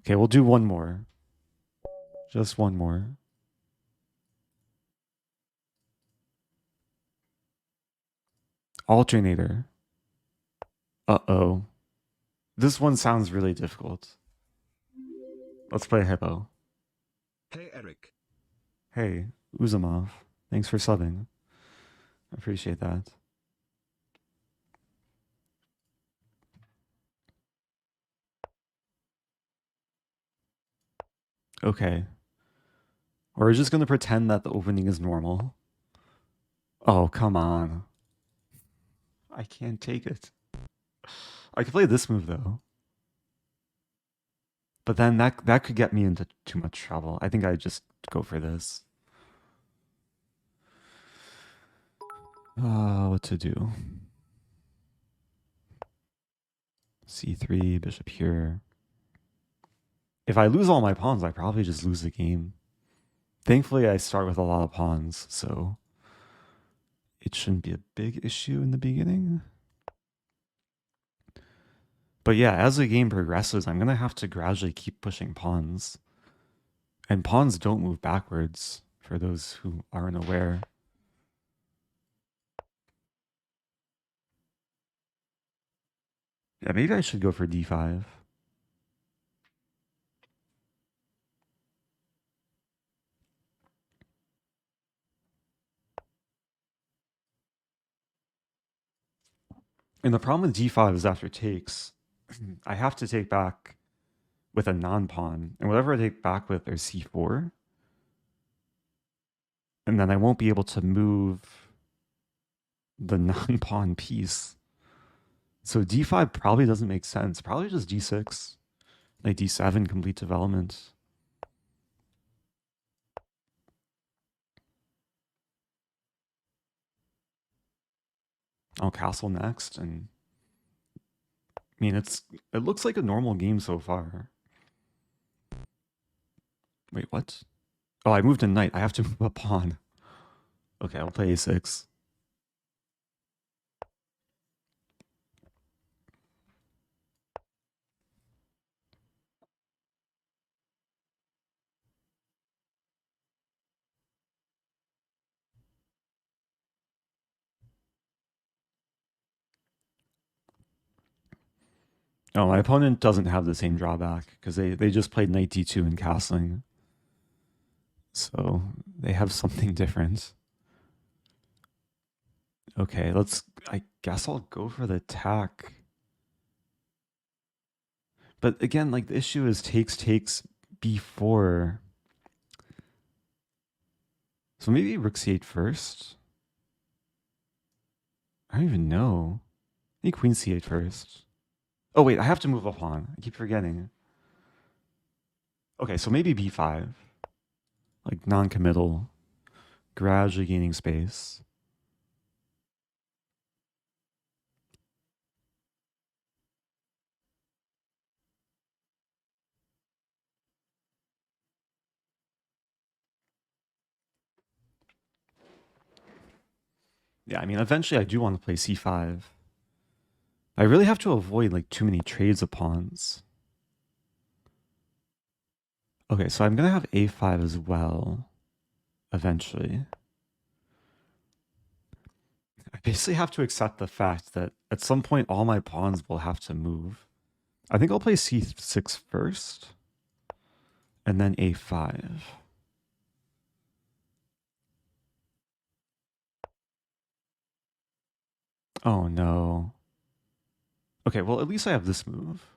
[SPEAKER 1] Okay, we'll do one more. Just one more. Alternator. Uh-oh. This one sounds really difficult. Let's play Hippo.
[SPEAKER 2] Hey Eric.
[SPEAKER 1] Hey, Uzumov. Thanks for subbing. I appreciate that. Okay. We're just gonna pretend that the opening is normal. Oh, come on. I can't take it. I could play this move though. But then that could get me into too much trouble. I think I'd just go for this. What to do? C3, bishop here. If I lose all my pawns, I probably just lose the game. Thankfully, I start with a lot of pawns, so it shouldn't be a big issue in the beginning. But yeah, as the game progresses, I'm going to have to gradually keep pushing pawns. And pawns don't move backwards, for those who aren't aware. Yeah, maybe I should go for d5. And the problem with d5 is after takes, I have to take back with a non-pawn. And whatever I take back with, there's c4. And then I won't be able to move the non-pawn piece. So d5 probably doesn't make sense. Probably just d6. Like d7, complete development. I'll castle next, and I mean it looks like a normal game so far. Wait, what? Oh, I moved a knight. I have to move a pawn. Okay, I'll play a6. Oh, my opponent doesn't have the same drawback because they just played knight d2 in castling. So they have something different. Okay, I guess I'll go for the attack. But again, like the issue is takes before. So maybe rook c8 first? I don't even know. I think queen c8 first. Oh wait, I have to move a pawn. I keep forgetting. Okay, so maybe b5. Like non-committal. Gradually gaining space. Yeah, I mean, eventually I do want to play c5. I really have to avoid like too many trades of pawns. Okay, so I'm going to have a5 as well, eventually. I basically have to accept the fact that at some point all my pawns will have to move. I think I'll play c6 first, and then a5. Oh no. Okay, well at least I have this move.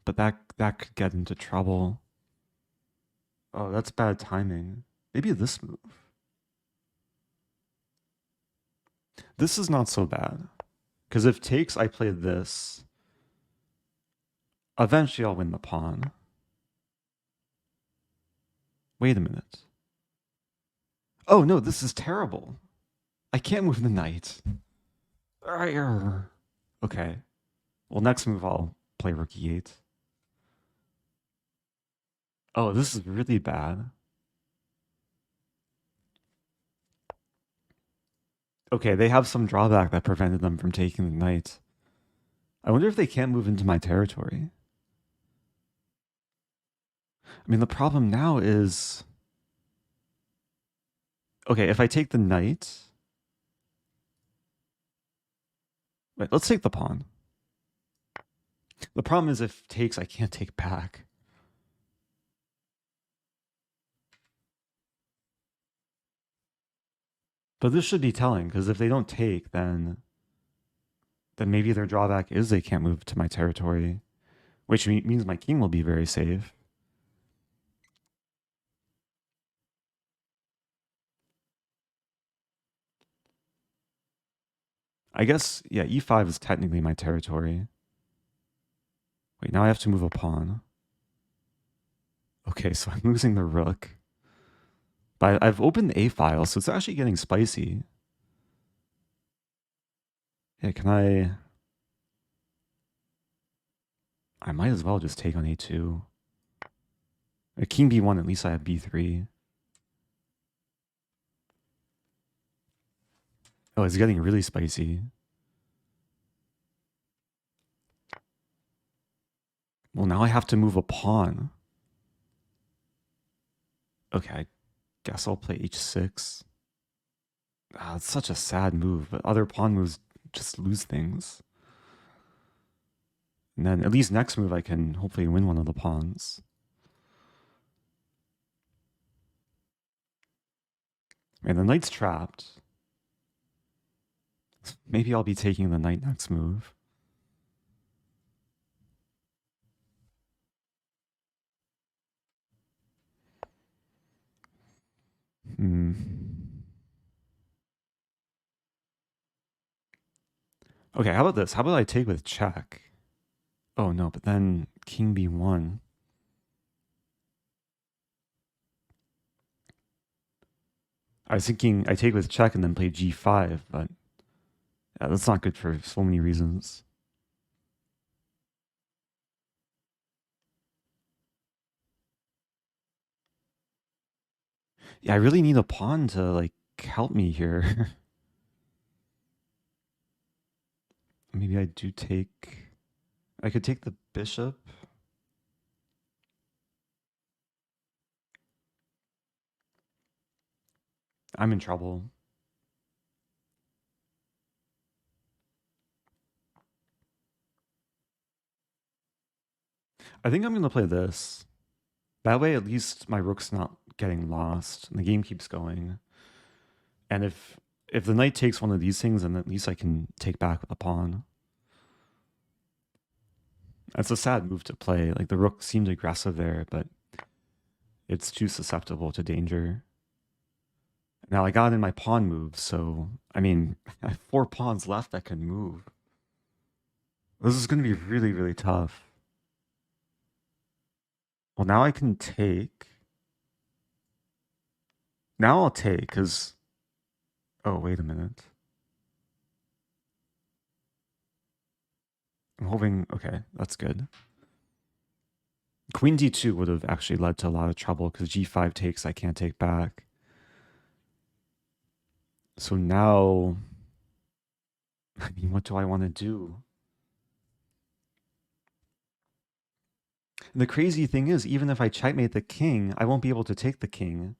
[SPEAKER 1] But that could get into trouble. Oh, that's bad timing. Maybe this move. This is not so bad. Because if takes, I play this. Eventually I'll win the pawn. Wait a minute. Oh no, this is terrible. I can't move the knight. Okay. Well, next move I'll play rook e8. Oh, this is really bad. Okay, they have some drawback that prevented them from taking the knight. I wonder if they can't move into my territory. I mean, the problem now is... Okay, if I take the knight... Wait, let's take the pawn. The problem is if takes, I can't take back. But this should be telling, because if they don't take, then maybe their drawback is they can't move to my territory, which means my king will be very safe. I guess, yeah, e5 is technically my territory. Wait, now I have to move a pawn. Okay, so I'm losing the rook. But I've opened the A file, so it's actually getting spicy. Yeah, can I might as well just take on A2. At king B1, at least I have B3. Oh, it's getting really spicy. Well, now I have to move a pawn. Okay, I guess I'll play H6. Ah, it's such a sad move, but other pawn moves just lose things. And then at least next move I can hopefully win one of the pawns. And the knight's trapped. Maybe I'll be taking the knight next move. Okay, how about this? How about I take with check? Oh no, but then king b1. I was thinking I take with check and then play g5, but yeah, that's not good for so many reasons. Yeah, I really need a pawn to like help me here. Maybe I do take... I could take the bishop. I'm in trouble. I think I'm going to play this. That way, at least my rook's not getting lost, and the game keeps going. And if the knight takes one of these things, then at least I can take back with the pawn. That's a sad move to play. Like, the rook seemed aggressive there, but it's too susceptible to danger. Now I got in my pawn move, so I mean, I have 4 pawns left that can move. This is going to be really, really tough. Well, now I can take. Now I'll take, because... Oh, wait a minute. I'm hoping... Okay, that's good. Queen d2 would have actually led to a lot of trouble, because g5 takes, I can't take back. So now... I mean, what do I want to do? And the crazy thing is, even if I checkmate the king, I won't be able to take the king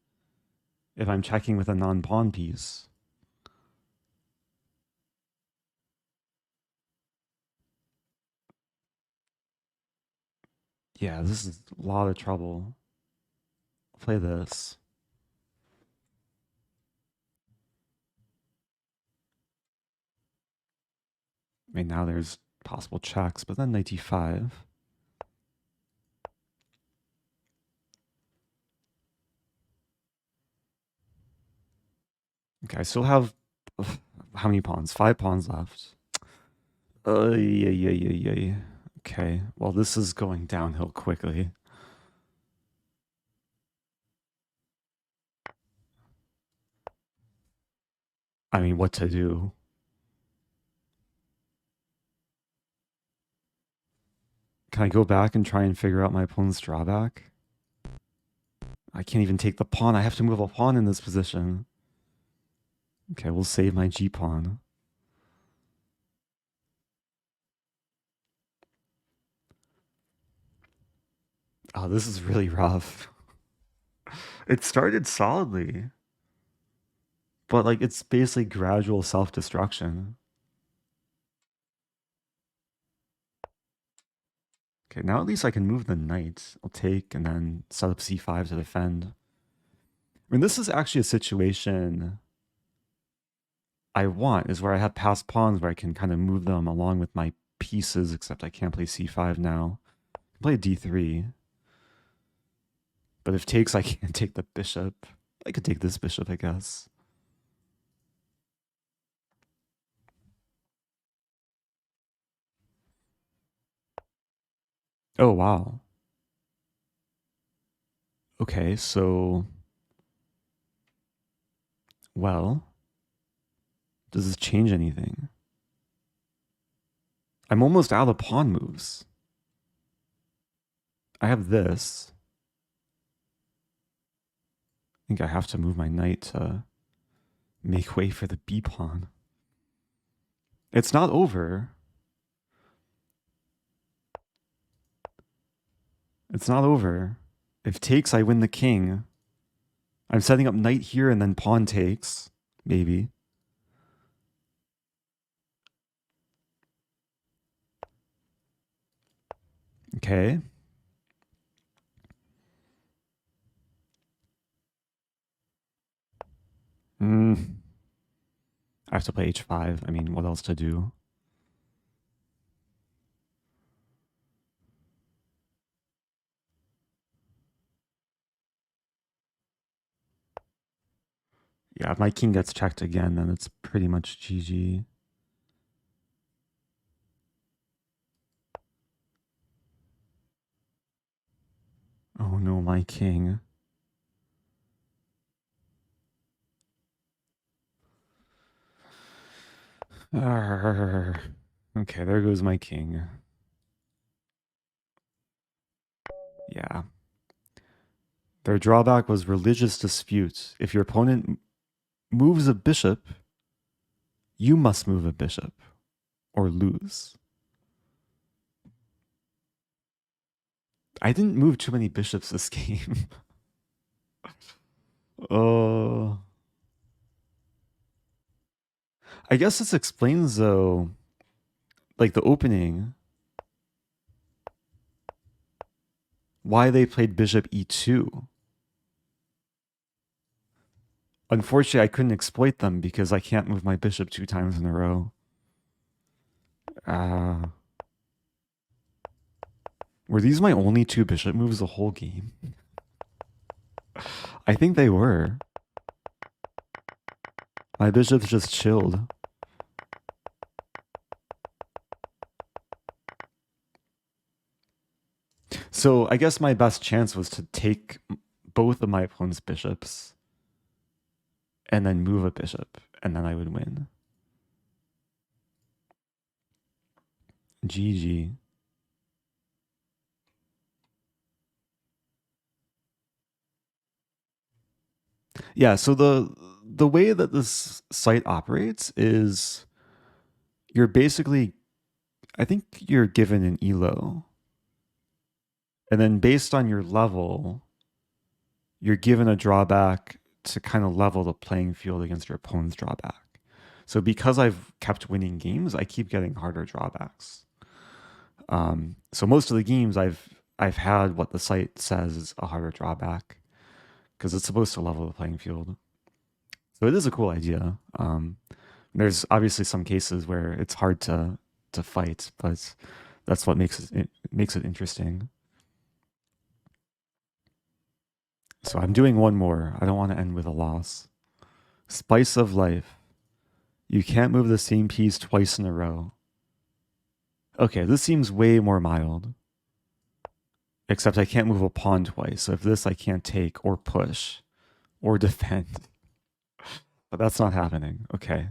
[SPEAKER 1] if I'm checking with a non-pawn piece. Yeah, this is a lot of trouble. I'll play this. I mean, now there's possible checks, but then knight d5. Okay, I still have... How many pawns? 5 pawns left. Yeah. Okay, well, this is going downhill quickly. I mean, what to do? Can I go back and try and figure out my opponent's drawback? I can't even take the pawn. I have to move a pawn in this position. Okay, we'll save my g-pawn. Oh, this is really rough. It started solidly. But, like, it's basically gradual self-destruction. Okay, now at least I can move the knight. I'll take and then set up c5 to defend. I mean, this is actually a situation I want, is where I have passed pawns where I can kind of move them along with my pieces, except I can't play c5 now. I can play d3. But if takes, I can't take the bishop. I could take this bishop, I guess. Oh, wow. Okay, so... Well... Does this change anything? I'm almost out of pawn moves. I have this. I think I have to move my knight to make way for the b pawn. It's not over. It's not over. If takes, I win the king. I'm setting up knight here and then pawn takes. Maybe. Okay. I have to play h5. I mean, what else to do? Yeah, if my king gets checked again, then it's pretty much GG. Oh no, my king. Okay, there goes my king. Yeah. Their drawback was religious dispute. If your opponent moves a bishop, you must move a bishop or lose. I didn't move too many bishops this game. Oh. I guess this explains, though, like the opening, why they played bishop e2. Unfortunately, I couldn't exploit them because I can't move my bishop 2 times in a row. Were these my only 2 bishop moves the whole game? I think they were. My bishops just chilled. So I guess my best chance was to take both of my opponent's bishops and then move a bishop, and then I would win. GG. Yeah, so the way that this site operates is you're basically, I think you're given an elo, and then based on your level, you're given a drawback to kind of level the playing field against your opponent's drawback. So because I've kept winning games, I keep getting harder drawbacks. So most of the games I've had what the site says is a harder drawback because it's supposed to level the playing field. So it is a cool idea. There's obviously some cases where it's hard to fight, but that's what makes it interesting. So I'm doing one more. I don't want to end with a loss. Spice of life. You can't move the same piece twice in a row. Okay, this seems way more mild. Except I can't move a pawn twice. So if this I can't take or push or defend. But that's not happening. Okay.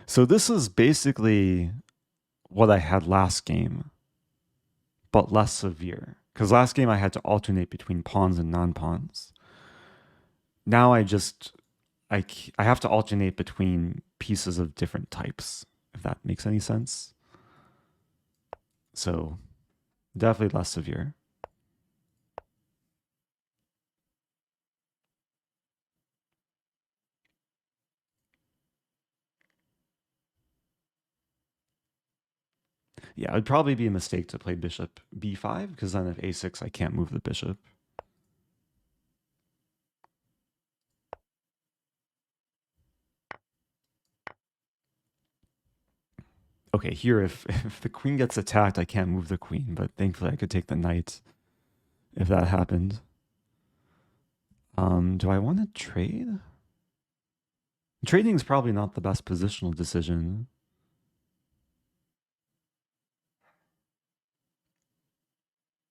[SPEAKER 1] So this is basically what I had last game, but less severe. Because last game I had to alternate between pawns and non-pawns. Now I have to alternate between pieces of different types, if that makes any sense. So definitely less severe. Yeah, it would probably be a mistake to play bishop b5, because then if a6, I can't move the bishop. Okay, here, if the queen gets attacked, I can't move the queen, but thankfully I could take the knight if that happened. Do I want to trade? Trading is probably not the best positional decision.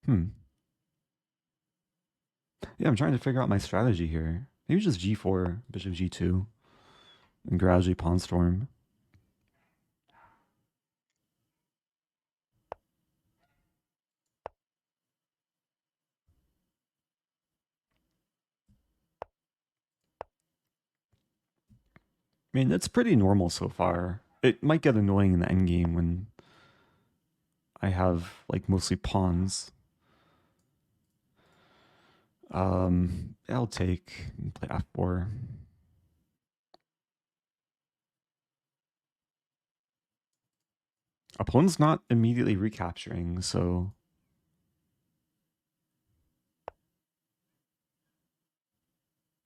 [SPEAKER 1] Yeah, I'm trying to figure out my strategy here. Maybe just g4, bishop g2, and gradually pawn storm. I mean, it's pretty normal so far. It might get annoying in the endgame when I have like mostly pawns. I'll take and play f4. Opponent's not immediately recapturing, so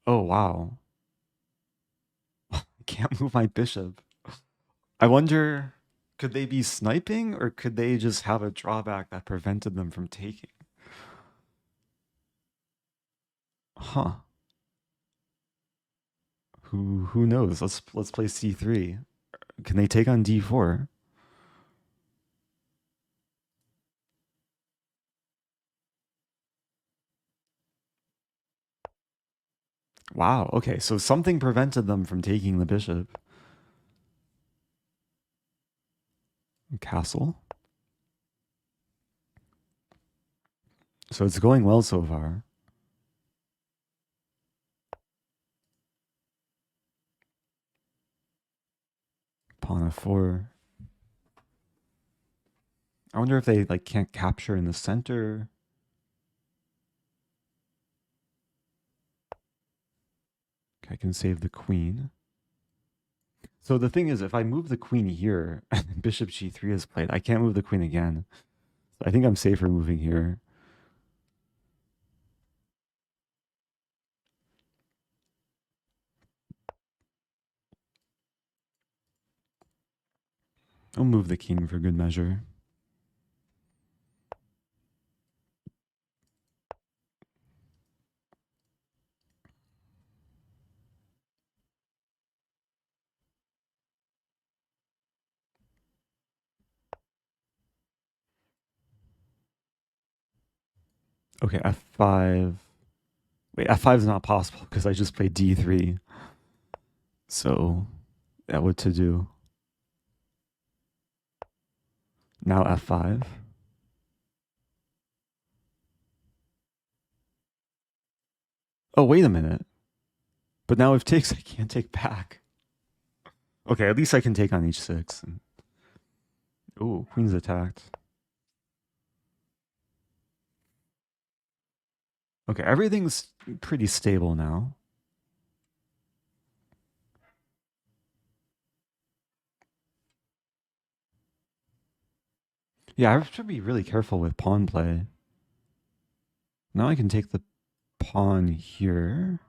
[SPEAKER 1] oh wow. Can't move my bishop. I wonder, could they be sniping or could they just have a drawback that prevented them from taking? Huh. Who knows? Let's play c3. Can they take on d4? Wow. Okay, so something prevented them from taking the bishop. Castle. So it's going well so far. Pawn f4. I wonder if they like can't capture in the center. Okay, I can save the queen. So the thing is, if I move the queen here and bishop g3 is played, I can't move the queen again. So I think I'm safer moving here. I'll move the king for good measure. Okay, f5. Wait, f5 is not possible because I just played d3. So, yeah, what to do? Now f5. Oh, wait a minute. But now if takes, I can't take back. Okay, at least I can take on h6. Oh, queen's attacked. Okay, everything's pretty stable now. Yeah, I have to be really careful with pawn play. Now I can take the pawn here.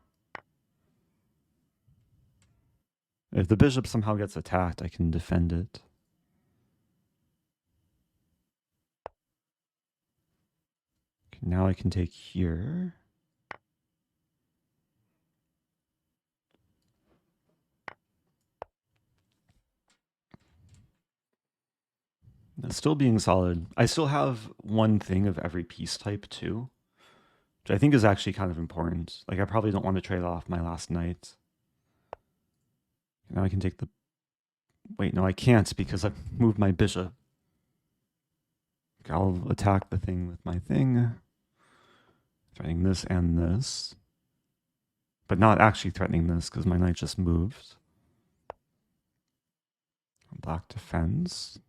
[SPEAKER 1] If the bishop somehow gets attacked, I can defend it. Okay, now I can take here. It's still being solid. I still have one thing of every piece type too, which I think is actually kind of important. Like I probably don't want to trade off my last knight. Now I can take the... Wait, no, I can't because I've moved my bishop. Okay, I'll attack the thing with my thing. Threatening this and this. But not actually threatening this because my knight just moved. Black defends.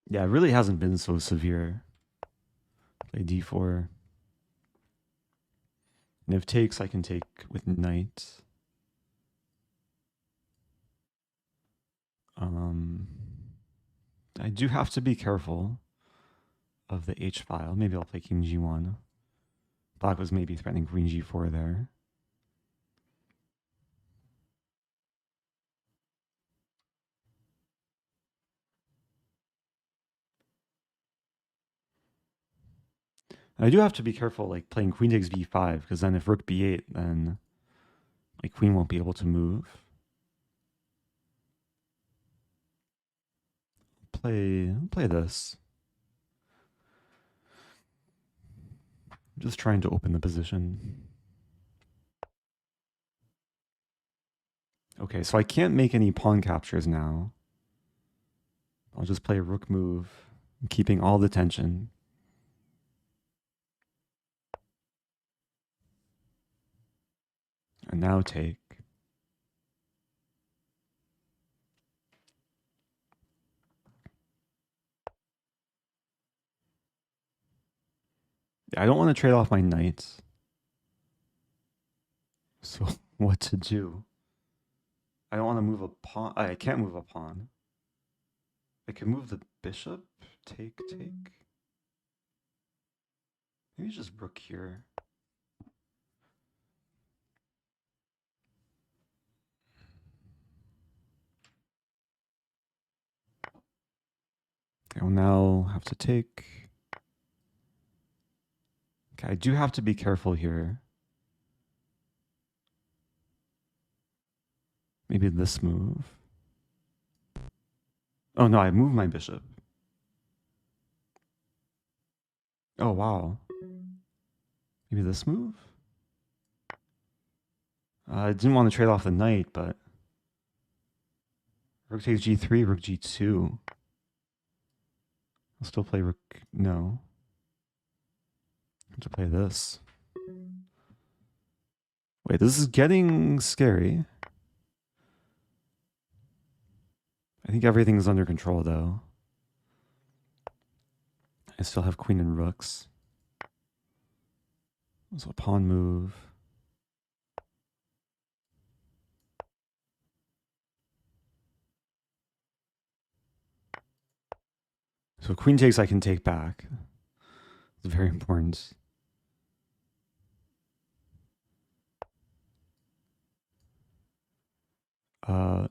[SPEAKER 1] Yeah, it really hasn't been so severe. Play d4. And if takes, I can take with knight. I do have to be careful of the h file. Maybe I'll play king g1. Black was maybe threatening queen g4 there. I do have to be careful, like playing queen takes b5, because then if rook b8, then my queen won't be able to move. Play this. I'm just trying to open the position. Okay, so I can't make any pawn captures now. I'll just play a rook move, keeping all the tension. And now take. I don't want to trade off my knights. So what to do? I don't want to move a pawn. I can't move a pawn. I can move the bishop. Take. Maybe just rook here. I will now have to take. Okay, I do have to be careful here. Maybe this move. Oh no, I moved my bishop. Oh wow. Maybe this move? I didn't want to trade off the knight, but rook takes g3, rook g2. I'll still play rook. No. I have to play this. Wait, this is getting scary. I think everything's under control though. I still have queen and rooks. So a pawn move. So queen takes, I can take back. It's very important.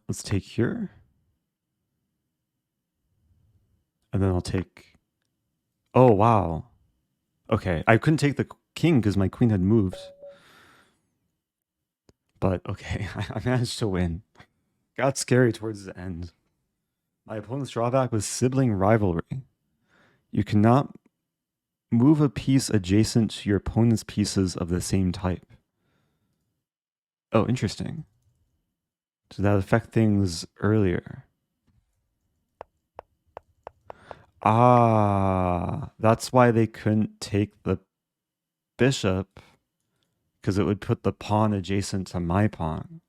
[SPEAKER 1] Let's take here. And then I'll take... Oh, wow. Okay, I couldn't take the king because my queen had moved. But okay, I managed to win. Got scary towards the end. My opponent's drawback was sibling rivalry. You cannot move a piece adjacent to your opponent's pieces of the same type. Oh, interesting. Did that affect things earlier? Ah, that's why they couldn't take the bishop, because it would put the pawn adjacent to my pawn.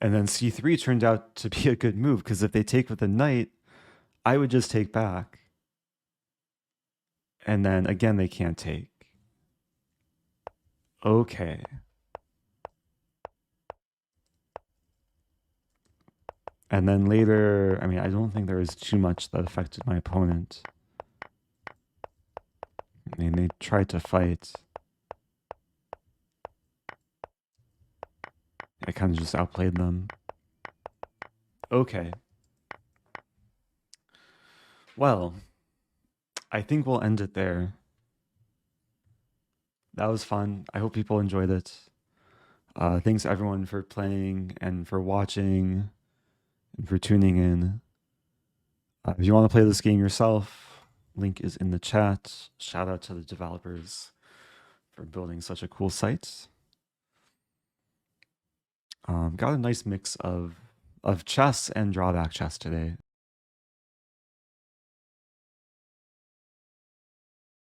[SPEAKER 1] And then c3 turned out to be a good move, because if they take with the knight, I would just take back. And then again, they can't take. Okay. And then later, I mean, I don't think there was too much that affected my opponent. I mean, they tried to fight. I kind of just outplayed them. Okay. Well, I think we'll end it there. That was fun. I hope people enjoyed it. Thanks everyone for playing and for watching and for tuning in. If you want to play this game yourself, link is in the chat. Shout out to the developers for building such a cool site. Got a nice mix of chess and drawback chess today.